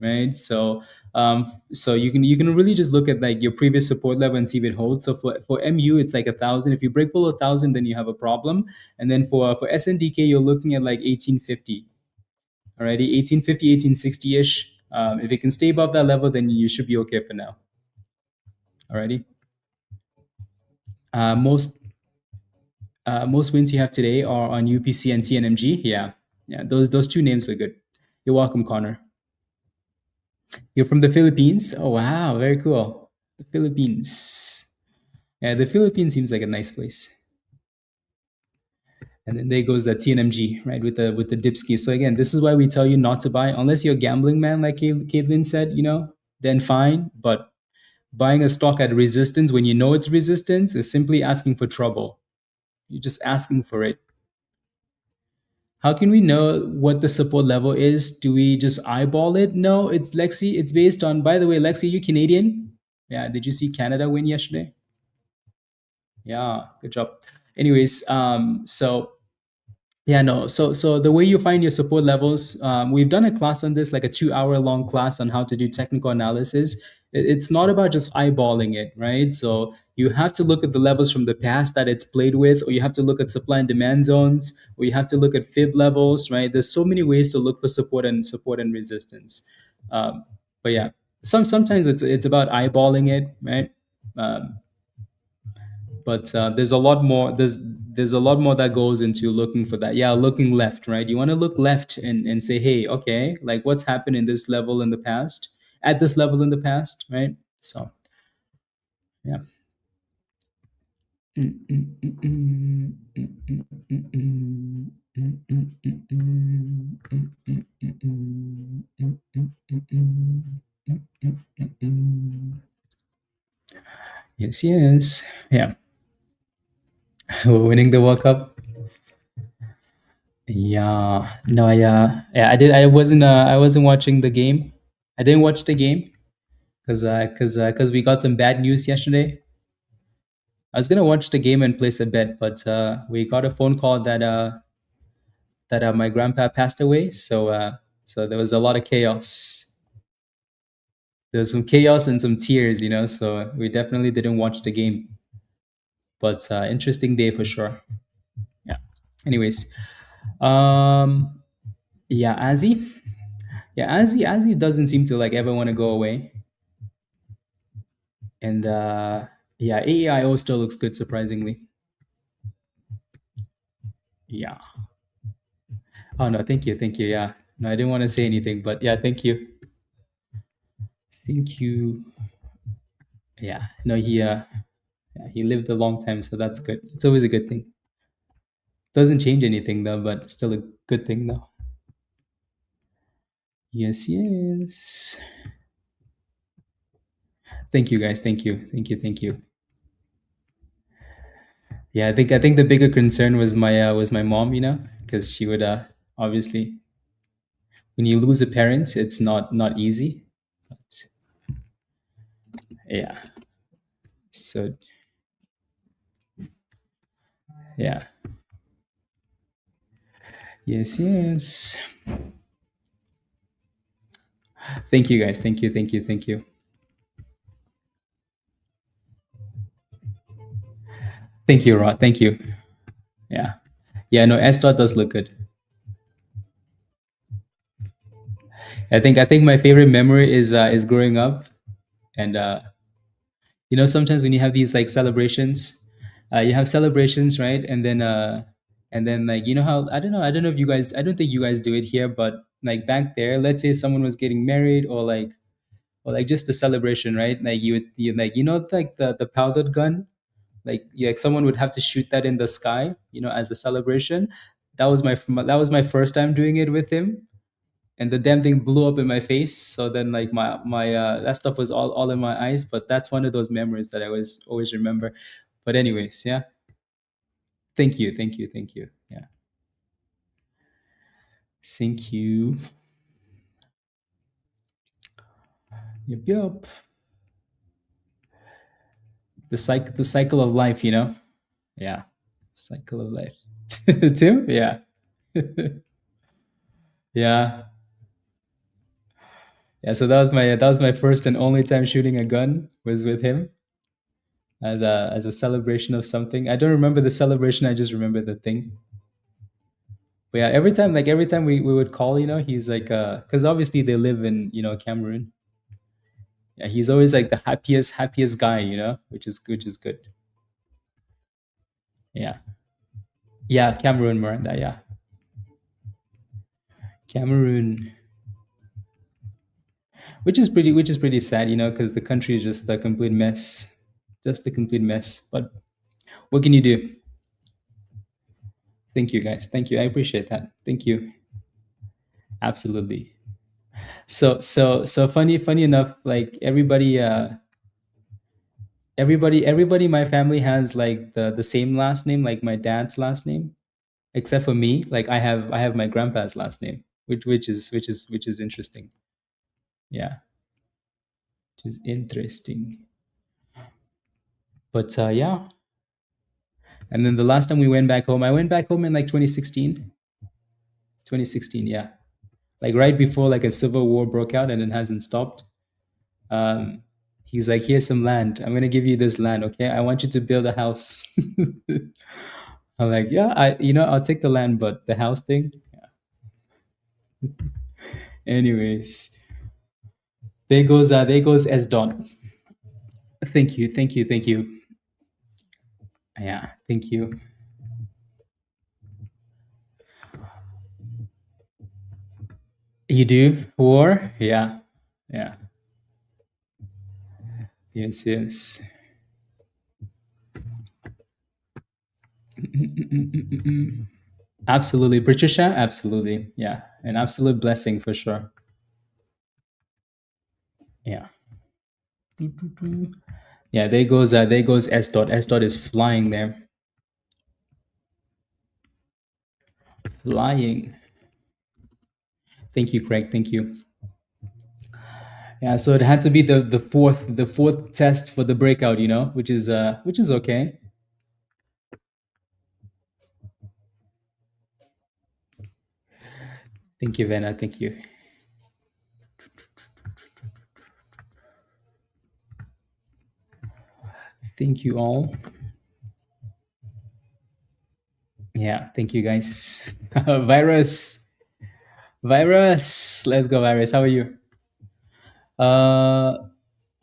right? So you can really just look at like your previous support level and see if it holds. So for MU, it's like 1,000. If you break below 1,000, then you have a problem. And then for SNDK, you're looking at like 1850. Alrighty, 1850, 1860 ish. If it can stay above that level, then you should be okay for now. Alrighty. Most wins you have today are on UPC and TNMG. Yeah, those two names were good. You're welcome, Connor. You're from the Philippines. Oh wow, very cool. The Philippines. Yeah, the Philippines seems like a nice place. And then there goes that TNMG, right, with the dipski. So again, this is why we tell you not to buy unless you're a gambling man, like Caitlin said. Then fine. But buying a stock at resistance when you know it's resistance is simply asking for trouble. You're just asking for it. How can we know what the support level is? Do we just eyeball it? No, it's Lexi. It's based on, by the way, Lexi, you Canadian? Yeah, did you see Canada win yesterday? Yeah, good job. Anyways, so yeah, no. So the way you find your support levels, we've done a class on this, like a 2-hour long class on how to do technical analysis. It's not about just eyeballing it, right? So you have to look at the levels from the past that it's played with, or you have to look at supply and demand zones, or you have to look at fib levels, right? There's so many ways to look for support and resistance. But yeah, sometimes it's about eyeballing it, right? Um, but there's a lot more there's a lot more that goes into looking for that. Yeah, looking left, right? You want to look left and say, hey, okay, like what's happened in this level in the past, at this level in the past, right? So yeah. Yes, yes. Yeah. We're winning the World Cup. Yeah. No, yeah, I wasn't watching the game. I didn't watch the game because we got some bad news yesterday. I was gonna watch the game and place a bet, but we got a phone call that my grandpa passed away. So there was a lot of chaos. There was some chaos and some tears, So we definitely didn't watch the game. But interesting day for sure. Yeah. Anyways, um, yeah, Azzy. Yeah, Azzy doesn't seem to like ever want to go away. And yeah, AEIO still looks good, surprisingly. Yeah. Oh no, thank you. Yeah. No, I didn't want to say anything, but yeah, thank you. Thank you. Yeah. No, yeah, he lived a long time, so that's good. It's always a good thing. Doesn't change anything though, but still a good thing though. Yes, yes. Thank you guys. Thank you. Thank you. Thank you. Yeah, I think the bigger concern was my mom, because she would obviously when you lose a parent, it's not easy. But yeah. So yeah. Yes, yes. Thank you guys. Thank you. Thank you. Thank you. Thank you, Rod. Thank you. Yeah. Yeah, no, SDOT does look good. I think my favorite memory is growing up and sometimes when you have these like celebrations, you have celebrations, right? And then like how I don't know if you guys I don't think you guys do it here, but like back there, let's say someone was getting married or like just a celebration, right? Like you like the powdered gun, like someone would have to shoot that in the sky, as a celebration. That was my first time doing it with him, and the damn thing blew up in my face. So then like my that stuff was all in my eyes. But that's one of those memories that I always remember. But anyways, yeah. Thank you, thank you, thank you. Yeah, thank you. Yep, yep. The cycle of life, Yeah, cycle of life. Tim, yeah, yeah, yeah. So that was my first and only time shooting a gun was with him as a celebration of something. I don't remember the celebration. I just remember the thing. But yeah, every time we would call, he's like, because obviously they live in Cameroon. Yeah, he's always like the happiest guy, which is good. Yeah, yeah, Cameroon, Miranda. Yeah, Cameroon, which is pretty sad, because the country is just a complete mess, just a complete mess. But what can you do? Thank you, guys. Thank you. I appreciate that. Thank you. Absolutely. So funny enough, like everybody in my family has like the same last name, like my dad's last name, except for me. Like I have my grandpa's last name, which is interesting. Yeah, which is interesting. But yeah. And then the last time we went back home, I went back home in like 2016. 2016, yeah. Like right before like a civil war broke out and it hasn't stopped. Um, he's like, here's some land. I'm gonna give you this land, okay? I want you to build a house. I'm like, yeah, I'll take the land, but the house thing. Anyways, there goes SDOT. Thank you, thank you, thank you. Yeah, thank you. You do war? Yeah, yeah, yes, yes. Absolutely, Patricia. Absolutely, yeah, an absolute blessing for sure. Yeah. Yeah, there goes SDOT. SDOT is flying there, flying. Thank you, Craig. Thank you. Yeah, so it had to be the fourth test for the breakout, which is okay. Thank you, Vena. Thank you. Thank you all. Yeah, thank you guys. Virus, virus. Let's go, virus. How are you? Uh,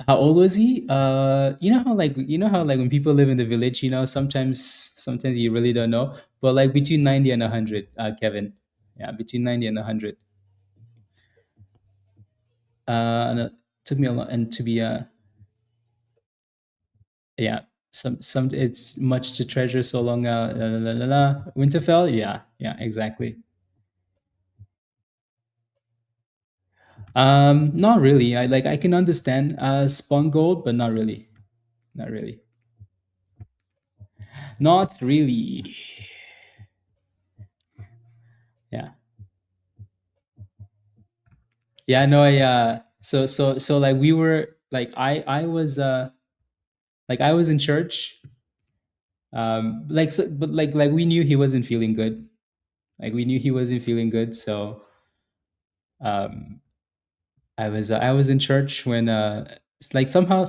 how old was he? You know how when people live in the village, sometimes you really don't know. But like between 90 and 100, Kevin. Yeah, between 90 and 100. And it took me a lot, and to be yeah, some it's much to treasure so long. La, la, la, la. Winterfell, yeah, yeah, exactly. Not really. I can understand Spawn Gold, but not really. Not really. Not really. Yeah. Yeah, no, I so like we were like I was like I was in church. Like so, but like we knew he wasn't feeling good. Like we knew he wasn't feeling good, so um I was in church when it's like somehow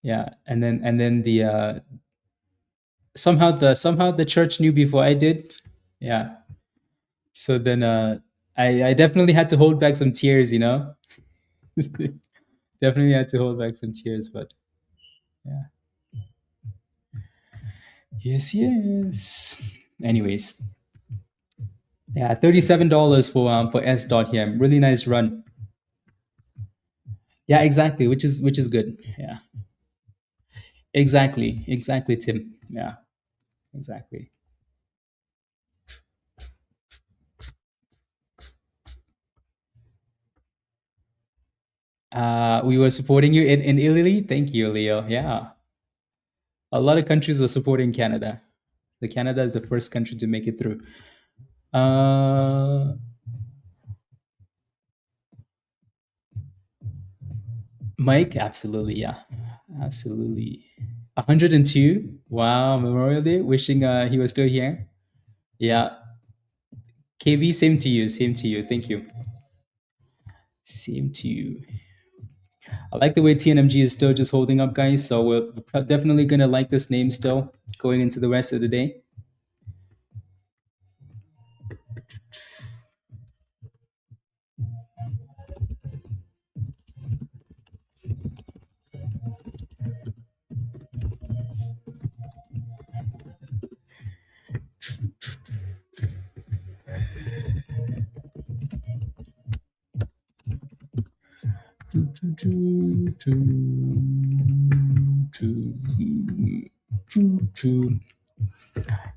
yeah, and then the somehow the church knew before I did. Yeah. So then I definitely had to hold back some tears, you know. Definitely had to hold back some tears, but yeah. Yes, yes. Anyways, yeah, $37 for SDOT here. Really nice run. Yeah, exactly, which is good. Yeah. Exactly, Tim. Yeah, exactly. We were supporting you in Italy. Thank you, Leo. Yeah. A lot of countries were supporting Canada. The Canada is the first country to make it through. Uh Mike, absolutely, yeah. Absolutely. 102. Wow, Memorial Day. Wishing he was still here. Yeah. KB, same to you. Same to you. Thank you. Same to you. I like the way TNMG is still just holding up, guys. So we're definitely gonna like this name still going into the rest of the day.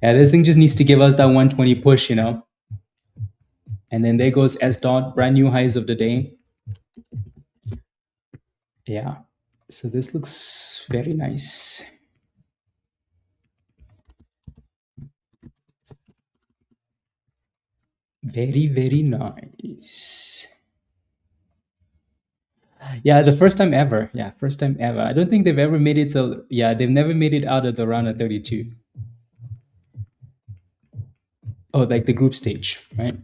Yeah, this thing just needs to give us that 120 push, you know. And then there goes S dot, brand new highs of the day. Yeah. So this looks very nice. Very, very nice. Yeah, the first time ever. Yeah, first time ever. I don't think they've ever made it to, yeah, they've never made it out of the round of 32. Oh, like the group stage, right?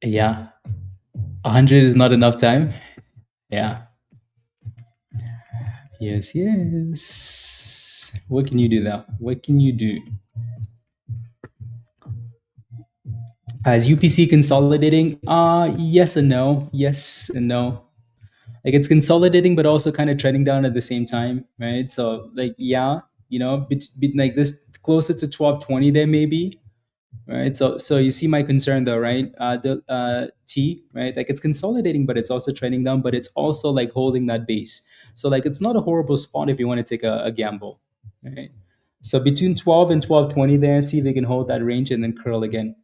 Yeah. 100 is not enough time. Yeah. Yes, yes. What can you do though? What can you do? As UPC consolidating? Yes and no. Yes and no. Like it's consolidating, but also kind of trending down at the same time, right? So like, yeah, you know, like this closer to 1220 there maybe, right? So you see my concern though, right? The T, right? Like it's consolidating, but it's also trending down, but it's also like holding that base. So like it's not a horrible spot if you want to take a gamble, right? So between 12 and 1220 there, see if they can hold that range and then curl again.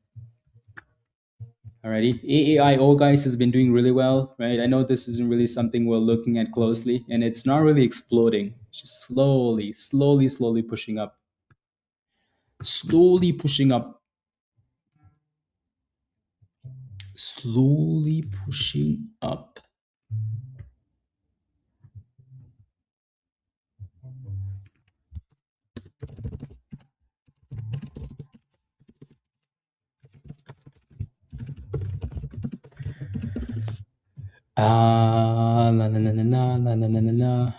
Alrighty, AAIO guys has been doing really well, right? I know this isn't really something we're looking at closely, and it's not really exploding. It's just slowly pushing up, slowly pushing up, slowly pushing up. La na na na na na na na na na.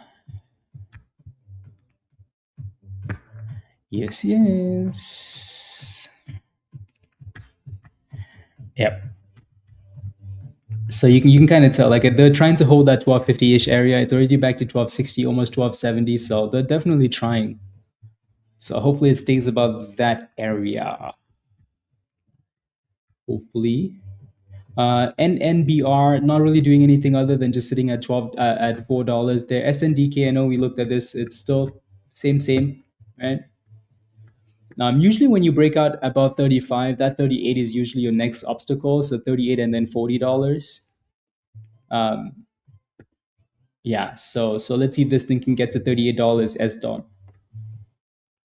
Yes, yes. Yep. So you can kind of tell like they're trying to hold that 1250-ish area. It's already back to 1260, almost 1270. So they're definitely trying. So hopefully it stays above that area. Hopefully. NNBR not really doing anything other than just sitting at 12 at $4 there. SNDK, I know we looked at this. It's still same, right? Usually when you break out above 35, that 38 is usually your next obstacle. So 38 and then $40. Um, yeah. So let's see if this thing can get to $38 SDOT.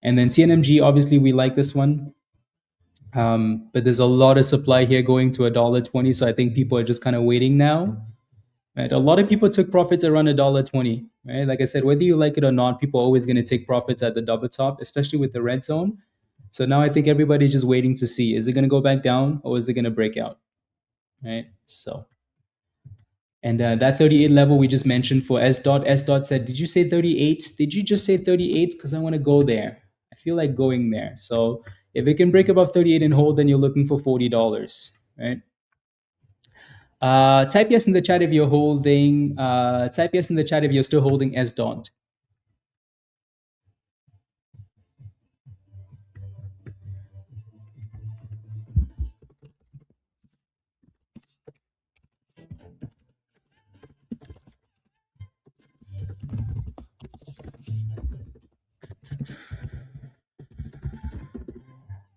And then TNMG, obviously we like this one. But there's a lot of supply here going to $1.20. So I think people are just kind of waiting now. Right? A lot of people took profits around $1.20. Right? Like I said, whether you like it or not, people are always going to take profits at the double top, especially with the red zone. So now I think everybody's just waiting to see, is it going to go back down or is it going to break out? Right? So, and that 38 level we just mentioned for SDOT, SDOT said, did you say 38? Did you just say 38? Because I want to go there. I feel like going there. So if it can break above 38 and hold, then you're looking for $40, right? Type yes in the chat if you're holding. Type yes in the chat if you're still holding SDOT.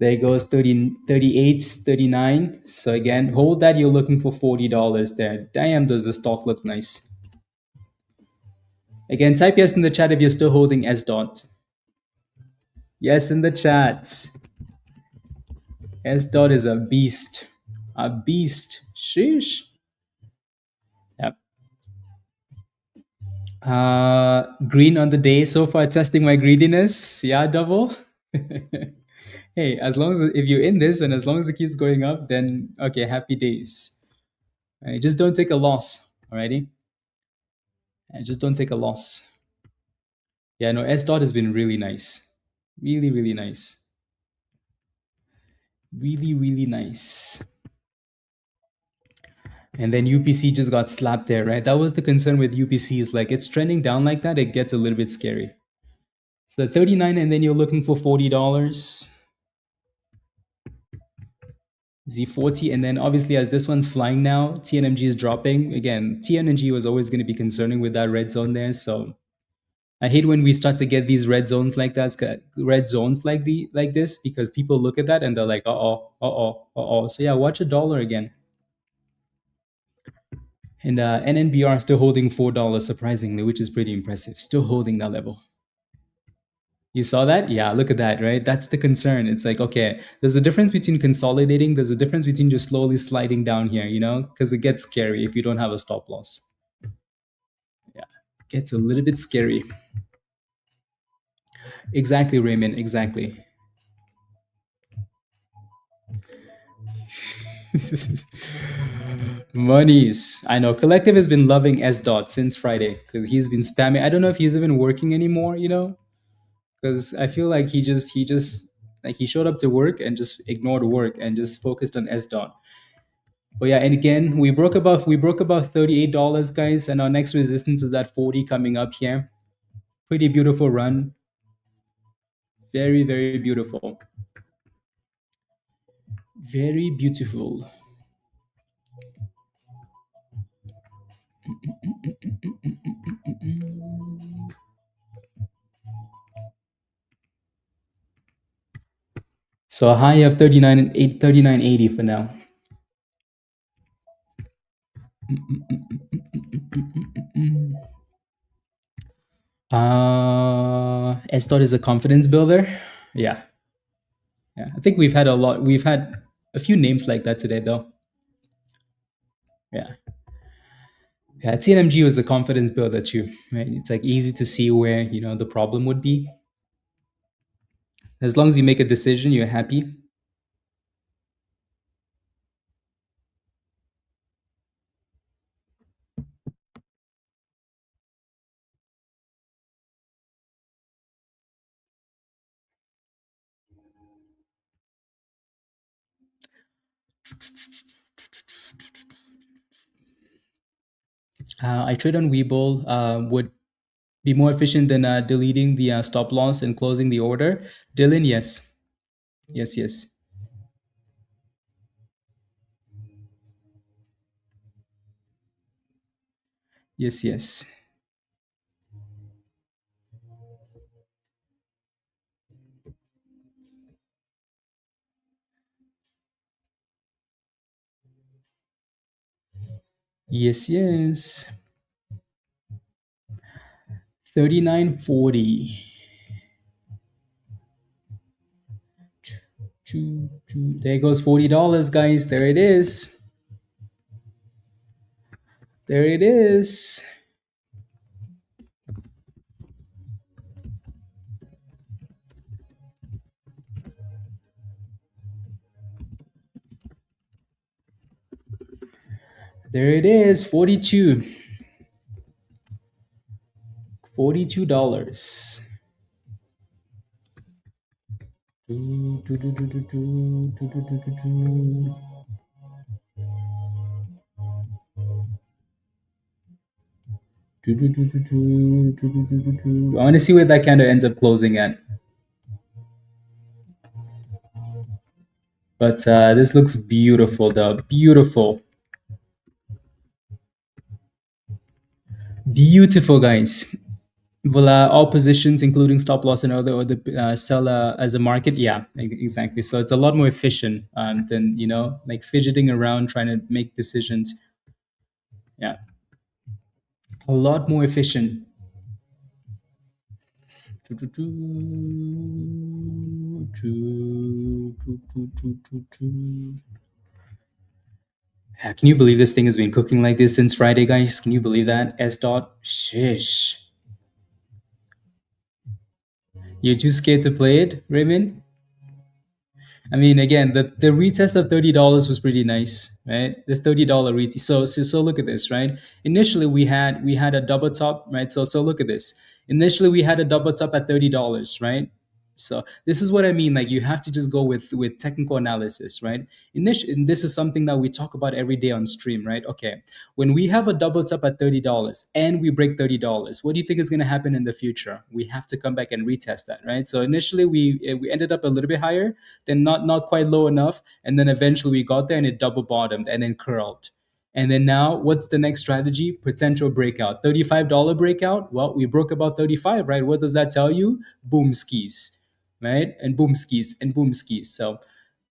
There goes 30, 38, 39. So again, hold that. You're looking for $40 there. Damn, does the stock look nice. Again, type yes in the chat if you're still holding SDOT. Yes, in the chat. SDOT is a beast. A beast. Sheesh. Yep. Green on the day so far, testing my greediness. Yeah, double. Hey, as long as if you're in this and as long as it keeps going up, then okay, happy days. Right? Just don't take a loss. Alrighty? And just don't take a loss. Yeah, no, S dot has been really nice. Really, really nice. Really, really nice. And then UPC just got slapped there, right? That was the concern with UPC is like it's trending down like that, it gets a little bit scary. So 39 and then you're looking for $40. Z40 and then obviously as this one's flying now, TNMG is dropping. Again, TNMG was always going to be concerning with that red zone there, so I hate when we start to get these red zones like that, red zones like this, because people look at that and they're like, uh oh. So yeah, watch a dollar again. And NNBR still holding $4 surprisingly, which is pretty impressive. Still holding that level. You saw that? Yeah, look at that, right? That's the concern. It's like, okay, there's a difference between consolidating. There's a difference between just slowly sliding down here, because it gets scary if you don't have a stop loss. Yeah, it gets a little bit scary. Exactly, Raymond. Exactly. Monies. I know. Collective has been loving S Dot since Friday because he's been spamming. I don't know if he's even working anymore, because I feel like he just like he showed up to work and just ignored work and just focused on S Dot. But yeah, and again, we broke above $38, guys, and our next resistance is that 40 coming up here. Pretty beautiful run. Very, very beautiful. Very beautiful. So a high of 39.80 for now. SDOT is a confidence builder. Yeah. Yeah. I think we've had a few names like that today though. Yeah. Yeah. TNMG was a confidence builder too, right? It's like easy to see where, the problem would be. As long as you make a decision, you're happy. I trade on Webull. Would Be more efficient than deleting the stop loss and closing the order. Dylan, yes. Yes, yes. Yes, yes. Yes, yes. 39.40. There goes $40, guys. There it is. There it is. There it is. 42. $42. I want to see where that candle ends up closing at. But this looks beautiful, though. Beautiful. Beautiful, guys. Well, all positions, including stop loss and other sell as a market. Yeah, exactly. So it's a lot more efficient than like fidgeting around trying to make decisions. Yeah, a lot more efficient. Can you believe this thing has been cooking like this since Friday, guys? Can you believe that? SDOT? Shish. You're too scared to play it, Raymond? I mean, again, the retest of $30 was pretty nice, right? This $30 retest. So look at this, right? Initially we had a double top, right? So look at this. Initially we had a double top at $30, right? So this is what I mean. Like you have to just go with technical analysis, right? Initially, and this is something that we talk about every day on stream, right? Okay, when we have a double top at $30 and we break $30, what do you think is going to happen in the future? We have to come back and retest that, right? So initially we ended up a little bit higher, then not quite low enough, and then eventually we got there and it double bottomed and then curled. And then now, what's the next strategy? Potential breakout. $35 breakout. Well, we broke about 35, right? What does that tell you? Boom skis, right? And boom skis and boom skis.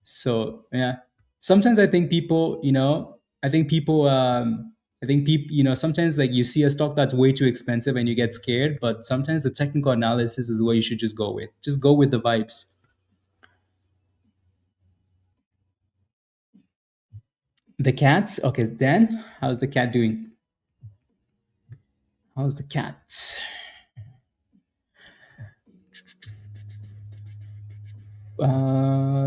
So yeah. Sometimes I think people, I think people, sometimes like you see a stock that's way too expensive and you get scared. But sometimes the technical analysis is what you should just go with. Just go with the vibes. The cats. Okay, Dan, how's the cat doing? How's the cat?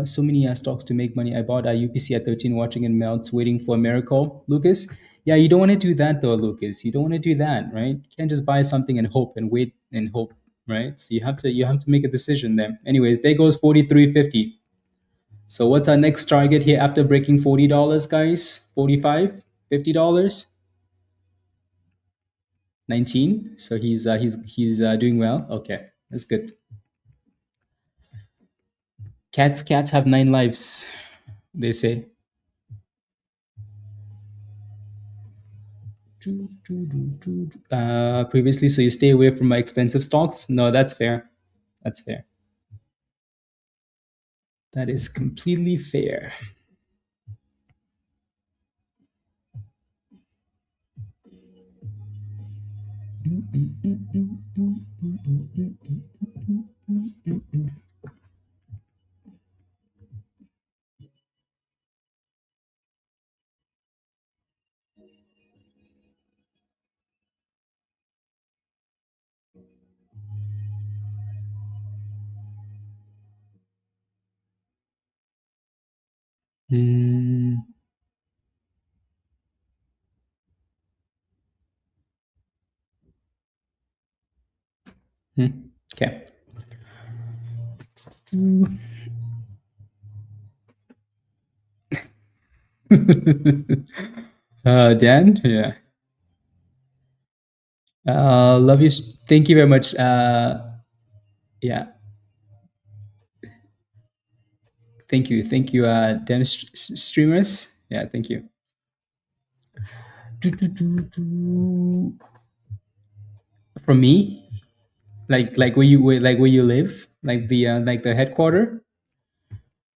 So many stocks to make money. I bought a UPC at 13, watching it melt, waiting for a miracle. Lucas, yeah, you don't want to do that though, Lucas. You don't want to do that, right? You can't just buy something and hope and wait and hope, right? So you have to make a decision there. Anyways, there goes 43.50. So what's our next target here after breaking $40, guys? 45, $50, 19. So he's doing well. Okay, that's good. Cats have 9 lives, they say. Previously, so you stay away from my expensive stocks. No, that's fair. That's fair. That is completely fair. Mm, okay. Dan, yeah. Love you. Thank you very much. Yeah, thank you, streamers. Yeah, thank you. Do, do, do, do. From me, like where you live, like the headquarter.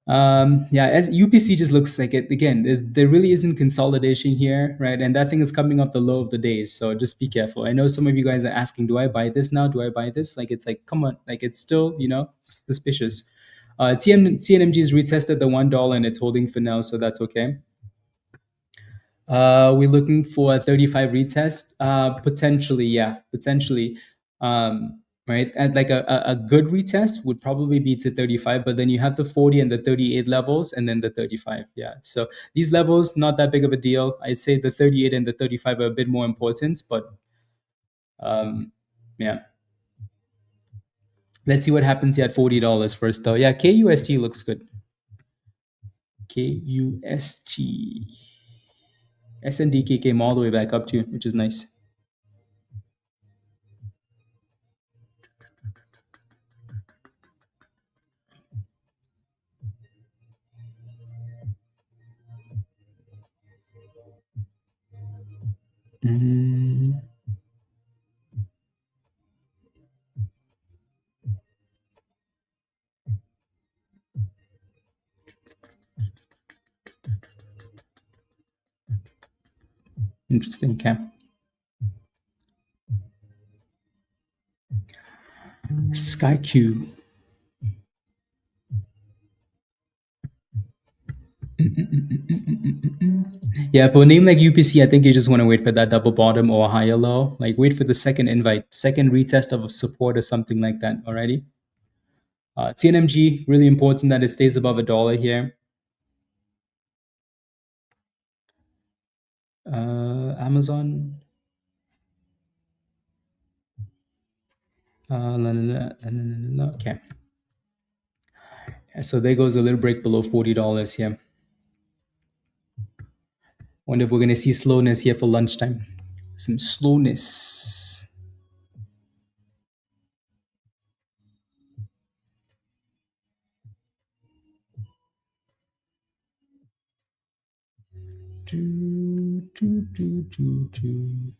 Yeah, as UPC just looks like it again. There really isn't consolidation here, right? And that thing is coming up the low of the days. So just be careful. I know some of you guys are asking, do I buy this now? Do I buy this? Like it's like, come on, like it's still suspicious. TNMG has retested the $1 and it's holding for now, so that's okay. We're looking for a 35 retest. Potentially, yeah, potentially. Right, and like a good retest would probably be to 35, but then you have the 40 and the 38 levels, and then the 35. Yeah, so these levels not that big of a deal. I'd say the 38 and the 35 are a bit more important, but yeah. Let's see what happens here at $40 first, though. Yeah, KUST looks good. KUST. SNDK came all the way back up too, which is nice. Mm, interesting. Okay. SkyQ. Yeah, for a name like UPC, I think you just want to wait for that double bottom or higher low. Like wait for the second invite, second retest of support or something like that. Alrighty. TNMG, really important that it stays above $1 here. Amazon. Okay. So there goes a little break below $40 here. Wonder if we're going to see slowness here for lunchtime. Some slowness. Do, do, do, do, do.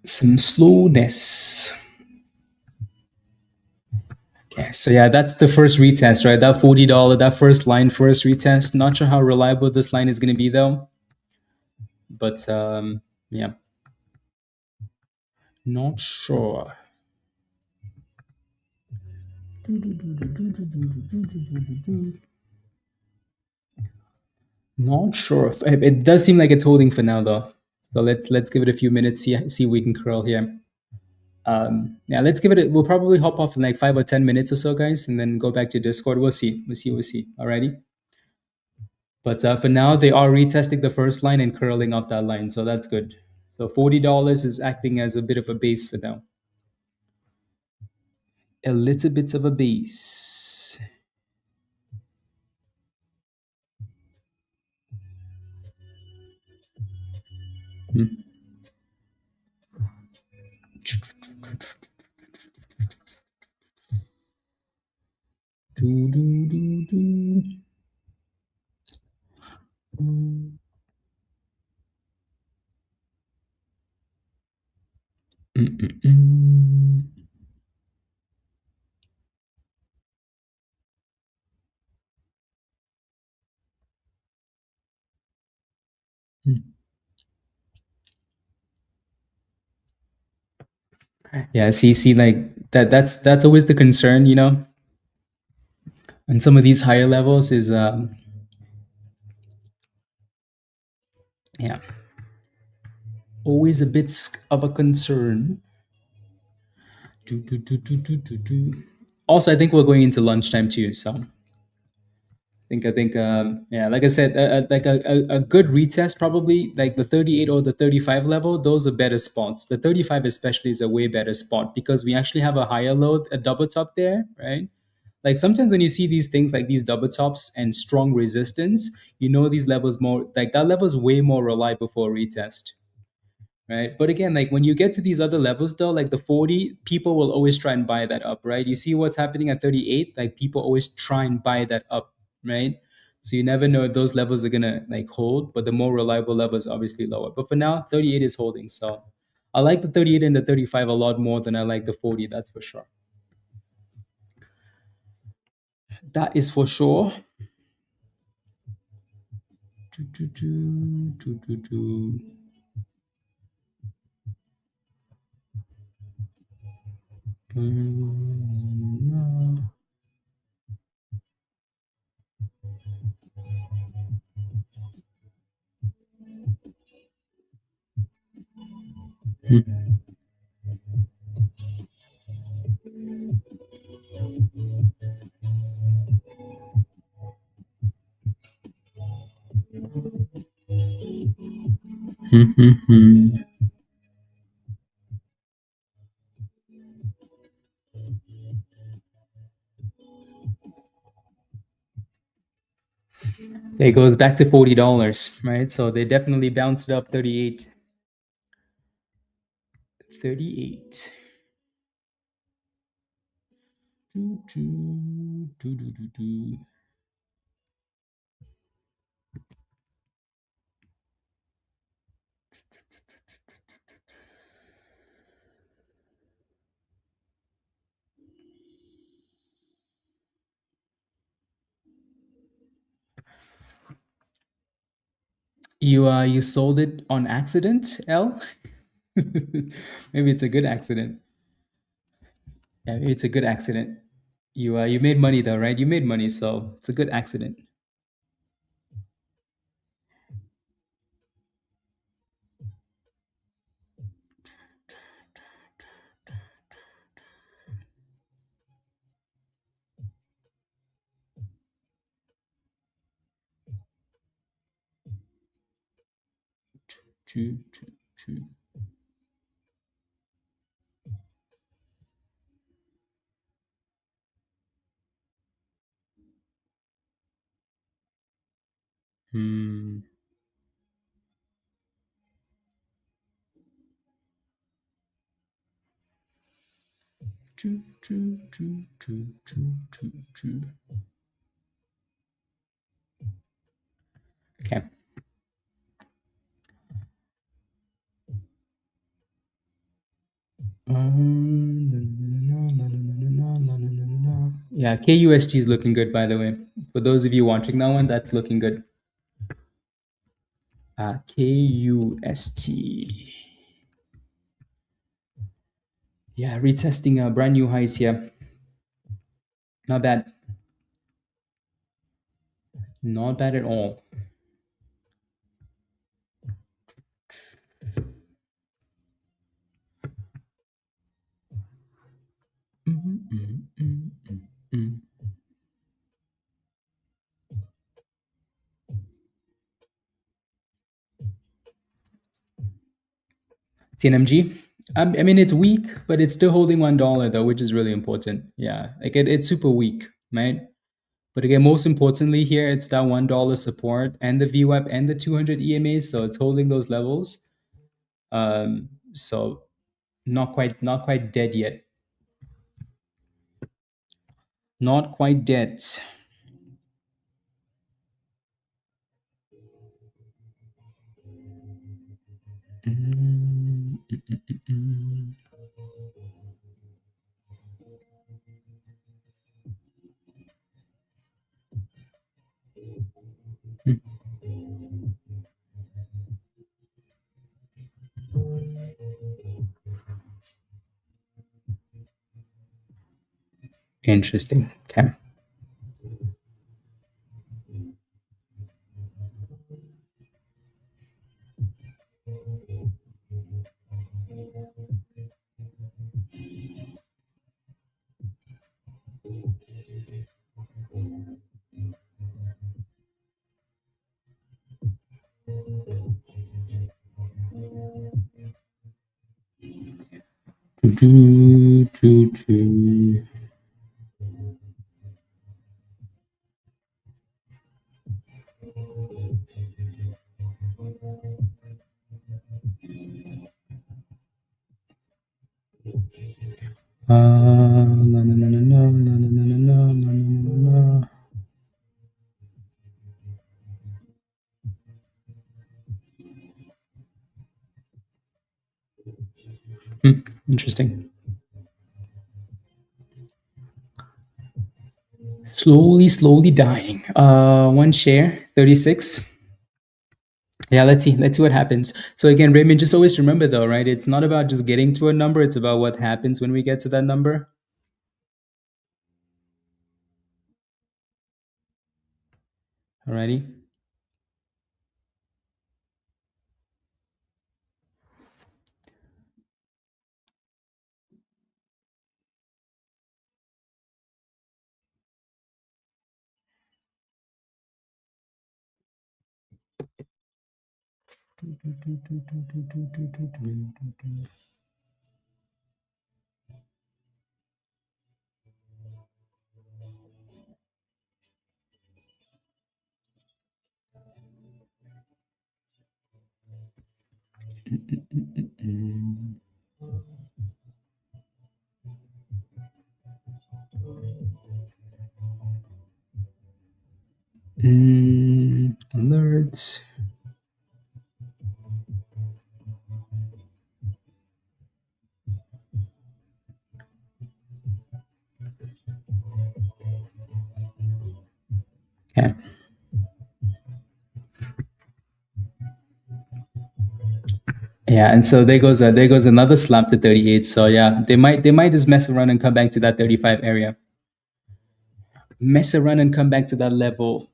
Some slowness. Okay, so yeah, that's the first retest, right? That $40, that first line, first retest. Not sure how reliable this line is going to be though, but yeah, not sure. Not sure. It does seem like it's holding for now though. So let's give it a few minutes. See if we can curl here. Yeah, let's give it. We'll probably hop off in like 5 or 10 minutes or so, guys, and then go back to Discord. We'll see. We'll see. Alrighty. But for now, they are retesting the first line and curling up that line, so that's good. So $40 is acting as a bit of a base for now. A little bit of a base. Hmm. Do, do, do, do. Mm-mm-mm. Yeah, see, like that's always the concern, and some of these higher levels is yeah, always a bit of a concern. Do, do, do, do, do, do, do. Also, I think we're going into lunchtime too, so Yeah, like I said, a good retest, probably like the 38 or the 35 level. Those are better spots. The 35 especially is a way better spot because we actually have a higher low, a double top there, right? Like sometimes when you see these things like these double tops and strong resistance, these levels more, like that level is way more reliable for a retest, right? But again, like when you get to these other levels though, like the 40, people will always try and buy that up, right? You see what's happening at 38, like people always try and buy that up, right? So you never know if those levels are gonna like hold, but the more reliable level is obviously lower. But for now, 38 is holding. So I like the 38 and the 35 a lot more than I like the 40, that's for sure. That is for sure. Do, do, do, do, do, do. Mm, no. It goes back to $40, right? So they definitely bounced it up 38. 38. Do, do, do, do, do, do. You sold it on accident, L? Maybe it's a good accident. Yeah, maybe it's a good accident. You made money though, right? You made money, so it's a good accident. Choo, choo, choo. Hmm. Choo, choo, choo, choo, choo, choo, choo. Okay. Yeah, KUST is looking good, by the way. For those of you watching that one, that's looking good. KUST. Yeah, retesting brand new highs here. Not bad. Not bad at all. TNMG. I mean, it's weak, but it's still holding $1 though, which is really important. Yeah, like it's super weak, right? But again, most importantly here, it's that $1 support and the VWAP and the 200 EMAs, so it's holding those levels. So not quite dead yet. Not quite dead. Mm, mm, mm, mm, mm. Interesting. Okay. do, do, do. La, na, na, na, na, na, na, na, na, na, na, na. Interesting. Slowly dying. One share, 36. Yeah, let's see what happens. So again, Raymond, just always remember though, right? It's not about just getting to a number, it's about what happens when we get to that number. Alrighty. Alerts. Okay. Yeah, and so there goes another slump to 38. So yeah, they might just mess around and come back to that 35 area. Mess around and come back to that level.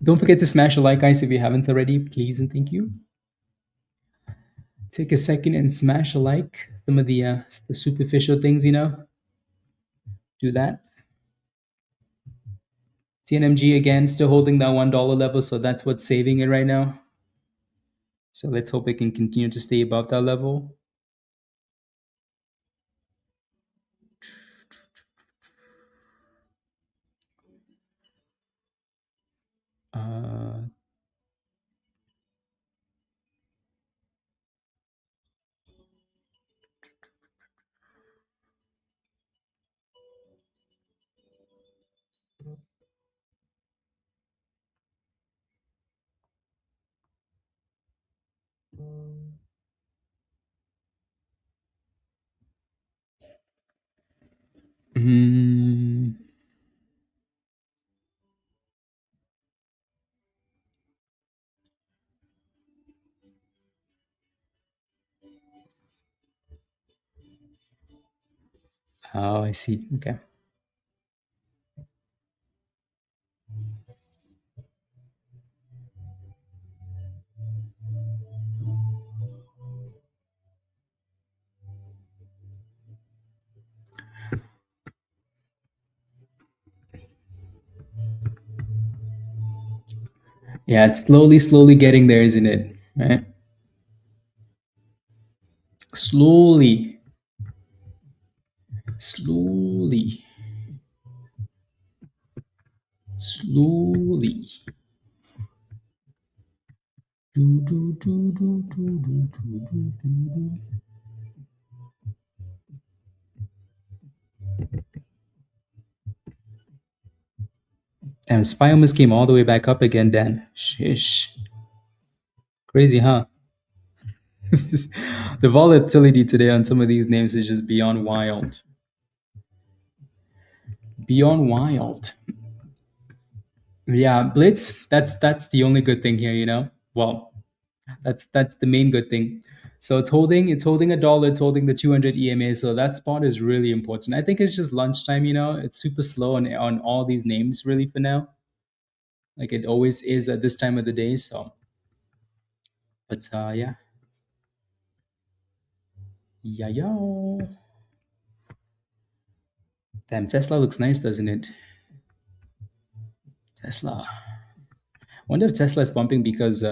Don't forget to smash a like, guys, if you haven't already, please and thank you. Take a second and smash a like. Some of the superficial things, you know, do that. TNMG again, still holding that $1 level, so that's what's saving it right now. So let's hope it can continue to stay above that level. Mm, oh, I see. Okay. Yeah, it's slowly getting there, isn't it? Right? Slowly, slowly, slowly. Do, do, do, do, do, do, do, do, do. Damn, SPY almost came all the way back up again, Dan. Shish. Crazy, huh? The volatility today on some of these names is just beyond wild. Beyond wild. Yeah, Blitz, that's the only good thing here, you know? Well, that's the main good thing. So it's holding a dollar, it's holding the 200 EMA. So that spot is really important. I think it's just lunchtime, you know, it's super slow on all these names really for now. Like it always is at this time of the day. So, but yeah. Yeah, yo. Damn, Tesla looks nice, doesn't it? Tesla. Wonder if Tesla is bumping because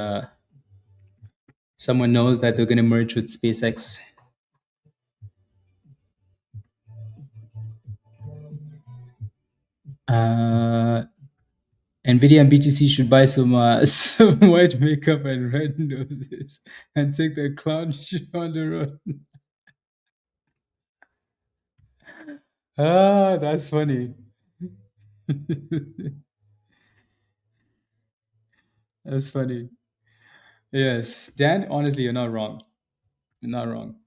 Someone knows that they're going to merge with SpaceX. Uh, NVIDIA and BTC should buy some some white makeup and red noses and take their clown show on the road. Ah, that's funny. That's funny. Yes, Dan. Honestly, you're not wrong. You're not wrong.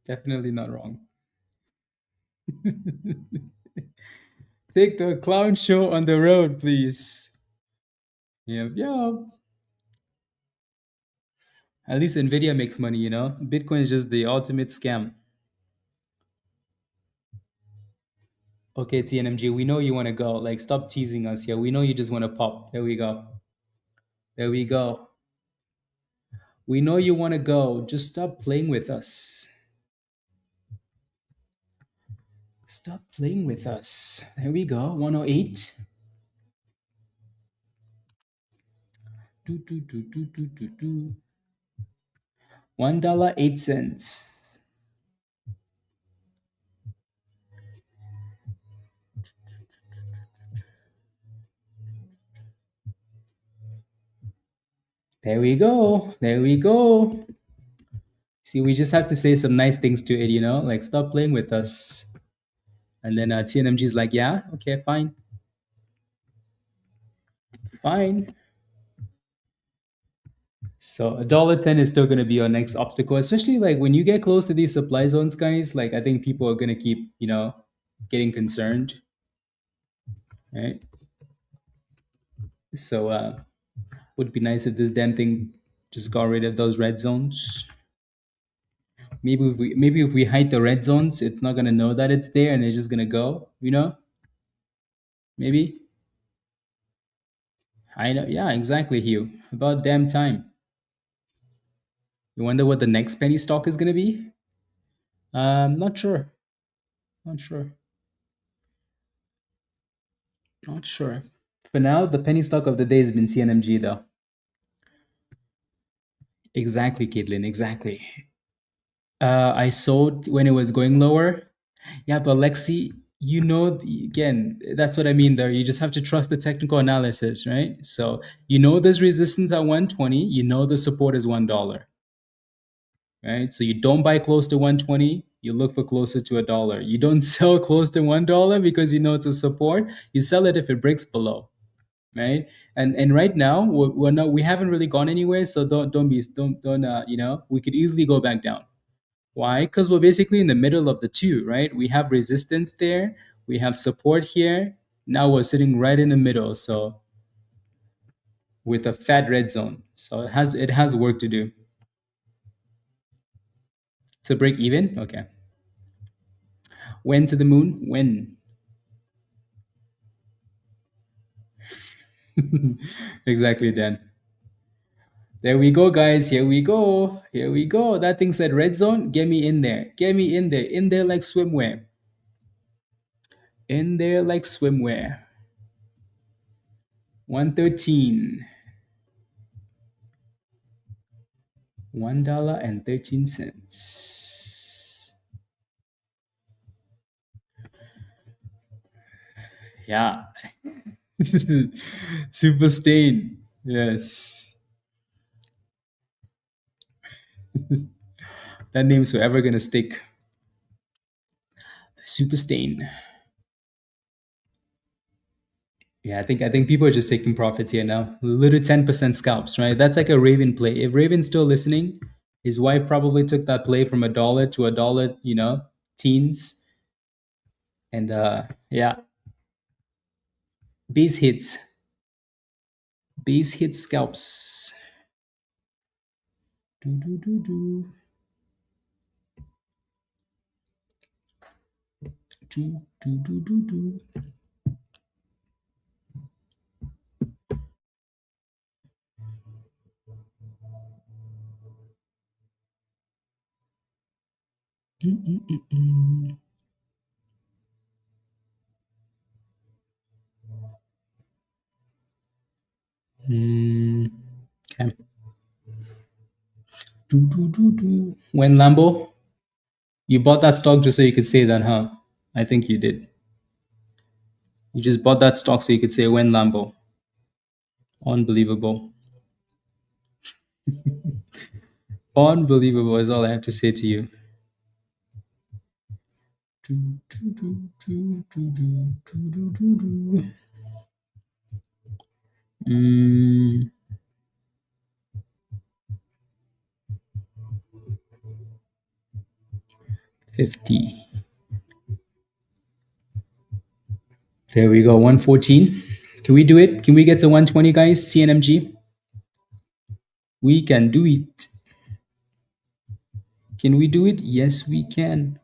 Definitely not wrong. Take the clown show on the road, please. Yeah, yeah. At least Nvidia makes money, you know. Bitcoin is just the ultimate scam. Okay, TNMG, we know you want to go. Like, stop teasing us here. We know you just want to pop. There we go. There we go. We know you want to go. Just stop playing with us. Stop playing with us. There we go. 108. Do, do, do, do, do, do, do. $1.08. There we go. There we go. See, we just have to say some nice things to it, you know? Like, stop playing with us. And then TNMG is like, yeah, okay, fine. Fine. So $1.10 is still going to be our next obstacle, especially like when you get close to these supply zones, guys. Like, I think people are going to keep, getting concerned, right? So, would be nice if this damn thing just got rid of those red zones. Maybe if we hide the red zones, it's not gonna know that it's there, and it's just gonna go. Maybe. I know. Yeah, exactly, Hugh. About damn time. You wonder what the next penny stock is gonna be? Not sure. Not sure. Not sure. For now, the penny stock of the day has been CNMG though. Exactly, Caitlin. Exactly. I sold when it was going lower. Yeah, but Lexi, again, that's what I mean there. You just have to trust the technical analysis, right? So there's resistance at 120, the support is $1, right? So you don't buy close to 120, you look for closer to $1. You don't sell close to $1 because it's a support. You sell it if it breaks below, right? And right now we haven't really gone anywhere, so don't we could easily go back down. Why? Because we're basically in the middle of the two, right? We have resistance there, we have support here. Now we're sitting right in the middle, so with a fat red zone. So it has work to do. To break even, okay. When to the moon? When? Exactly, Dan. There we go, guys. Here we go. Here we go. That thing said red zone. Get me in there. Get me in there. In there like swimwear. In there like swimwear. 113. $1.13. Yeah. Super stain. Yes. That name's forever gonna stick. Super stain. Yeah, I think people are just taking profits here now. Little 10% scalps, right? That's like a Raven play. If Raven's still listening, his wife probably took that play from $1 to $1, teens. And yeah, base hits. Base hit scalps. Do do do do. Do do do do do. Mm-mm-mm-mm. Mm, okay. When Lambo, you bought that stock just so you could say that, huh? I think you did. You just bought that stock so you could say when Lambo. Unbelievable. Unbelievable is all I have to say to you. Mm, 50. There we go. 114. Can we do it? Can we get to 120, guys? TNMG? We can do it. Can we do it? Yes, we can.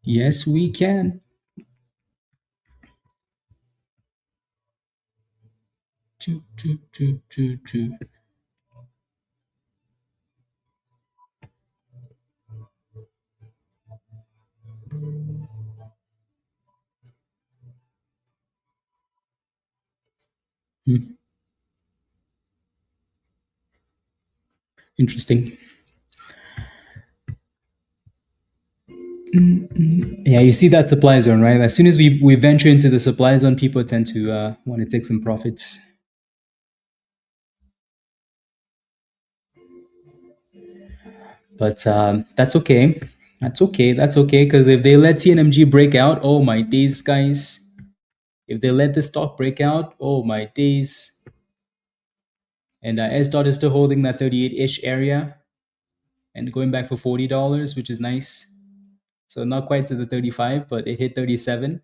Yes, we can. Hmm, interesting. Yeah, you see that supply zone, right? As soon as we venture into the supply zone, people tend to want to take some profits. But that's okay. That's okay. That's okay. Because if they let TNMG break out, oh my days, guys. If they let the stock break out, oh my days. And SDOT is still holding that 38-ish area and going back for $40, which is nice. So not quite to the 35, but it hit 37.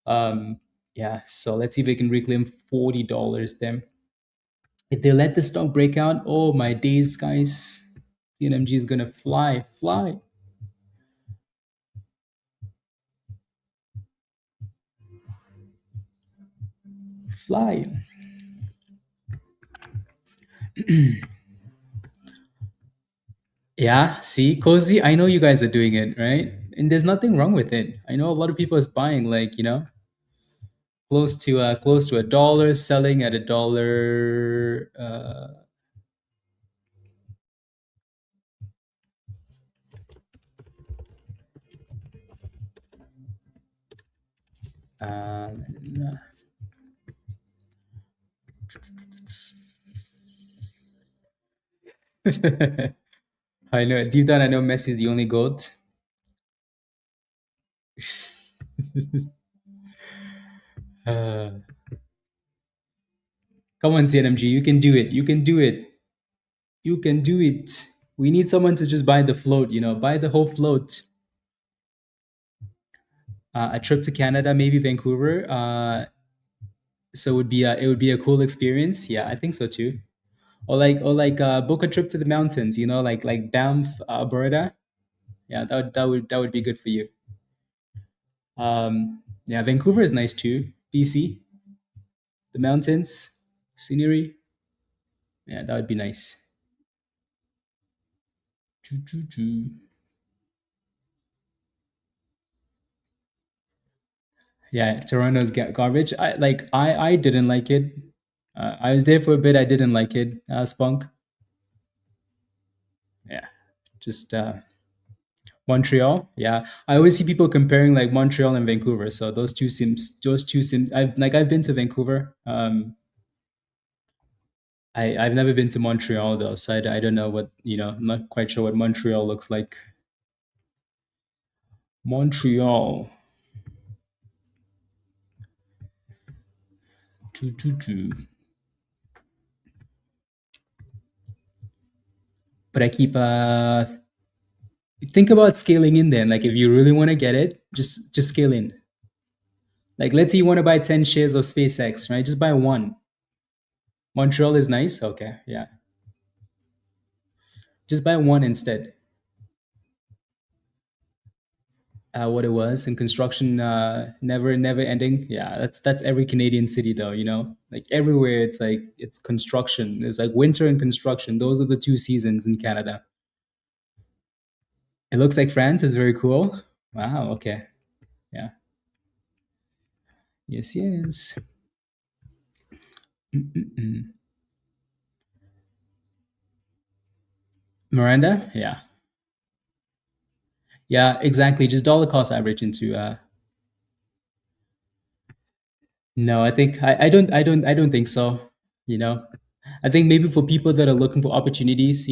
Yeah, so let's see if we can reclaim $40 then. If they let the stock break out, oh my days, guys. TNMG is gonna fly, fly, fly. Yeah, see, cozy. I know you guys are doing it, right? And there's nothing wrong with it. I know a lot of people is buying, like, close to a dollar, selling at a dollar. Uh, I know deep down. I know Messi is the only goat. Uh, Come on, CNMG, you can do it. You can do it. You can do it. We need someone to just buy the float. Buy the whole float. A trip to Canada, maybe Vancouver. So it would be a cool experience. Yeah, I think so too. Or like book a trip to the mountains. Like Banff, Alberta. Yeah, that would be good for you. Yeah, Vancouver is nice too. BC, the mountains, scenery. Yeah, that would be nice. Choo, choo, choo. Yeah, Toronto's garbage. I didn't like it. I was there for a bit. I didn't like it. Spunk. Yeah, just Montreal. Yeah, I always see people comparing like Montreal and Vancouver. So those two seems. I've been to Vancouver. I've never been to Montreal though, so I don't know what I'm not quite sure what Montreal looks like. Montreal. Choo, choo, choo. But I keep think about scaling in then. Like if you really want to get it, just scale in. Like let's say you want to buy 10 shares of SpaceX, right? Just buy one. Montreal is nice. Okay, yeah. Just buy one instead. What it was and construction, never ending. Yeah, that's every Canadian city though. Like everywhere, it's construction. There's like winter and construction. Those are the two seasons in Canada. It looks like France is very cool. Wow. Okay. Yeah. Yes, yes. Mm-mm-mm. Miranda? Yeah. Yeah, exactly. Just dollar cost average into no, I don't think so. You know, I think maybe for people that are looking for opportunities,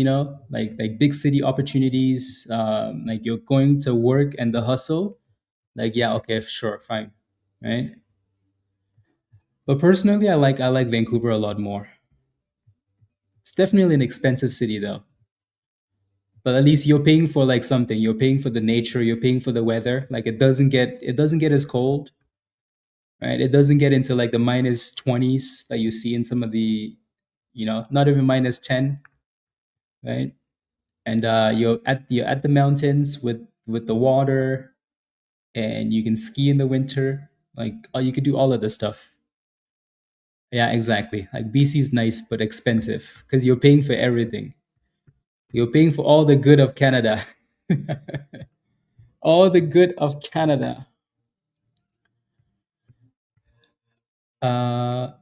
like big city opportunities, like you're going to work and the hustle, like yeah, okay, sure, fine, right? But personally, I like Vancouver a lot more. It's definitely an expensive city though, but at least you're paying for like something. You're paying for the nature. You're paying for the weather. Like it doesn't get as cold, right? It doesn't get into like the -20s that you see in some of the, not even -10, right? And you're at the mountains with the water, and you can ski in the winter. Like you could do all of this stuff. Yeah, exactly. Like BC is nice but expensive because you're paying for everything. You're paying for all the good of Canada. All the good of Canada. Uh,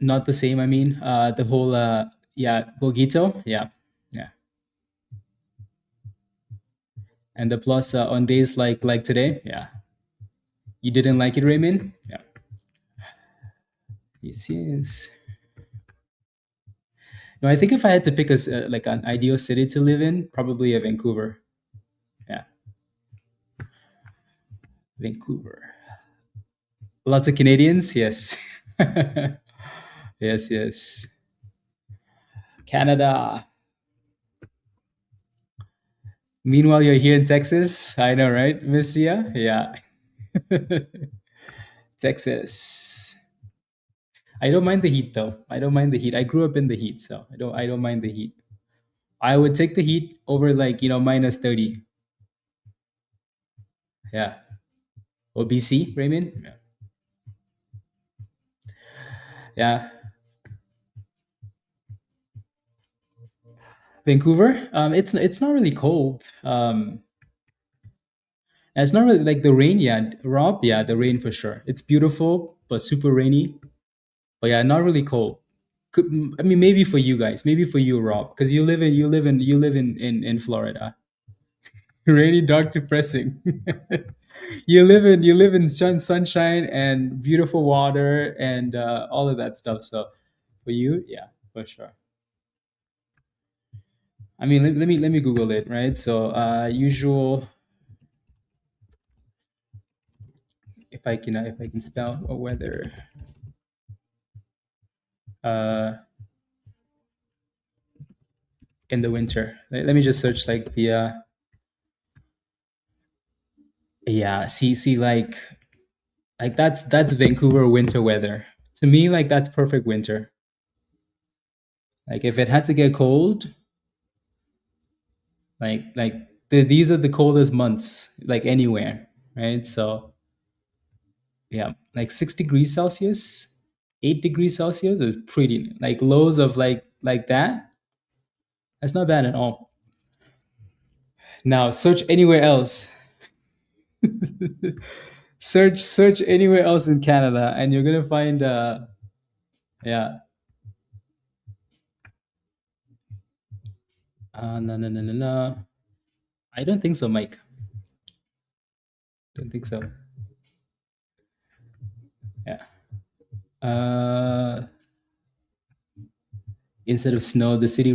Not the same. I mean, the whole yeah, Gogito. Yeah, yeah. And the plus on days like today. Yeah, you didn't like it, Raymond. Yeah. Yes, yes. No, I think if I had to pick like an ideal city to live in, probably a Vancouver. Yeah, Vancouver. Lots of Canadians. Yes. Yes, yes. Canada. Meanwhile, you're here in Texas. I know, right, Miss Sia? Yeah. Texas. I don't mind the heat though. I don't mind the heat. I grew up in the heat, so I don't mind the heat. I would take the heat over like, -30. Yeah. Or BC, Raymond? Yeah. Yeah. Vancouver, it's not really cold. And it's not really like the rain, yeah. Rob, yeah, the rain for sure. It's beautiful, but super rainy. But yeah, not really cold. I mean, maybe for you guys, maybe for you, Rob, because you live in Florida. Rainy, dark, depressing. You live in sunshine and beautiful water and all of that stuff. So for you, yeah, for sure. I mean, let me Google it, right? So usual, if I can spell weather, uh, in the winter. Let me just search like the yeah, see like that's Vancouver winter weather. To me, like that's perfect winter. Like if it had to get cold, like these are the coldest months like anywhere, right? So yeah, like 6 degrees Celsius, 8 degrees Celsius is pretty like lows of like that. That's not bad at all. Now search anywhere else. Search anywhere else in Canada, and you're gonna find yeah. No, no, no, no, no. I don't think so, Mike. Don't think so. Yeah. Uh, Instead of snow, the city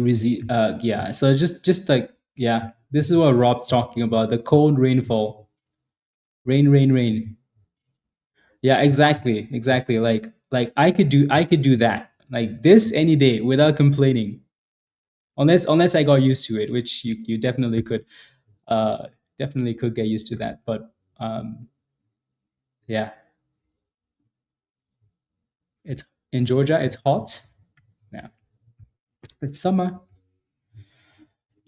yeah. So just like yeah, this is what Rob's talking about. The cold rainfall, rain, rain, rain. Yeah, exactly, exactly. Like I could do that like this any day without complaining, unless I got used to it, which you definitely could. Uh, Definitely could get used to that, but yeah, it's in Georgia. It's hot. Yeah, it's summer.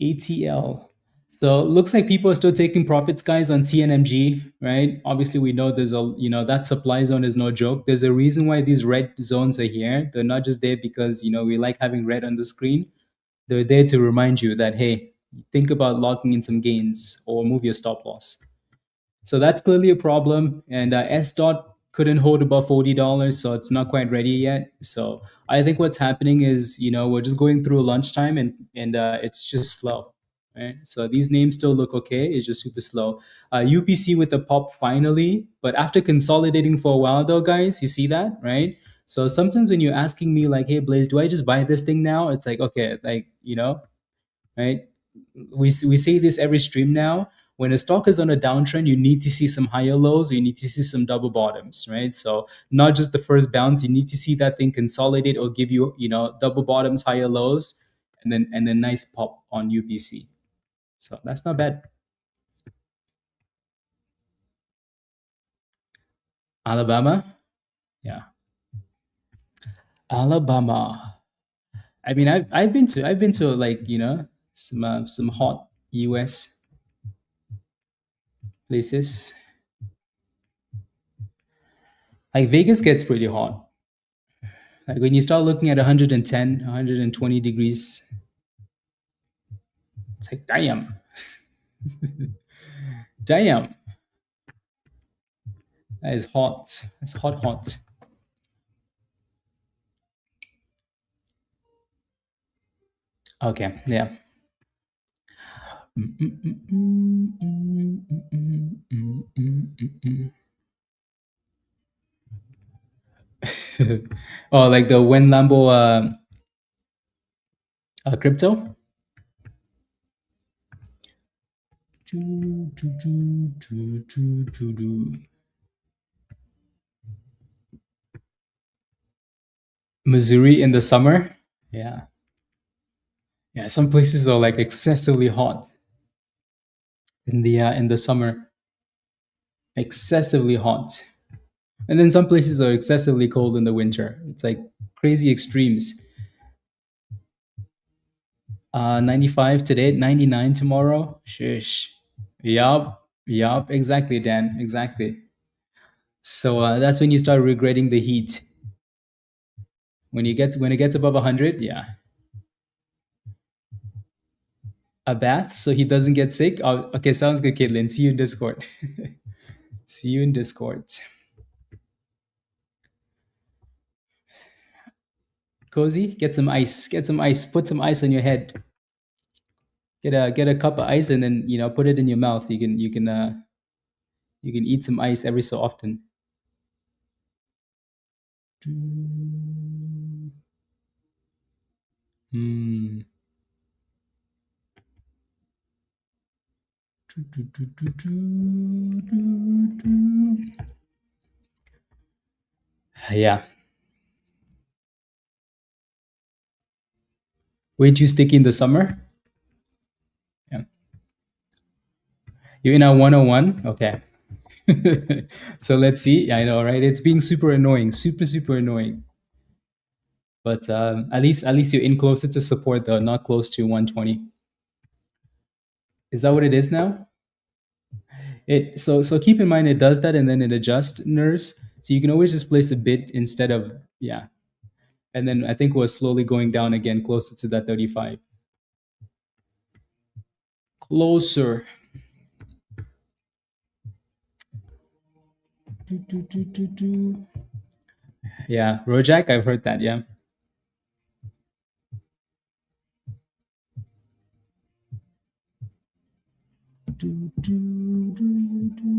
ATL. So looks like people are still taking profits, guys, on TNMG, right? Obviously, we know there's that supply zone is no joke. There's a reason why these red zones are here. They're not just there because we like having red on the screen. They're there to remind you that hey, think about locking in some gains or move your stop loss. So that's clearly a problem. And SDOT couldn't hold above $40, so it's not quite ready yet. So I think what's happening is, we're just going through lunchtime, and it's just slow. Right? So these names still look okay. It's just super slow. UPC with the pop finally, but after consolidating for a while, though, guys, you see that, right? So sometimes when you're asking me like, "Hey, Blaze, do I just buy this thing now?" It's like, okay, like, right? We say this every stream now. When a stock is on a downtrend, you need to see some higher lows, or you need to see some double bottoms, right? So not just the first bounce, you need to see that thing consolidate or give you, double bottoms, higher lows, and then nice pop on UPC. So that's not bad. Alabama, yeah, Alabama. I mean, I've been to like some hot US places. Like Vegas gets pretty hot. Like when you start looking at 110, 120 degrees, it's like, damn, damn, that is hot. It's hot, hot. Okay, yeah. Oh, like the When Lambo crypto? Missouri in the summer? Yeah. Yeah, some places are like excessively hot in the summer. Excessively hot. And then some places are excessively cold in the winter. It's like crazy extremes. 95 today, 99 tomorrow. Shish. Yup. Yup. Exactly, Dan. Exactly. So that's when you start regretting the heat. When it gets above 100, yeah. A bath so he doesn't get sick. Oh, okay, sounds good, Caitlin. See you in Discord. See you in Discord. Cozy, get some ice. Get some ice. Put some ice on your head. Get a cup of ice and then put it in your mouth. You can eat some ice every so often. Hmm. Yeah. Way too sticky in the summer. Yeah. You're in a 101. Okay. So let's see. Yeah, I know, right? It's being super annoying, super super annoying. But at least you're in closer to support though, not close to 120. Is that what it is now? So keep in mind it does that and then it adjusts nurse. So you can always just place a bid instead of yeah. And then I think we're slowly going down again closer to that 35. Closer. Do. Yeah, Rojak, I've heard that. Yeah. Do, do, do, do.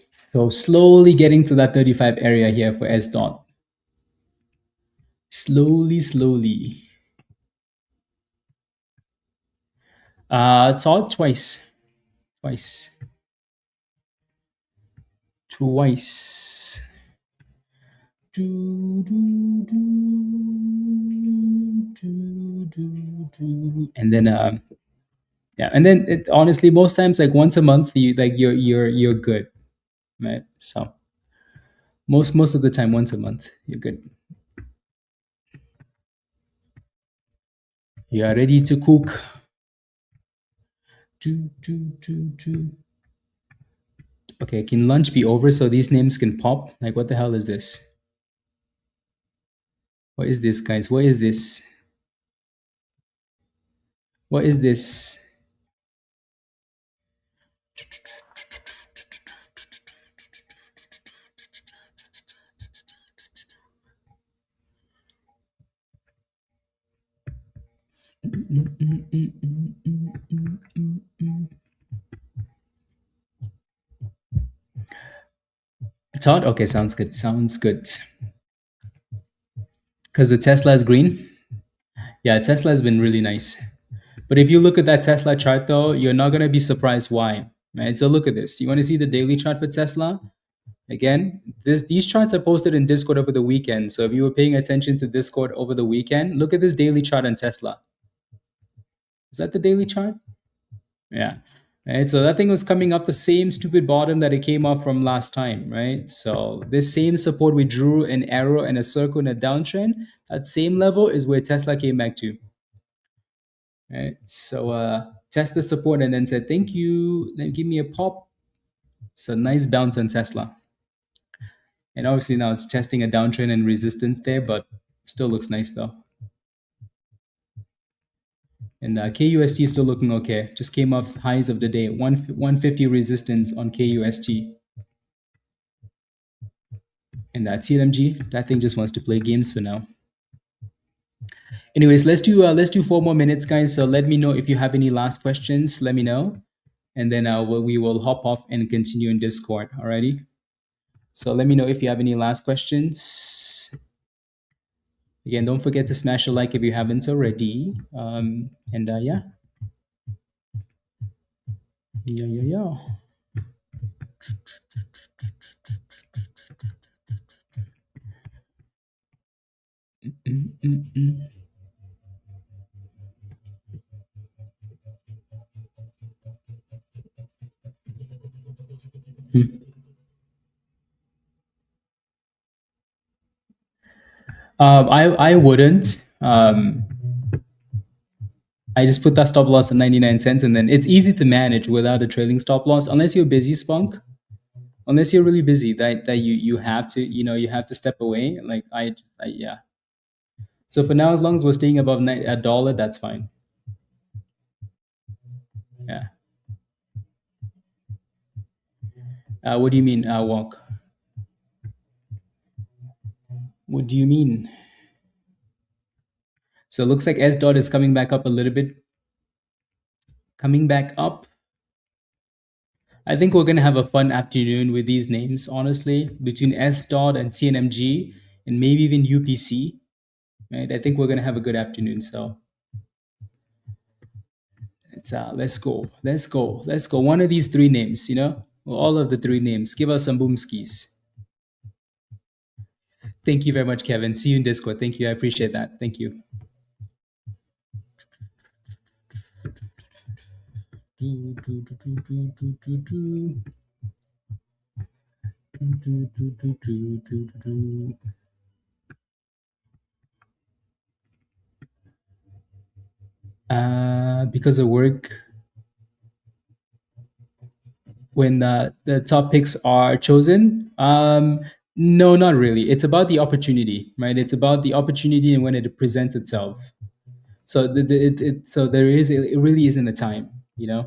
So slowly getting to that 35 area here for SDOT. Slowly, slowly. It's all twice. Twice. Twice. Do, do, do. And then yeah, and then honestly most times like once a month you're good, right? So most of the time once a month you're good. You are ready to cook. Do. Okay, can lunch be over so these names can pop? Like, what the hell is this? What is this, guys? What is this? What is this? It's hot? Okay, sounds good. Sounds good. Because the Tesla is green? Yeah, Tesla has been really nice. But if you look at that Tesla chart, though, you're not going to be surprised why. Right? So look at this. You want to see the daily chart for Tesla? Again, these charts are posted in Discord over the weekend. So if you were paying attention to Discord over the weekend, look at this daily chart on Tesla. Is that the daily chart? Yeah. Right. So that thing was coming off the same stupid bottom that it came off from last time, right? So this same support we drew an arrow and a circle in a downtrend, that same level is where Tesla came back to. Right. So test the support and then said, thank you. Then give me a pop. It's a nice bounce on Tesla. And obviously now it's testing a downtrend and resistance there, but still looks nice though. And KUST is still looking okay. Just came off highs of the day, 150 resistance on KUST. And TNMG, that thing just wants to play games for now. Anyways, let's do 4 more minutes, guys. So let me know if you have any last questions. Let me know, and then we will hop off and continue in Discord. Alrighty. So let me know if you have any last questions. Again, don't forget to smash a like if you haven't already. And yeah. I wouldn't. I just put that stop loss at 99 cents, and then it's easy to manage without a trailing stop loss, unless you're busy, Spunk. Unless you're really busy, that you have to you have to step away. Like yeah. So for now, as long as we're staying above $1, that's fine. Yeah. What do you mean, walk? What do you mean? So it looks like SDOT is coming back up a little bit. Coming back up. I think we're going to have a fun afternoon with these names, honestly, between SDOT and TNMG and maybe even UPC. Right? I think we're going to have a good afternoon. So it's let's go. One of these three names, all of the three names. Give us some boomskis. Thank you very much, Kevin. See you in Discord. Thank you. I appreciate that. Thank you. Because of work, when the topics are chosen, no, not really. It's about the opportunity, right? It's about the opportunity and when it presents itself. So so it really isn't a time, Yeah.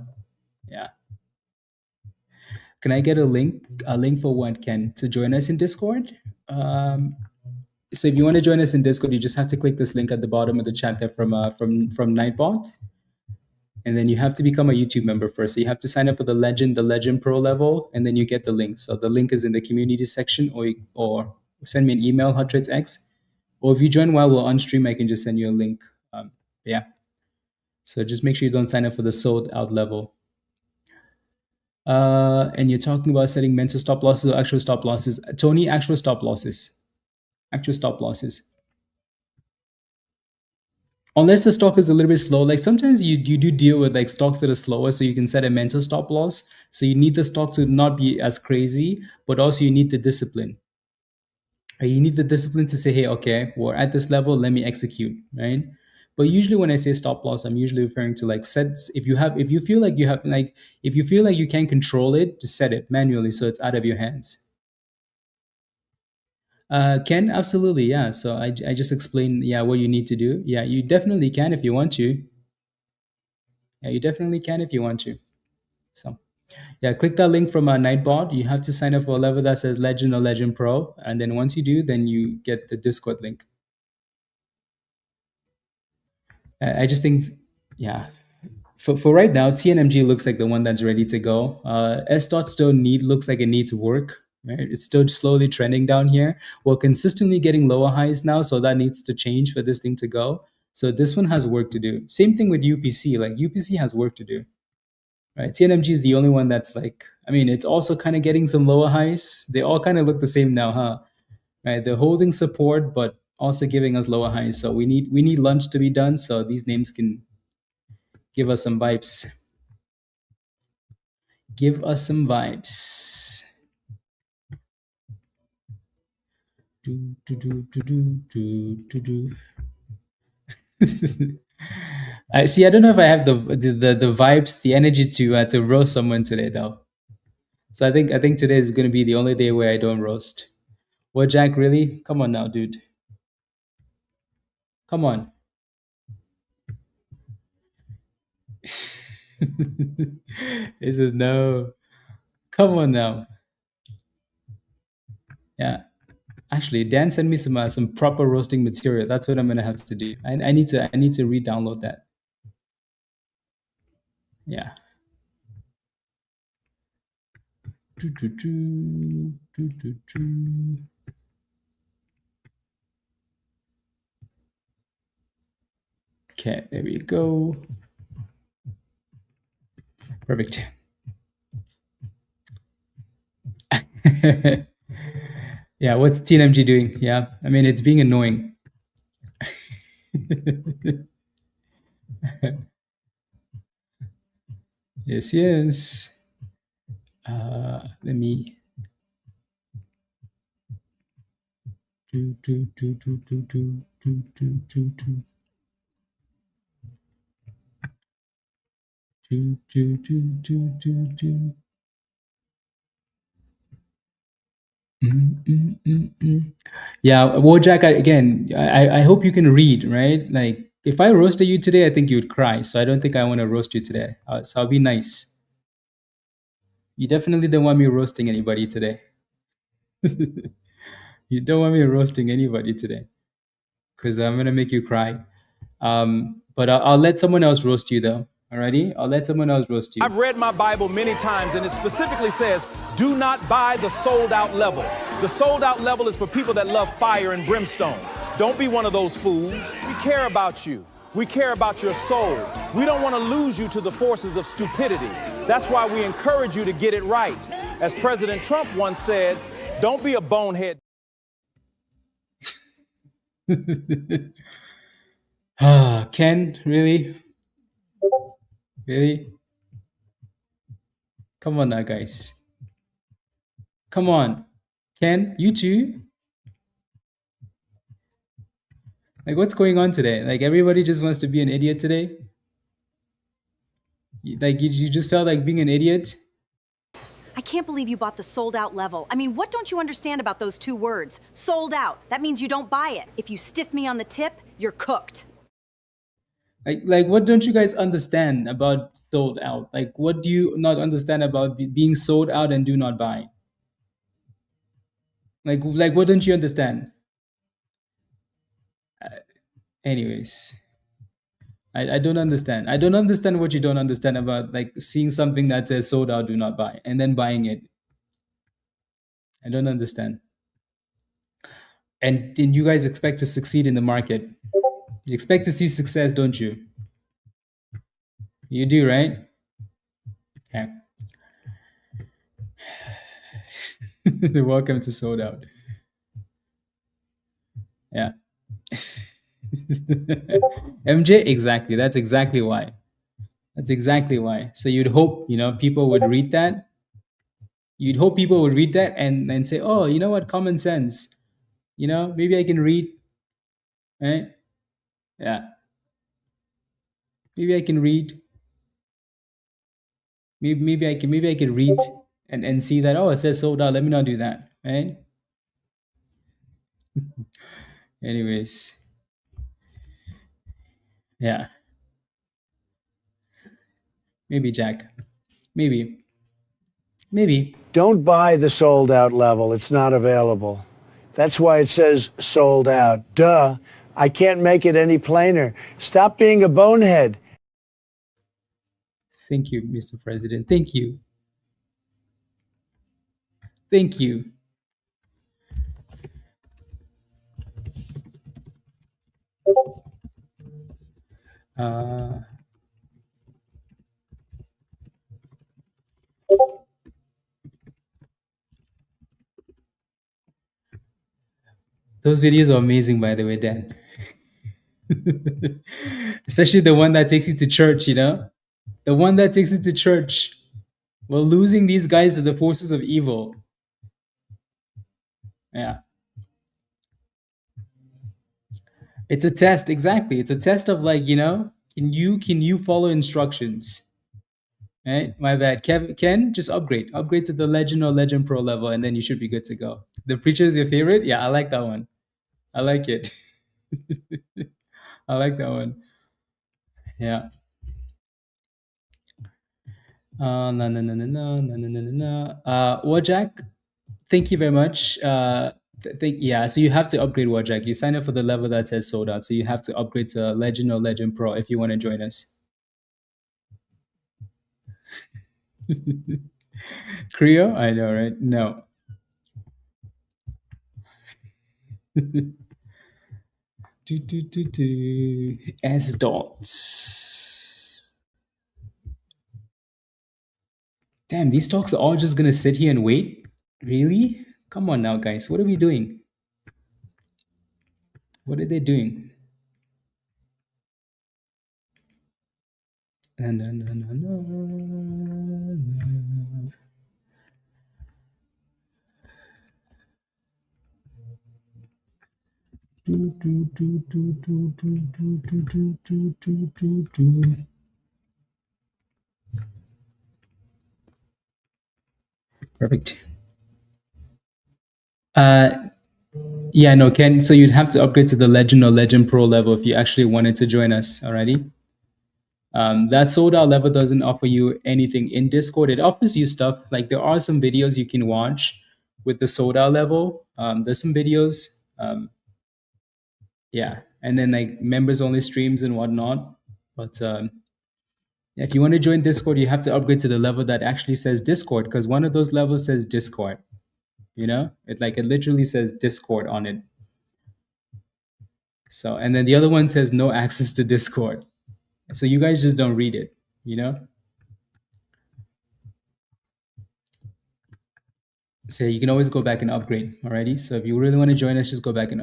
Can I get a link for what, Ken, to join us in Discord? So if you want to join us in Discord, you just have to click this link at the bottom of the chat there from Nightbot. And then you have to become a YouTube member first. So you have to sign up for the Legend Pro level, and then you get the link. So the link is in the community section, or send me an email, HotTradesX. Or if you join while we're on stream, I can just send you a link. Yeah. So just make sure you don't sign up for the sold out level. And you're talking about setting mental stop losses or actual stop losses. Tony, actual stop losses. Actual stop losses. Unless the stock is a little bit slow, like sometimes you do deal with like stocks that are slower, so you can set a mental stop loss. So you need the stock to not be as crazy, but also you need the discipline. You need the discipline to say, hey, okay, we're at this level, let me execute, right? But usually when I say stop loss, I'm usually referring to like sets. If you feel like you have like, if you feel like you can't control it, just set it manually so it's out of your hands. Can absolutely, yeah. So I just explained, yeah, what you need to do. Yeah, you definitely can if you want to. Yeah, you definitely can if you want to. So yeah, click that link from our Nightbot. You have to sign up for a level that says Legend or Legend Pro, and then once you do, then you get the Discord link. I just think, yeah, for right now, TNMG looks like the one that's ready to go. SDOT still looks like it needs work. Right? It's still slowly trending down here. We're consistently getting lower highs now, so that needs to change for this thing to go. So this one has work to do. Same thing with UPC. Like UPC has work to do. Right? TNMG is the only one that's like, I mean, it's also kind of getting some lower highs. They all kind of look the same now, huh? Right? They're holding support, but also giving us lower highs. So we need lunch to be done, so these names can give us some vibes. Give us some vibes. Do, do, do, do, do, do, do. I see. I don't know if I have the vibes, the energy to roast someone today, though. So I think today is going to be the only day where I don't roast. What, Jack? Really? Come on now, dude. Come on. He says no. Come on now. Yeah. Actually, Dan sent me some proper roasting material. That's what I'm gonna have to do. I need to re-download that. Yeah. Do, do, do, do, do, do. Okay, there we go. Perfect. Yeah, what's TNMG doing? Yeah, I mean, it's being annoying. Yes, yes. Let me do. Yeah, Wojak, again, I hope you can read, right? Like, if I roasted you today, I think you would cry. So I don't think I want to roast you today. So I'll be nice. You definitely don't want me roasting anybody today. You don't want me roasting anybody today because I'm going to make you cry. But I'll let someone else roast you, though. Alrighty? I'll let someone else roast you. I've read my Bible many times, and it specifically says, do not buy the sold out level. The sold out level is for people that love fire and brimstone. Don't be one of those fools. We care about you. We care about your soul. We don't want to lose you to the forces of stupidity. That's why we encourage you to get it right. As President Trump once said, don't be a bonehead. Ken, really? Really? Come on now, guys. Come on. Ken, you too? Like, what's going on today? Like, everybody just wants to be an idiot today? Like, you just felt like being an idiot? I can't believe you bought the sold out level. I mean, what don't you understand about those two words? Sold out. That means you don't buy it. If you stiff me on the tip, you're cooked. Like, what don't you guys understand about sold out? Like, what do you not understand about being sold out and do not buy? Like, what don't you understand? Anyways, I don't understand. I don't understand what you don't understand about like seeing something that says sold out, do not buy, and then buying it. I don't understand. And then you guys expect to succeed in the market. You expect to see success, don't you? You do, right? Okay. Welcome to sold out. Yeah. MJ, exactly. That's exactly why. That's exactly why. So you'd hope, people would read that. You'd hope people would read that and say, oh, you know what? Common sense. Maybe I can read, right? Yeah. Maybe I can read. Maybe I can read and see that, oh, it says sold out. Let me not do that. Right? Anyways. Yeah. Maybe Jack. Maybe. Maybe. Don't buy the sold out level. It's not available. That's why it says sold out. Duh. I can't make it any plainer. Stop being a bonehead. Thank you, Mr. President. Thank you. Thank you. Uh, those videos are amazing, by the way, Dan. Especially the one that takes you to church, The one that takes you to church. We're losing these guys to the forces of evil. Yeah. It's a test, exactly. It's a test of, like, can you follow instructions? Right? My bad. Ken, just upgrade. Upgrade to the Legend or Legend Pro level, and then you should be good to go. The Preacher is your favorite? Yeah, I like that one. I like it. I like that one. Yeah. No, no, no, no, no, no, no, no, no, no. Wajak, thank you very much. Yeah, so you have to upgrade Wajak. You sign up for the level that says sold out, so you have to upgrade to Legend or Legend Pro if you want to join us. Creo? I know, right? No. SDOTs. Damn, these stocks are all just gonna sit here and wait? Really? Come on now, guys. What are we doing? What are they doing? No, no, no, no, no. Perfect. Yeah, no, Ken. So you'd have to upgrade to the Legend or Legend Pro level if you actually wanted to join us. Alrighty. That sold out level doesn't offer you anything in Discord. It offers you stuff like there are some videos you can watch with the sold out level. There's some videos. Yeah, and then like members only streams and whatnot. But if you want to join Discord, you have to upgrade to the level that actually says Discord, because one of those levels says Discord. It literally says Discord on it. So, and then the other one says no access to Discord. So you guys just don't read it. So you can always go back and upgrade. Alrighty. So if you really want to join us, just go back and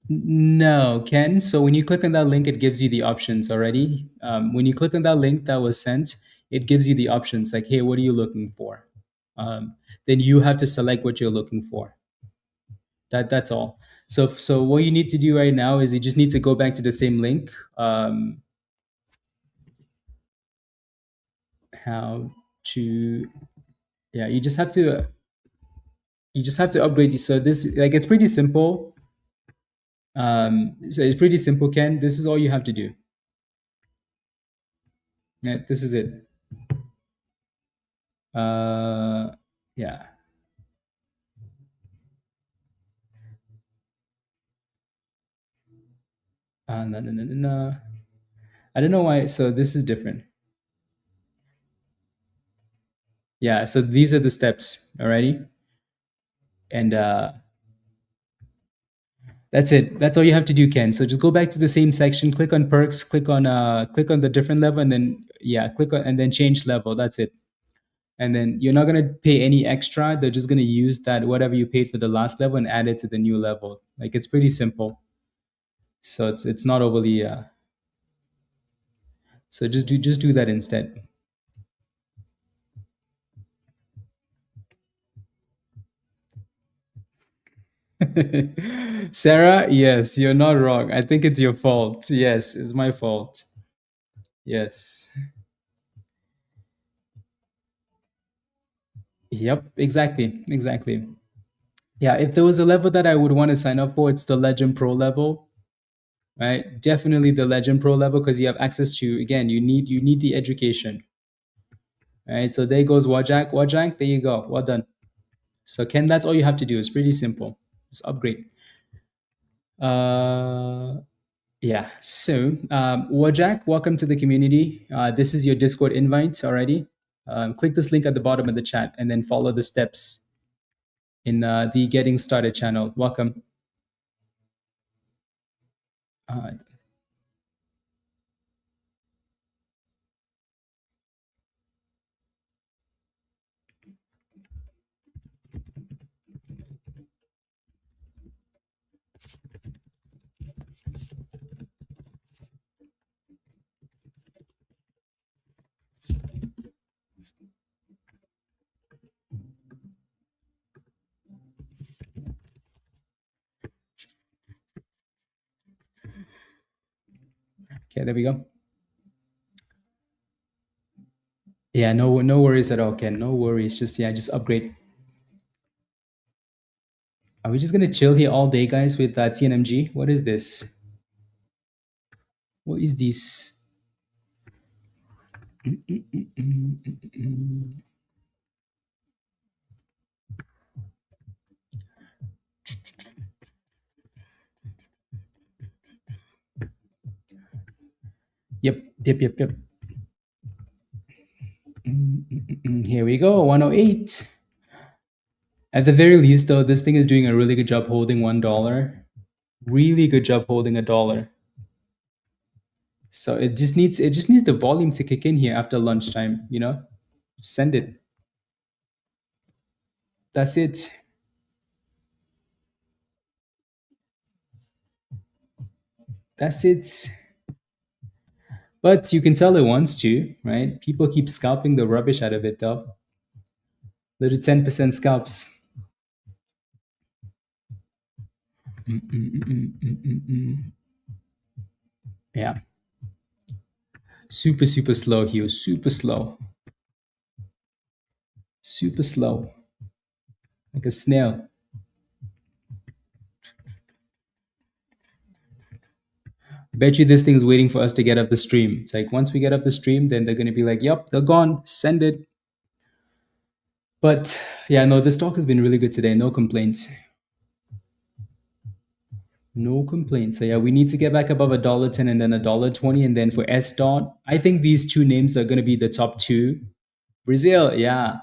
no, Ken. So when you click on that link, it gives you the options already. When you click on that link that was sent, it gives you the options like, hey, what are you looking for? Then you have to select what you're looking for. That's all. So what you need to do right now is you just need to go back to the same link. How to? Yeah, you just have to upgrade. So this, like, it's pretty simple. So it's pretty simple, Ken. This is all you have to do. Yeah, this is it. Yeah. No, no, no, no, no. I don't know why. So this is different. Yeah. So these are the steps. Alrighty. And that's it. That's all you have to do, Ken. So just go back to the same section, click on perks, click on the different level, and then click on and then change level. That's it. And then you're not gonna pay any extra. They're just gonna use that whatever you paid for the last level and add it to the new level. Like, it's pretty simple. So it's not overly so just do that instead. Sarah, yes, you're not wrong. I think it's your fault. Yes, it's my fault. Yes. Yep, exactly. Exactly. Yeah, if there was a level that I would want to sign up for, it's the Legend Pro level, right? Definitely the Legend Pro level because you have access to, again, you need the education. Right? So there goes Wajak. Wajak, there you go. Well done. So Ken, that's all you have to do. It's pretty simple. Just upgrade. Uh yeah. So Wajak, welcome to the community. This is your Discord invite already. Click this link at the bottom of the chat and then follow the steps in the Getting Started channel. Welcome. Uh, okay, there we go. Yeah, no worries at all, Ken. No worries. Just upgrade. Are we just gonna chill here all day, guys, with TNMG? What is this? What is this? Yep. Here we go, 108. At the very least, though, this thing is doing a really good job holding $1. Really good job holding $1. So it just needs the volume to kick in here after lunchtime, you know? Send it. That's it. That's it. But you can tell it wants to, right? People keep scalping the rubbish out of it, though. Little 10% scalps. Yeah. Super slow here. Super slow. Super slow. Like a snail. Bet you this thing's waiting for us to get up the stream. It's like once we get up the stream, then they're going to be like, yep, they're gone. Send it. But yeah, no, the stock has been really good today. No complaints. No complaints. So yeah, we need to get back above $1.10 and then $1.20. And then for SDOT, I think these two names are going to be the top two. Brazil, yeah.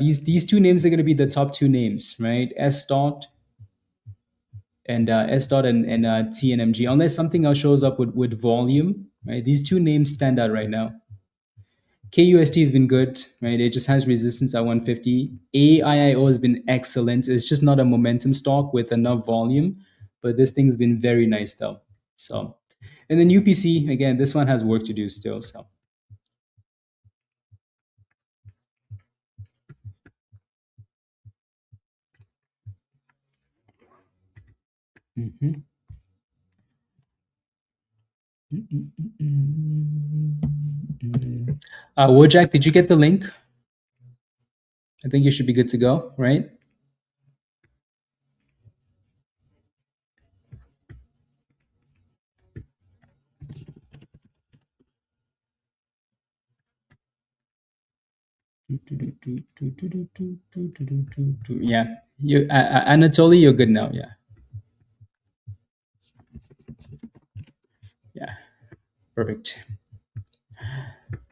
These two names are going to be the top two names, right? SDOT and SDOT and TNMG, unless something else shows up with volume, right? These two names stand out right now. KUST has been good, right? It just has resistance at 150. AIIO has been excellent. It's just not a momentum stock with enough volume, but this thing's been very nice though. So, and then UPC, again, this one has work to do still. So, Wojak, did you get the link? I think you should be good to go, right? Yeah, you, Anatoly, you're good now. Yeah, yeah, perfect.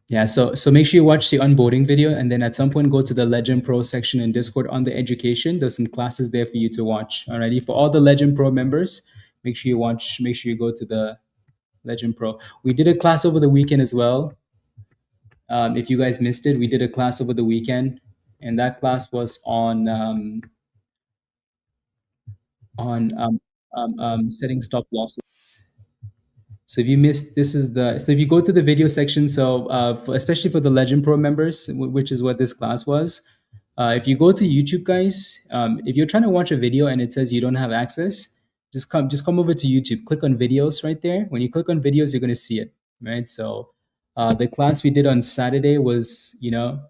Yeah, so make sure you watch the onboarding video, and then at some point go to the Legend Pro section in Discord on the education. There's some classes there for you to watch. Alrighty, for all the Legend Pro members, make sure you watch. Make sure you go to the Legend Pro. We did a class over the weekend as well. If you guys missed it, we did a class over the weekend, and that class was on setting stop losses. So if you missed, this is the, so if you go to the video section, so especially for the Legend Pro members, which is what this class was, If you go to YouTube, guys, if you're trying to watch a video and it says you don't have access, just come over to YouTube. Click on videos right there. When you click on videos, you're going to see it, right? So the class we did on Saturday was, the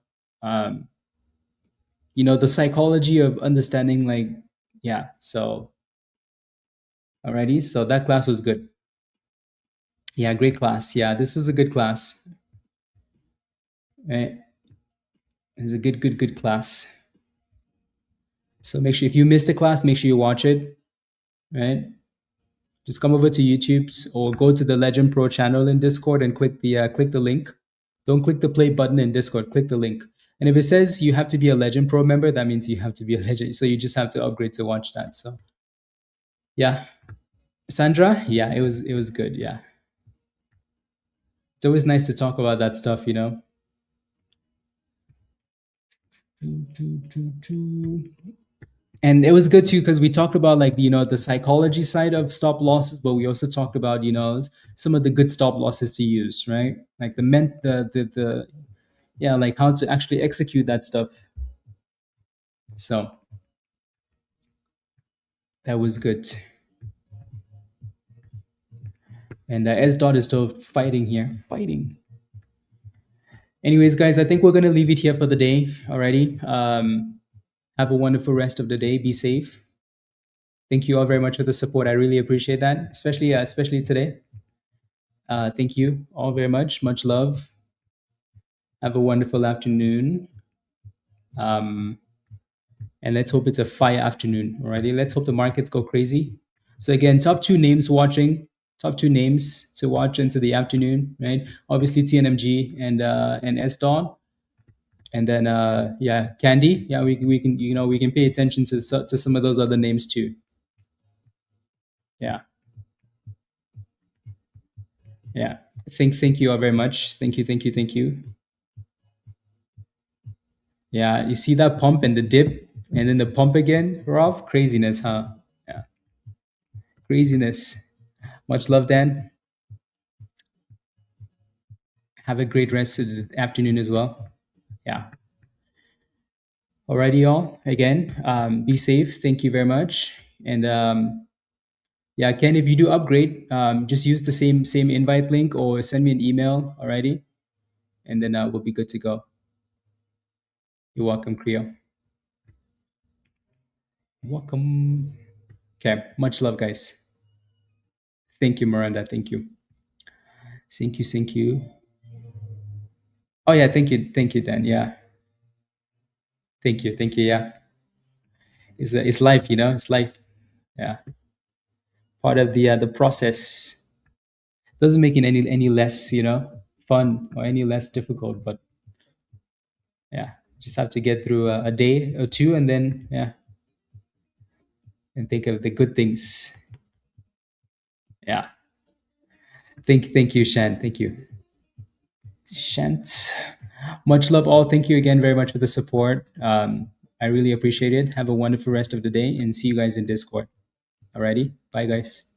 psychology of understanding, like, yeah. So, alrighty. So that class was good. Yeah, great class. Yeah, this was a good class. Right? It was a good class. So make sure, if you missed the class, make sure you watch it. Right? Just come over to YouTube or go to the Legend Pro channel in Discord and click the link. Don't click the play button in Discord. Click the link. And if it says you have to be a Legend Pro member, that means you have to be a Legend. So you just have to upgrade to watch that. So yeah, Sandra, yeah, it was good. Yeah, it's always nice to talk about that stuff, And it was good too because we talked about, like, the psychology side of stop losses, but we also talked about some of the good stop losses to use, right? Like yeah, like how to actually execute that stuff. So that was good. And SDOT is still fighting here, fighting. Anyways, guys, I think we're gonna leave it here for the day already. Have a wonderful rest of the day. Be safe. Thank you all very much for the support. I really appreciate that, especially today. Thank you all very much. Much love. Have a wonderful afternoon. And let's hope it's a fire afternoon. Alrighty, let's hope the markets go crazy. So again, top two names to watch into the afternoon, right? Obviously TNMG and SDOT. And then Candy. Yeah, we can pay attention to some of those other names too. Yeah. Yeah. Thank you all very much. Thank you. Yeah, you see that pump and the dip and then the pump again, Rob? Craziness, huh? Yeah. Craziness. Much love, Dan. Have a great rest of the afternoon as well. Yeah. Alrighty, y'all. Again, be safe. Thank you very much. And yeah, Ken, if you do upgrade, just use the same invite link or send me an email. Alrighty, and then we'll be good to go. You're welcome, Creo. Welcome. Okay, much love, guys. Thank you, Miranda. Thank you. Thank you. Oh yeah, thank you, Dan. Yeah. Thank you. Yeah. It's life, It's life. Yeah. Part of the process. Doesn't make it any less, fun or any less difficult, but yeah, just have to get through a day or two, and then and think of the good things. Yeah. Thank you, Shan. Thank you, Shant. Much love, all. Thank you again very much for the support. I really appreciate it. Have a wonderful rest of the day, and see you guys in Discord. Alrighty, bye, guys.